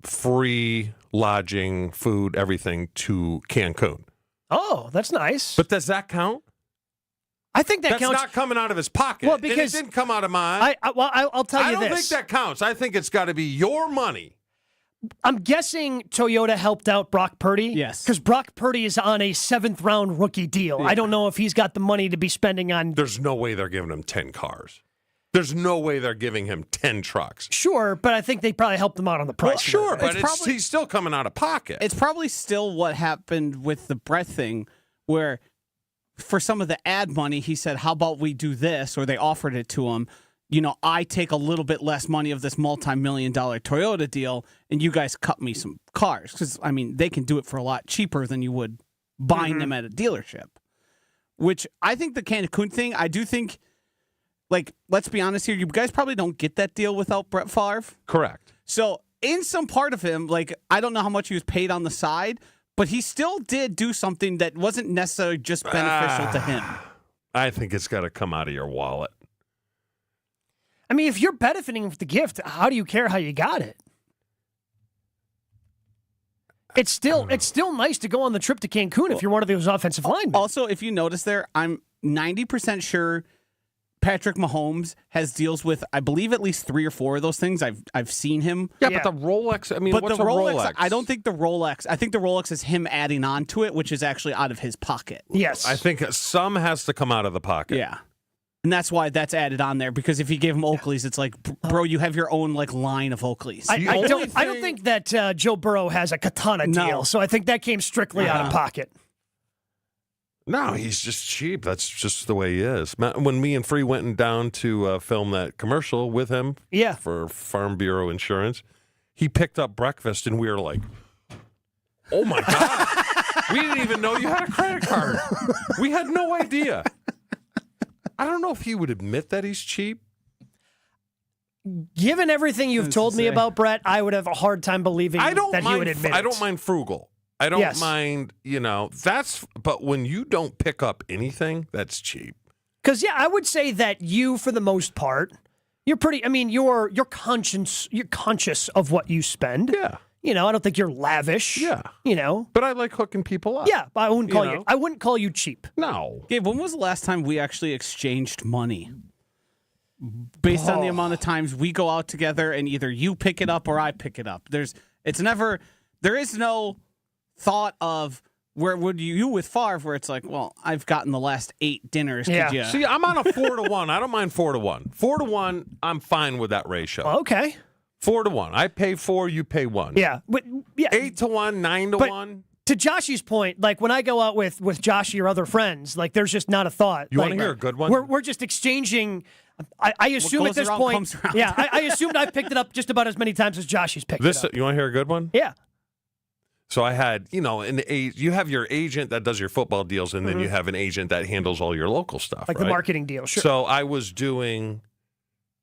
free lodging, food, everything to Cancun. Oh, that's nice. But does that count? I think that counts. That's not coming out of his pocket. Well, because it didn't come out of mine. I'll tell you this. I don't think that counts. I think it's got to be your money. I'm guessing Toyota helped out Brock Purdy. Yes. Because Brock Purdy is on a 7th-round rookie deal. Yeah. I don't know if he's got the money to be spending on... There's no way they're giving him 10 cars. There's no way they're giving him 10 trucks. Sure, but I think they probably helped him out on the price. Well, sure, but probably, he's still coming out of pocket. It's probably still what happened with the Brett thing, where for some of the ad money, he said, how about we do this? Or they offered it to him. I take a little bit less money of this multi-million-dollar Toyota deal, and you guys cut me some cars. Because, they can do it for a lot cheaper than you would buying them at a dealership. Which I think the Cancun thing, I do think, let's be honest here, you guys probably don't get that deal without Brett Favre. Correct. So, in some part of him, I don't know how much he was paid on the side, but he still did do something that wasn't necessarily just beneficial to him. I think it's got to come out of your wallet. If you're benefiting from the gift, how do you care how you got it? It's still nice to go on the trip to Cancun if you're one of those offensive linemen. Also, if you notice there, I'm 90% sure Patrick Mahomes has deals with, I believe, at least 3 or 4 of those things. I've seen him. Yeah, but the Rolex, but what's the a Rolex? I don't think the Rolex. I think the Rolex is him adding on to it, which is actually out of his pocket. Yes. I think some has to come out of the pocket. Yeah. And that's why that's added on there, because if you gave him Oakleys, it's like, bro, you have your own line of Oakleys. I don't think that Joe Burrow has a katana deal, so I think that came strictly out of pocket. No, he's just cheap. That's just the way he is. When me and Free went down to film that commercial with him for Farm Bureau Insurance, he picked up breakfast, and we were like, oh, my God. We didn't even know you had a credit card. We had no idea. I don't know if he would admit that he's cheap. Given everything you've told me about Brett, I would have a hard time believing that he would admit it. I don't mind frugal. I don't mind, but when you don't pick up anything, that's cheap. Because, I would say that you, for the most part, you're pretty, you're conscious of what you spend. Yeah. I don't think you're lavish. Yeah. But I like hooking people up. Yeah, but I wouldn't call you cheap. No. Gabe, when was the last time we actually exchanged money? Based on the amount of times we go out together and either you pick it up or I pick it up. There is no thought of where would you with Favre where it's like, well, I've gotten the last 8 dinners. Yeah. Could you? See, I'm on a 4-to-1. I don't mind 4-to-1. 4-to-1, I'm fine with that ratio. Okay. 4-to-1. I pay 4, you pay 1. Yeah. 8-to-1, 9-to-1. To Joshy's point, when I go out with Joshy or other friends, there's just not a thought. You want to hear a good one? We're just exchanging. I assume at this point, I assumed I picked it up just about as many times as Joshy's picked it up. You want to hear a good one? Yeah. So I had, you have your agent that does your football deals, and then you have an agent that handles all your local stuff, the marketing deal. Sure. So I was doing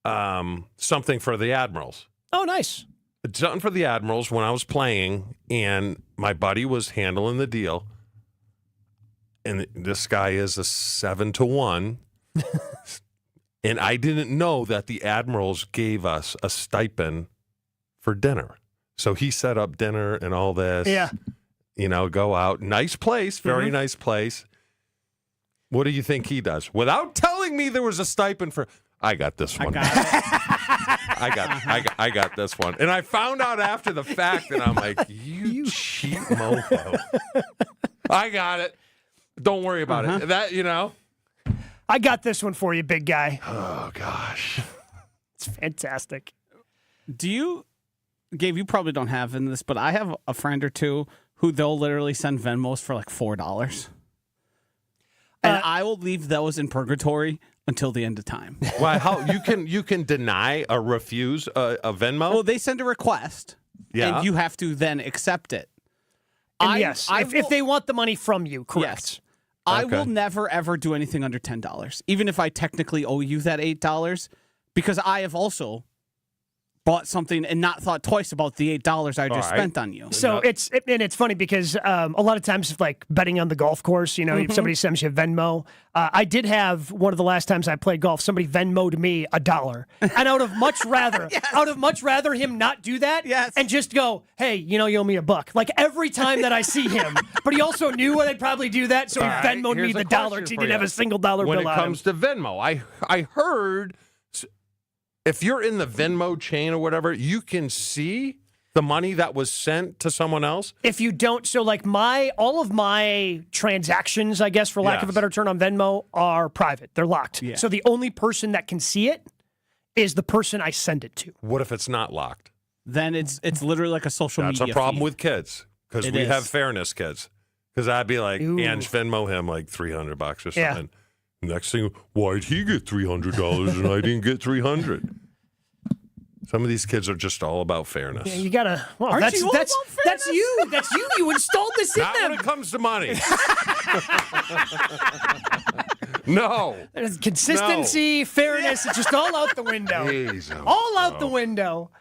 something for the Admirals. Oh, nice. Something for the Admirals when I was playing, and my buddy was handling the deal. And this guy is a 7-to-1. And I didn't know that the Admirals gave us a stipend for dinner. So he set up dinner and all this. Yeah. Go out. Nice place, very nice place. What do you think he does? Without telling me there was a stipend for, I got this one. I got this one. And I found out after the fact, and I'm like, you cheap mofo. I got it. Don't worry about it. That, I got this one for you, big guy. Oh, gosh. It's fantastic. Gabe, you probably don't have in this, but I have a friend or two who they'll literally send Venmos for $4. And I will leave those in purgatory until the end of time. Why? How you can deny or refuse a Venmo? Well, they send a request, and you have to then accept it. And if they want the money from you, correct. Yes. I will never, ever do anything under $10, even if I technically owe you that $8, because I have also bought something and not thought twice about the $8 I just spent on you. So it's funny because a lot of times, betting on the golf course, if somebody sends you Venmo, I did have one of the last times I played golf, somebody Venmo'd me $1, and I would have much rather him not do that and just go, hey, you owe me $1. Every time that I see him, but he also knew I'd probably do that, so he Venmo'd me the $1 because he didn't have a single dollar bill on him. When it comes to Venmo, I heard. If you're in the Venmo chain or whatever, you can see The money that was sent to someone else? If you don't, so like all of my transactions, I guess, for lack of a better term, on Venmo are private. They're locked. Yeah. So the only person that can see it is the person I send it to. What if it's not locked? Then it's literally like a social media That's a problem feed. with kids because we have fairness kids. Because I'd be like, Ange, Venmo him like $300 or something. Yeah. Next thing, why'd he get $300 and I didn't get $300? Some of these kids are just all about fairness. Yeah, you gotta. Well, Aren't that's you all that's about that's you. That's you. You installed this in Not them. when it comes to money. No. There's consistency, fairness. It's just all out the window. Jeez, All out the window.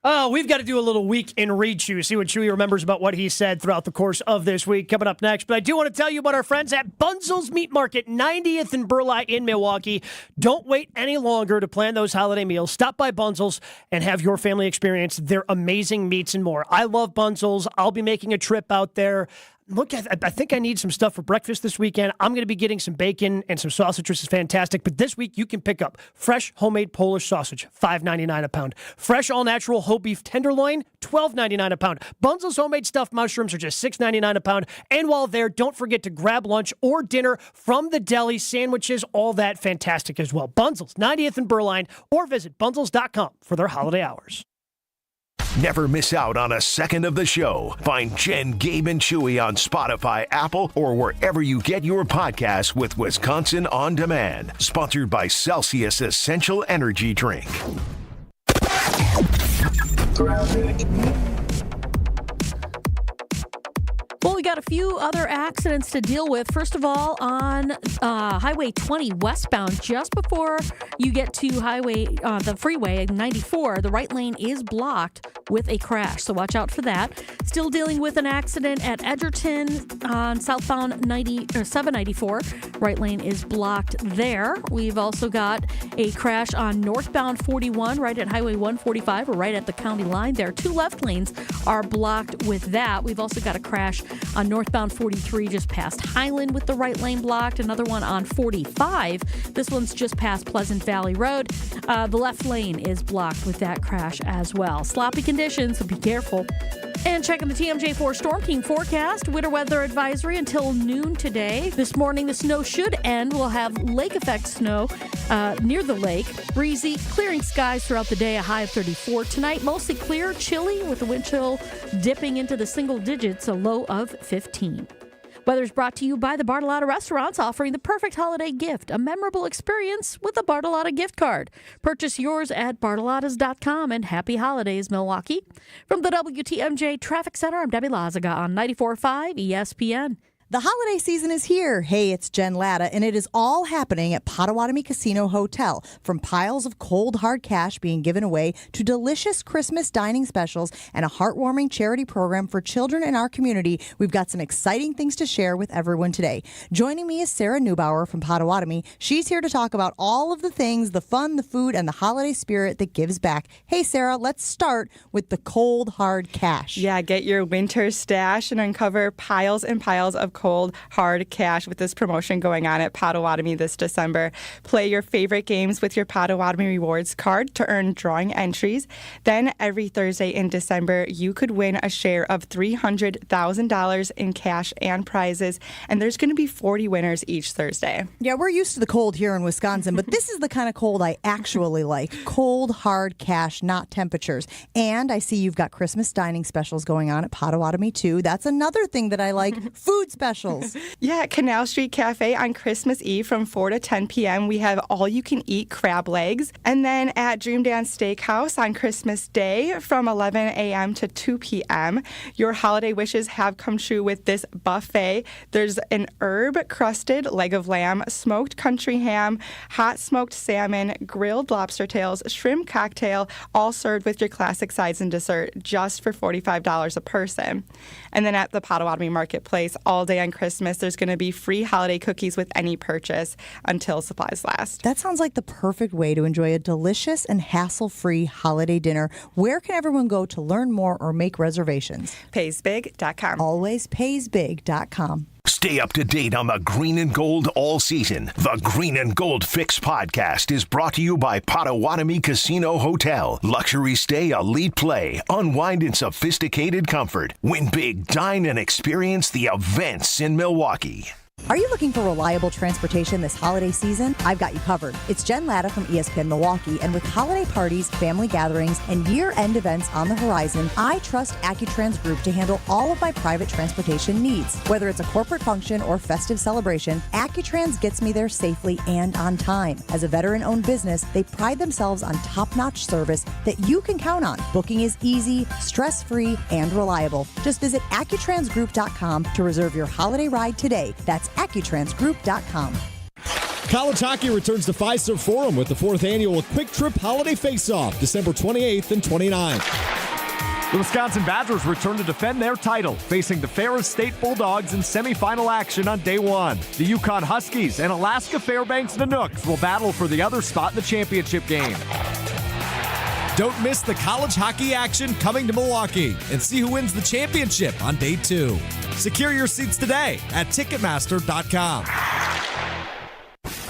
Oh, we've got to do a little week in Read Chew, see what Chewy remembers about what he said throughout the course of this week. Coming up next, but I do want to tell you about our friends at Bunzel's Meat Market, 90th and Burleigh in Milwaukee. Don't wait any longer to plan those holiday meals. Stop by Bunzel's and have your family experience their amazing meats and more. I love Bunzel's. I'll be making a trip out there. Look, I think I need some stuff for breakfast this weekend. I'm going to be getting some bacon and some sausage, which is fantastic. But this week, you can pick up fresh homemade Polish sausage, $5.99 a pound. Fresh all-natural whole beef tenderloin, $12.99 a pound. Bunzel's homemade stuffed mushrooms are just $6.99 a pound. And while there, don't forget to grab lunch or dinner from the deli, sandwiches, all that fantastic as well. Bunzel's, 90th and Burleigh, or visit bunzels.com for their holiday hours. Never miss out on a second of the show. Find Jen, Gabe, and Chewy on Spotify, Apple, or wherever you get your podcasts with Wisconsin On Demand. Sponsored by Celsius Essential Energy Drink. Well, we got a few other accidents to deal with. First of all, on Highway 20 westbound, just before you get to the freeway 94, the right lane is blocked with a crash, so watch out for that. Still dealing with an accident at Edgerton on southbound 794. Right lane is blocked there. We've also got a crash on northbound 41 right at Highway 145, or right at the county line there. 2 left lanes are blocked with that. We've also got a crash on northbound 43 just past Highland with the right lane blocked. Another one on 45. This one's just past Pleasant Valley Road. The left lane is blocked with that crash as well. Sloppy conditions, so be careful. And checking the TMJ4 Storm King forecast. Winter weather advisory until noon today. This morning, the snow should end. We'll have lake effect snow near the lake. Breezy, clearing skies throughout the day, a high of 34. Tonight, mostly clear, chilly, with the wind chill dipping into the single digits, a low of 15. Weather's brought to you by the Bartolotta Restaurants, offering the perfect holiday gift, a memorable experience with a Bartolotta gift card. Purchase yours at bartolottas.com, and happy holidays, Milwaukee. From the WTMJ Traffic Center, I'm Debbie Lazaga on 94.5 ESPN. The holiday season is here. Hey, it's Jen Latta, and it is all happening at Potawatomi Casino Hotel. From piles of cold, hard cash being given away to delicious Christmas dining specials and a heartwarming charity program for children in our community, we've got some exciting things to share with everyone today. Joining me is Sarah Neubauer from Potawatomi. She's here to talk about all of the things, the fun, the food, and the holiday spirit that gives back. Hey, Sarah, let's start with the cold, hard cash. Yeah, get your winter stash and uncover piles and piles of cold, hard cash with this promotion going on at Potawatomi this December. Play your favorite games with your Potawatomi Rewards card to earn drawing entries. Then every Thursday in December, you could win a share of $300,000 in cash and prizes. And there's going to be 40 winners each Thursday. Yeah, we're used to the cold here in Wisconsin, but this is the kind of cold I actually like. Cold, hard cash, not temperatures. And I see you've got Christmas dining specials going on at Potawatomi, too. That's another thing that I like, food specials. Yeah, at Canal Street Cafe on Christmas Eve from 4 to 10 p.m., we have all-you-can-eat crab legs. And then at Dream Dance Steakhouse on Christmas Day from 11 a.m. to 2 p.m., your holiday wishes have come true with this buffet. There's an herb-crusted leg of lamb, smoked country ham, hot smoked salmon, grilled lobster tails, shrimp cocktail, all served with your classic sides and dessert, just for $45 a person. And then at the Potawatomi Marketplace, all day on Christmas, there's going to be free holiday cookies with any purchase until supplies last. That sounds like the perfect way to enjoy a delicious and hassle-free holiday dinner. Where can everyone go to learn more or make reservations? Paysbig.com. Always paysbig.com. Stay up to date on the green and gold all season. The Green and Gold Fix podcast is brought to you by Potawatomi Casino Hotel. Luxury stay, elite play, unwind in sophisticated comfort. Win big, dine, and experience the events in Milwaukee. Are you looking for reliable transportation this holiday season? I've got you covered. It's Jen Latta from ESPN Milwaukee, and with holiday parties, family gatherings, and year-end events on the horizon, I trust AccuTrans Group to handle all of my private transportation needs. Whether it's a corporate function or festive celebration, AccuTrans gets me there safely and on time. As a veteran-owned business, they pride themselves on top-notch service that you can count on. Booking is easy, stress-free, and reliable. Just visit AccuTransGroup.com to reserve your holiday ride today. That's AccuTransGroup.com. College hockey returns to Fiserv Forum with the 4th annual Quick Trip Holiday Face-Off, December 28th and 29th. The Wisconsin Badgers return to defend their title, facing the Ferris State Bulldogs in semifinal action on day one. The Yukon Huskies and Alaska Fairbanks Nanooks will battle for the other spot in the championship game. Don't miss the college hockey action coming to Milwaukee and see who wins the championship on day 2. Secure your seats today at Ticketmaster.com.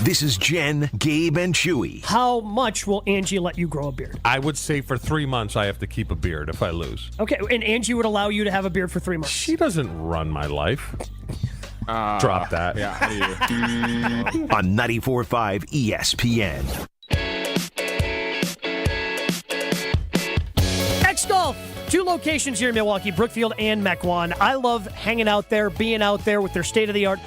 This is Jen, Gabe, and Chewy. How much will Angie let you grow a beard? I would say for 3 months I have to keep a beard if I lose. Okay, and Angie would allow you to have a beard for 3 months? She doesn't run my life. Drop that. Yeah, how do you? On 94.5 ESPN. X-Golf! 2 locations here in Milwaukee, Brookfield and Mequon. I love hanging out there, being out there with their state-of-the-art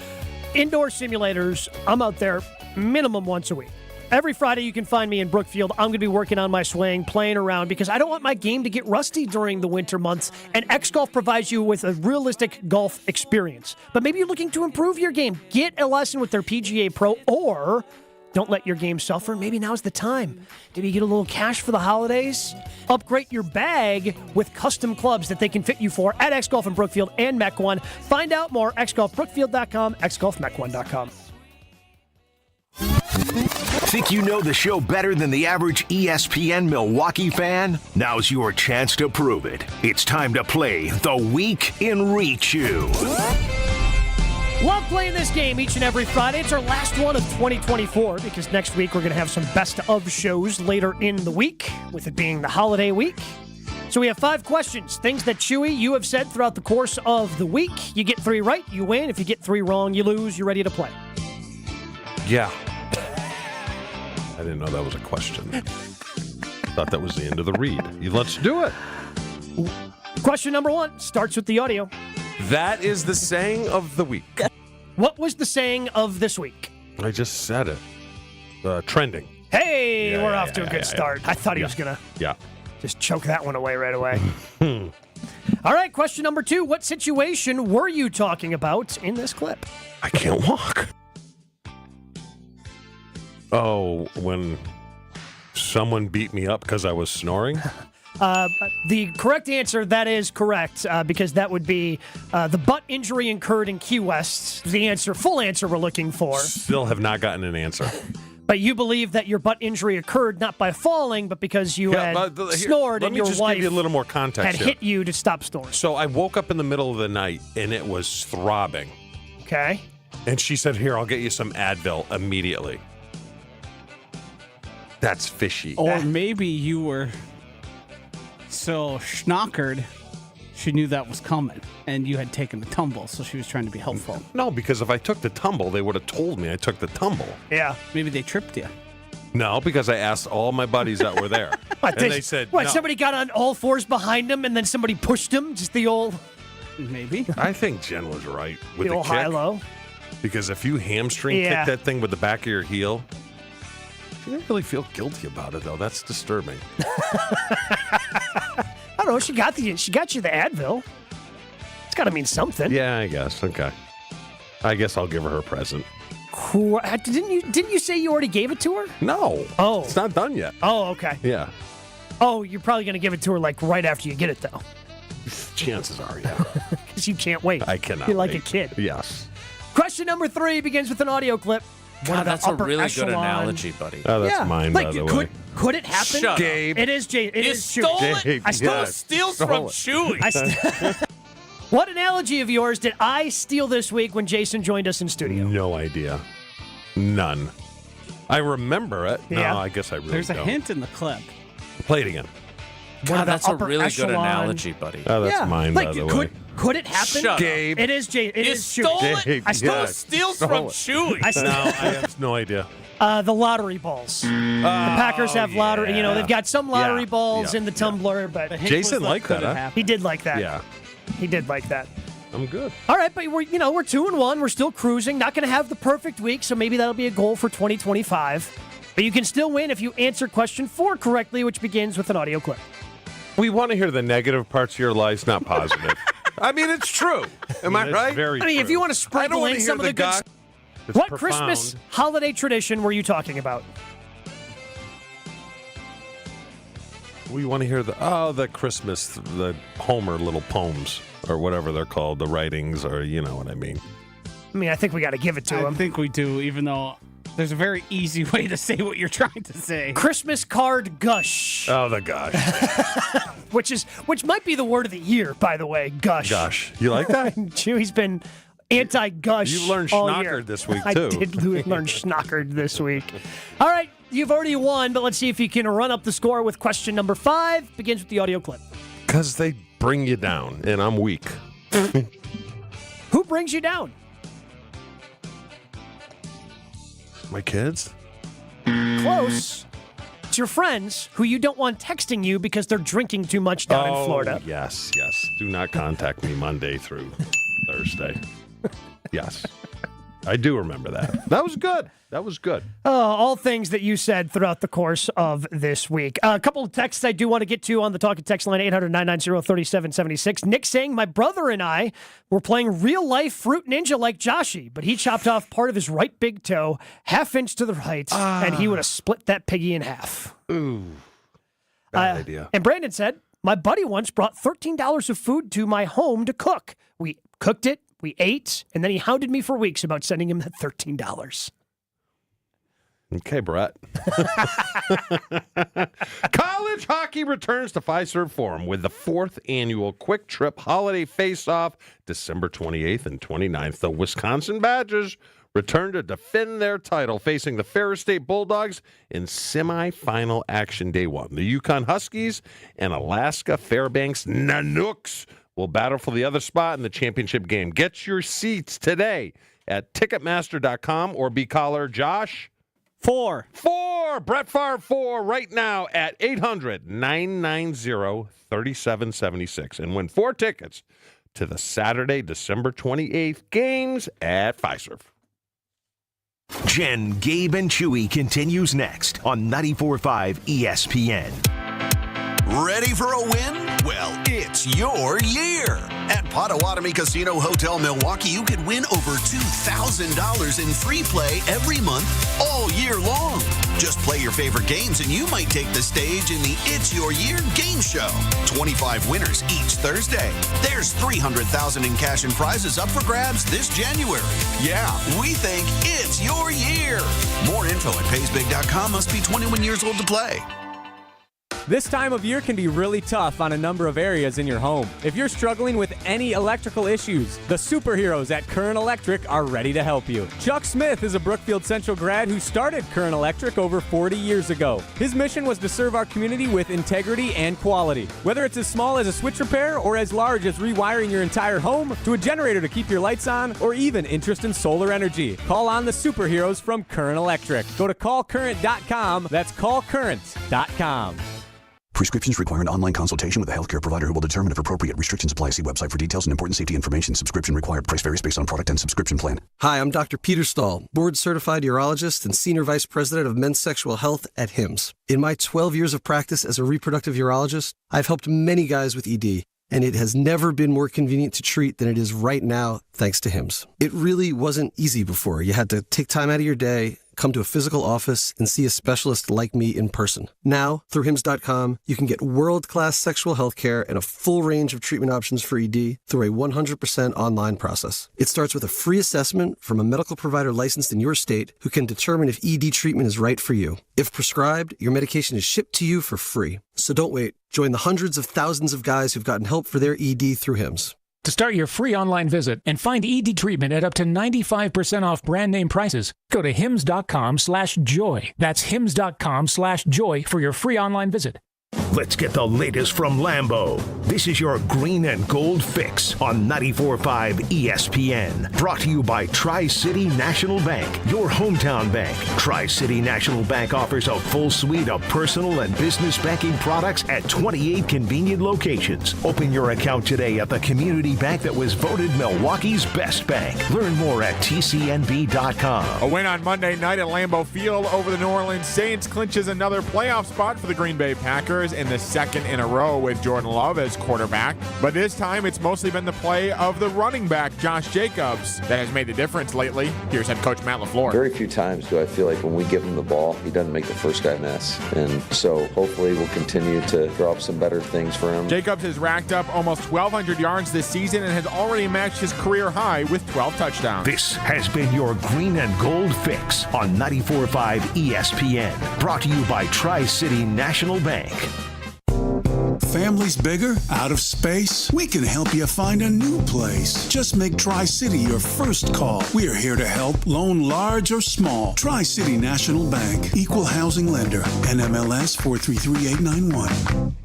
indoor simulators. I'm out there minimum once a week. Every Friday you can find me in Brookfield. I'm going to be working on my swing, playing around, because I don't want my game to get rusty during the winter months. And X-Golf provides you with a realistic golf experience. But maybe you're looking to improve your game. Get a lesson with their PGA Pro, or don't let your game suffer. Maybe now's the time. Maybe get a little cash for the holidays. Upgrade your bag with custom clubs that they can fit you for at X-Golf in Brookfield and Mequon. Find out more, xgolfbrookfield.com, xgolfmequon.com. Think you know the show better than the average ESPN Milwaukee fan? Now's your chance to prove it. It's time to play The Week in Rechew. Love playing this game each and every Friday. It's our last one of 2024 because next week we're going to have some best of shows later in the week, with it being the holiday week. So we have 5 questions, things that Chewy, you have said throughout the course of the week. You get 3 right, you win. If you get 3 wrong, you lose. You're ready to play. Yeah. I didn't know that was a question. Thought that was the end of the read. Let's do it. Question number 1 starts with the audio. That is the saying of the week. What was the saying of this week? I just said it. Trending. Hey, we're off to a good start. I thought he was going to just choke that one away right away. All right, question number 2. What situation were you talking about in this clip? I can't walk. Oh, when someone beat me up because I was snoring? The correct answer, that is correct, because that would be the butt injury incurred in Key West. The full answer we're looking for. Still have not gotten an answer. But you believe that your butt injury occurred not by falling, but because you had snored and your wife give you a little more context had hit you to stop snoring. So I woke up in the middle of the night, and it was throbbing. Okay. And she said, here, I'll get you some Advil immediately. That's fishy. Or maybe you were so schnockered, she knew that was coming, and you had taken the tumble, so she was trying to be helpful. No, because if I took the tumble, they would have told me I took the tumble. Yeah. Maybe they tripped you. No, because I asked all my buddies that were there. And they said, what, no. Somebody got on all fours behind him, and then somebody pushed him? Just the old... Maybe. I think Jen was right with the old kick. high-low. Because if you hamstring kick that thing with the back of your heel... She didn't really feel guilty about it, though. That's disturbing. I don't know. She got you the Advil. It's got to mean something. Yeah, I guess. Okay. I guess I'll give her a present. Didn't you say you already gave it to her? No. Oh. It's not done yet. Oh, okay. Yeah. Oh, you're probably going to give it to her like right after you get it, though. Chances are, yeah. Because you can't wait. I cannot You're like wait. a kid. Yes. Question number 3 begins with an audio clip. God, that's a really good analogy, buddy. Oh, that's mine, by the way. Could it happen? Shut Gabe. It is Jay. It You is stole Chewy. it. I stole it. Steals from Chewy. What analogy of yours did I steal this week when Jason joined us in studio? No idea. None. I remember it. Yeah. No, I guess I really There's a don't. hint in the clip. Play it again. God, that's a really echelon. good analogy, buddy. Oh, that's mine, by the way. Could it happen? Shut Gabe. It is Jay. It You is stole Chewy. it? I stole Yeah. it. Steals Stole from it. Chewy. I stole No, I have no idea. the lottery balls. The Packers have lottery. You know, they've got some lottery balls in the tumbler, but Jason liked that, huh? he did like that. Yeah. He did like that. I'm good. All right, but we're 2-1. We're still cruising. Not going to have the perfect week, so maybe that'll be a goal for 2025. But you can still win if you answer question 4 correctly, which begins with an audio clip. We want to hear the negative parts of your lives, not positive. I mean, it's true. Am I right? I mean, if you want to sprinkle in some of the good. What Christmas holiday tradition were you talking about? We want to hear the Christmas, the Homer little poems or whatever they're called, the writings, or you know what I mean. I mean, I think we got to give it to him. I think we do, even though there's a very easy way to say what you're trying to say. Christmas card gush. Oh, the gush. which might be the word of the year, by the way. Gush. Gush. You like that? Chewy's been anti-gush. You learned all schnockered year. this week, I too. did learn schnockered this week. All right, you've already won, but let's see if you can run up the score with question number 5. Begins with the audio clip. Because they bring you down, and I'm weak. Who brings you down? My kids? Close. It's your friends who you don't want texting you because they're drinking too much down in Florida. Yes. Do not contact me Monday through Thursday. Yes. I do remember that. That was good. All things that you said throughout the course of this week. A couple of texts I do want to get to on the talk and text line, 800-990-3776. Nick saying, my brother and I were playing real-life Fruit Ninja like Joshy, but he chopped off part of his right big toe, half-inch to the right, and he would have split that piggy in half. Ooh. Bad idea. And Brandon said, my buddy once brought $13 of food to my home to cook. We cooked it, we ate, and then he hounded me for weeks about sending him that $13. Okay, Brett. College hockey returns to Fiserv Forum with the 4th annual Quick Trip Holiday Face-Off, December 28th and 29th. The Wisconsin Badgers return to defend their title, facing the Ferris State Bulldogs in semifinal action day 1. The Yukon Huskies and Alaska Fairbanks Nanooks will battle for the other spot in the championship game. Get your seats today at Ticketmaster.com or be caller Josh. 4. Brett Favre 4 right now at 800-990-3776 and win 4 tickets to the Saturday, December 28th games at Fiserv. Jen, Gabe, and Chewy continues next on 94.5 ESPN. Ready for a win? Well, it's your year. At Potawatomi Casino Hotel Milwaukee, you could win over $2,000 in free play every month all year long. Just play your favorite games and you might take the stage in the It's Your Year game show. 25 winners each Thursday. There's $300,000 in cash and prizes up for grabs this January. Yeah, we think it's your year. More info at paysbig.com. Must be 21 years old to play. This time of year can be really tough on a number of areas in your home. If you're struggling with any electrical issues, the superheroes at Current Electric are ready to help you. Chuck Smith is a Brookfield Central grad who started Current Electric over 40 years ago. His mission was to serve our community with integrity and quality. Whether it's as small as a switch repair or as large as rewiring your entire home, to a generator to keep your lights on, or even interest in solar energy, call on the superheroes from Current Electric. Go to callcurrent.com. That's callcurrent.com. Prescriptions require an online consultation with a healthcare provider who will determine if appropriate. Restrictions apply. See website for details and important safety information. Subscription required. Price varies based on product and subscription plan. Hi, I'm Dr. Peter Stahl, board-certified urologist and senior vice president of men's sexual health at HIMSS. In my 12 years of practice as a reproductive urologist, I've helped many guys with ED, and it has never been more convenient to treat than it is right now, thanks to HIMSS. It really wasn't easy before. You had to take time out of your day, come to a physical office, and see a specialist like me in person. Now, through HIMSS.com, you can get world-class sexual health care and a full range of treatment options for ED through a 100% online process. It starts with a free assessment from a medical provider licensed in your state who can determine if ED treatment is right for you. If prescribed, your medication is shipped to you for free. So don't wait. Join the hundreds of thousands of guys who've gotten help for their ED through HIMSS. To start your free online visit and find ED treatment at up to 95% off brand name prices, go to hims.com/joy. That's hims.com/joy for your free online visit. Let's get the latest from Lambeau. This is your green and gold fix on 94.5 ESPN. Brought to you by Tri-City National Bank, your hometown bank. Tri-City National Bank offers a full suite of personal and business banking products at 28 convenient locations. Open your account today at the community bank that was voted Milwaukee's best bank. Learn more at tcnb.com. A win on Monday night at Lambeau Field over the New Orleans Saints clinches another playoff spot for the Green Bay Packers in the second in a row with Jordan Love as quarterback. But this time, it's mostly been the play of the running back, Josh Jacobs, that has made the difference lately. Here's head coach Matt LaFleur. Very few times do I feel like when we give him the ball, he doesn't make the first guy miss. And so hopefully we'll continue to draw up some better things for him. Jacobs has racked up almost 1,200 yards this season and has already matched his career high with 12 touchdowns. This has been your green and gold fix on 94.5 ESPN. Brought to you by Tri-City National Bank. Family's bigger? Out of space? We can help you find a new place. Just make Tri-City your first call. We are here to help, loan large or small. Tri-City National Bank, equal housing lender, NMLS 433891.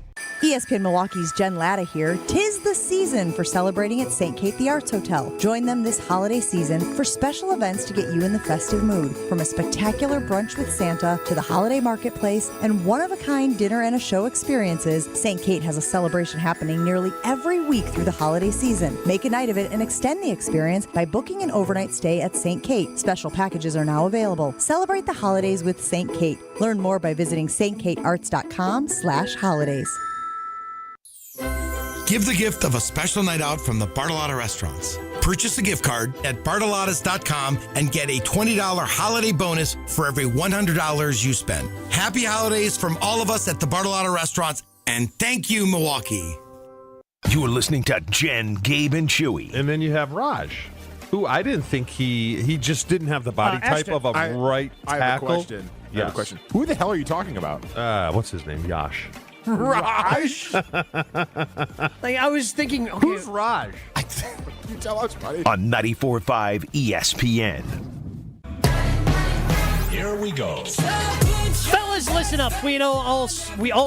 ESPN Milwaukee's Jen Latta here. 'Tis the season for celebrating at St. Kate the Arts Hotel. Join them this holiday season for special events to get you in the festive mood. From a spectacular brunch with Santa to the holiday marketplace and one-of-a-kind dinner and a show experiences, St. Kate has a celebration happening nearly every week through the holiday season. Make a night of it and extend the experience by booking an overnight stay at St. Kate. Special packages are now available. Celebrate the holidays with St. Kate. Learn more by visiting stkatearts.com/holidays. Give the gift of a special night out from the Bartolotta Restaurants. Purchase a gift card at bartolottas.com and get a $20 holiday bonus for every $100 you spend. Happy holidays from all of us at the Bartolotta Restaurants, and thank you, Milwaukee. You are listening to Jen, Gabe, and Chewy. And then you have Raj, who I didn't think he just didn't have the body type of a right tackle. I have a question. Yes. I have a question. Who the hell are you talking about? What's his name? Yash. Raj? Like, I was thinking, okay, who's Raj? You tell us, buddy. On 94.5 ESPN. Here we go. Fellas, listen up. We all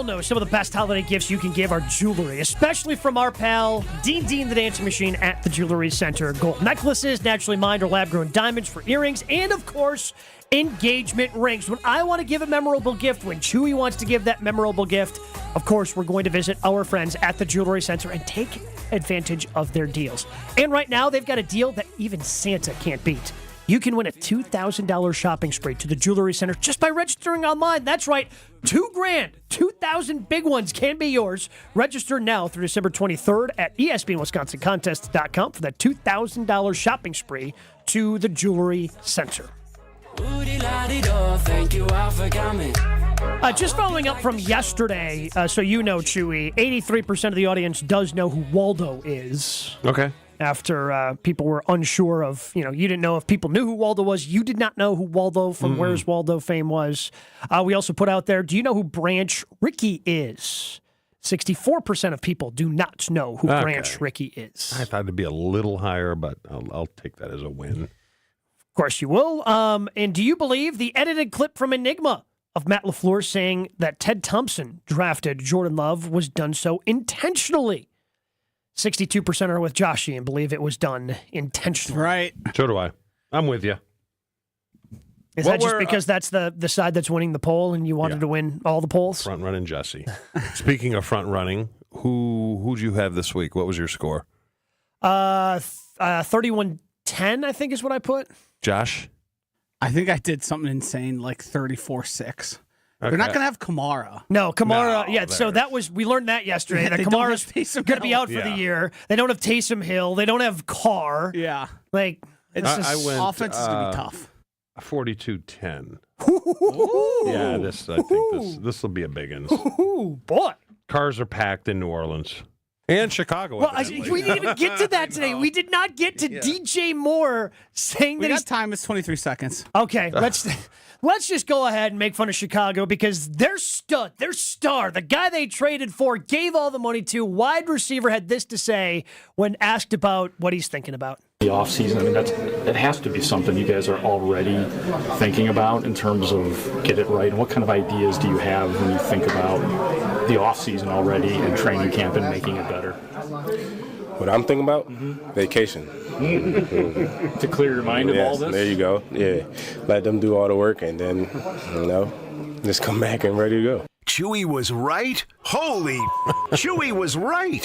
know some of the best holiday gifts you can give are jewelry, especially from our pal Dean the Dancing Machine at the Jewelry Center. Gold necklaces, naturally mined or lab-grown diamonds for earrings, and of course, engagement rings. When I want to give a memorable gift, when Chewy wants to give that memorable gift, of course, we're going to visit our friends at the Jewelry Center and take advantage of their deals. And right now, they've got a deal that even Santa can't beat. You can win a $2,000 shopping spree to the Jewelry Center just by registering online. That's right, $2,000, 2,000 big ones can be yours. Register now through December 23rd at ESPNWisconsinContest.com for that $2,000 shopping spree to the Jewelry Center. Just following up from yesterday, so you know, Chewy, 83% of the audience does know who Waldo is. Okay. After people were unsure of, you didn't know if people knew who Waldo was. You did not know who Waldo from Where's Waldo fame was. We also put out there, do you know who Branch Rickey is? 64% of people do not know who Branch Rickey is. I thought it'd be a little higher, but I'll take that as a win. Of course you will. And do you believe the edited clip from Enigma of Matt LaFleur saying that Ted Thompson drafted Jordan Love was done so intentionally? 62% are with Joshy and believe it was done intentionally. Right. So do I. I'm with you. Is that just because that's the side that's winning the poll and you wanted to win all the polls? Front running Jesse. Speaking of front running, who'd you have this week? What was your score? 31-10, I think is what I put. Josh? I think I did something insane like 34-6. Okay. They're not going to have Kamara. No, Kamara. So we learned that yesterday. Yeah, that Kamara's going to be out for the year. They don't have Taysom Hill. They don't have Carr. Yeah. Like, offense is going to be tough. 42-10. Yeah, I think this will be a big one. Ooh, boy. Cars are packed in New Orleans. And Chicago. Well, we didn't even get to that today. We did not get to DJ Moore saying that he's time is 23 seconds. Okay, let's just go ahead and make fun of Chicago because their stud, their star, the guy they traded for, gave all the money to, wide receiver, had this to say when asked about what he's thinking about. The offseason, I mean, it has to be something you guys are already thinking about in terms of get it right. And what kind of ideas do you have when you think about the offseason already and training camp and making it better? What I'm thinking about? Vacation. To clear your mind of all this? There you go. Yeah. Let them do all the work and then, just come back and ready to go. Chewy was right? Holy Chewy was right.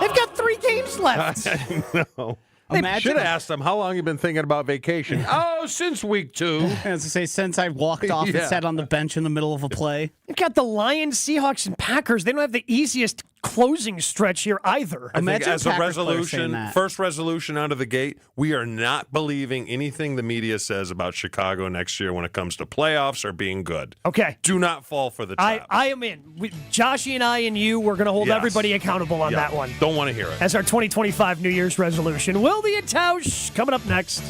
They've got 3 games left. I know. They should have asked him, how long you been thinking about vacation? Oh, since week 2. As I say, since I walked off and sat on the bench in the middle of a play. They've got the Lions, Seahawks, and Packers. They don't have the easiest closing stretch here either. I think as a resolution, first resolution out of the gate, we are not believing anything the media says about Chicago next year when it comes to playoffs or being good. Okay. Do not fall for the trap. I am in. Joshy and I and you, we're going to hold everybody accountable on that one. Don't want to hear it. As our 2025 New Year's resolution. Will the Tausch coming up next.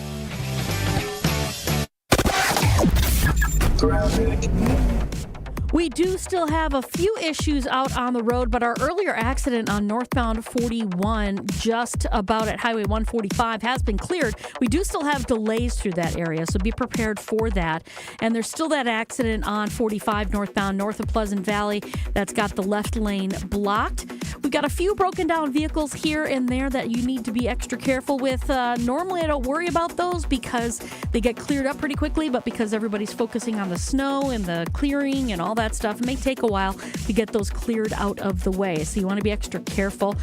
We do still have a few issues out on the road, but our earlier accident on northbound 41, just about at Highway 145, has been cleared. We do still have delays through that area, so be prepared for that. And there's still that accident on 45 northbound, north of Pleasant Valley, that's got the left lane blocked. We've got a few broken down vehicles here and there that you need to be extra careful with. Normally, I don't worry about those because they get cleared up pretty quickly, but because everybody's focusing on the snow and the clearing and all that stuff, it may take a while to get those cleared out of the way. So you want to be extra careful.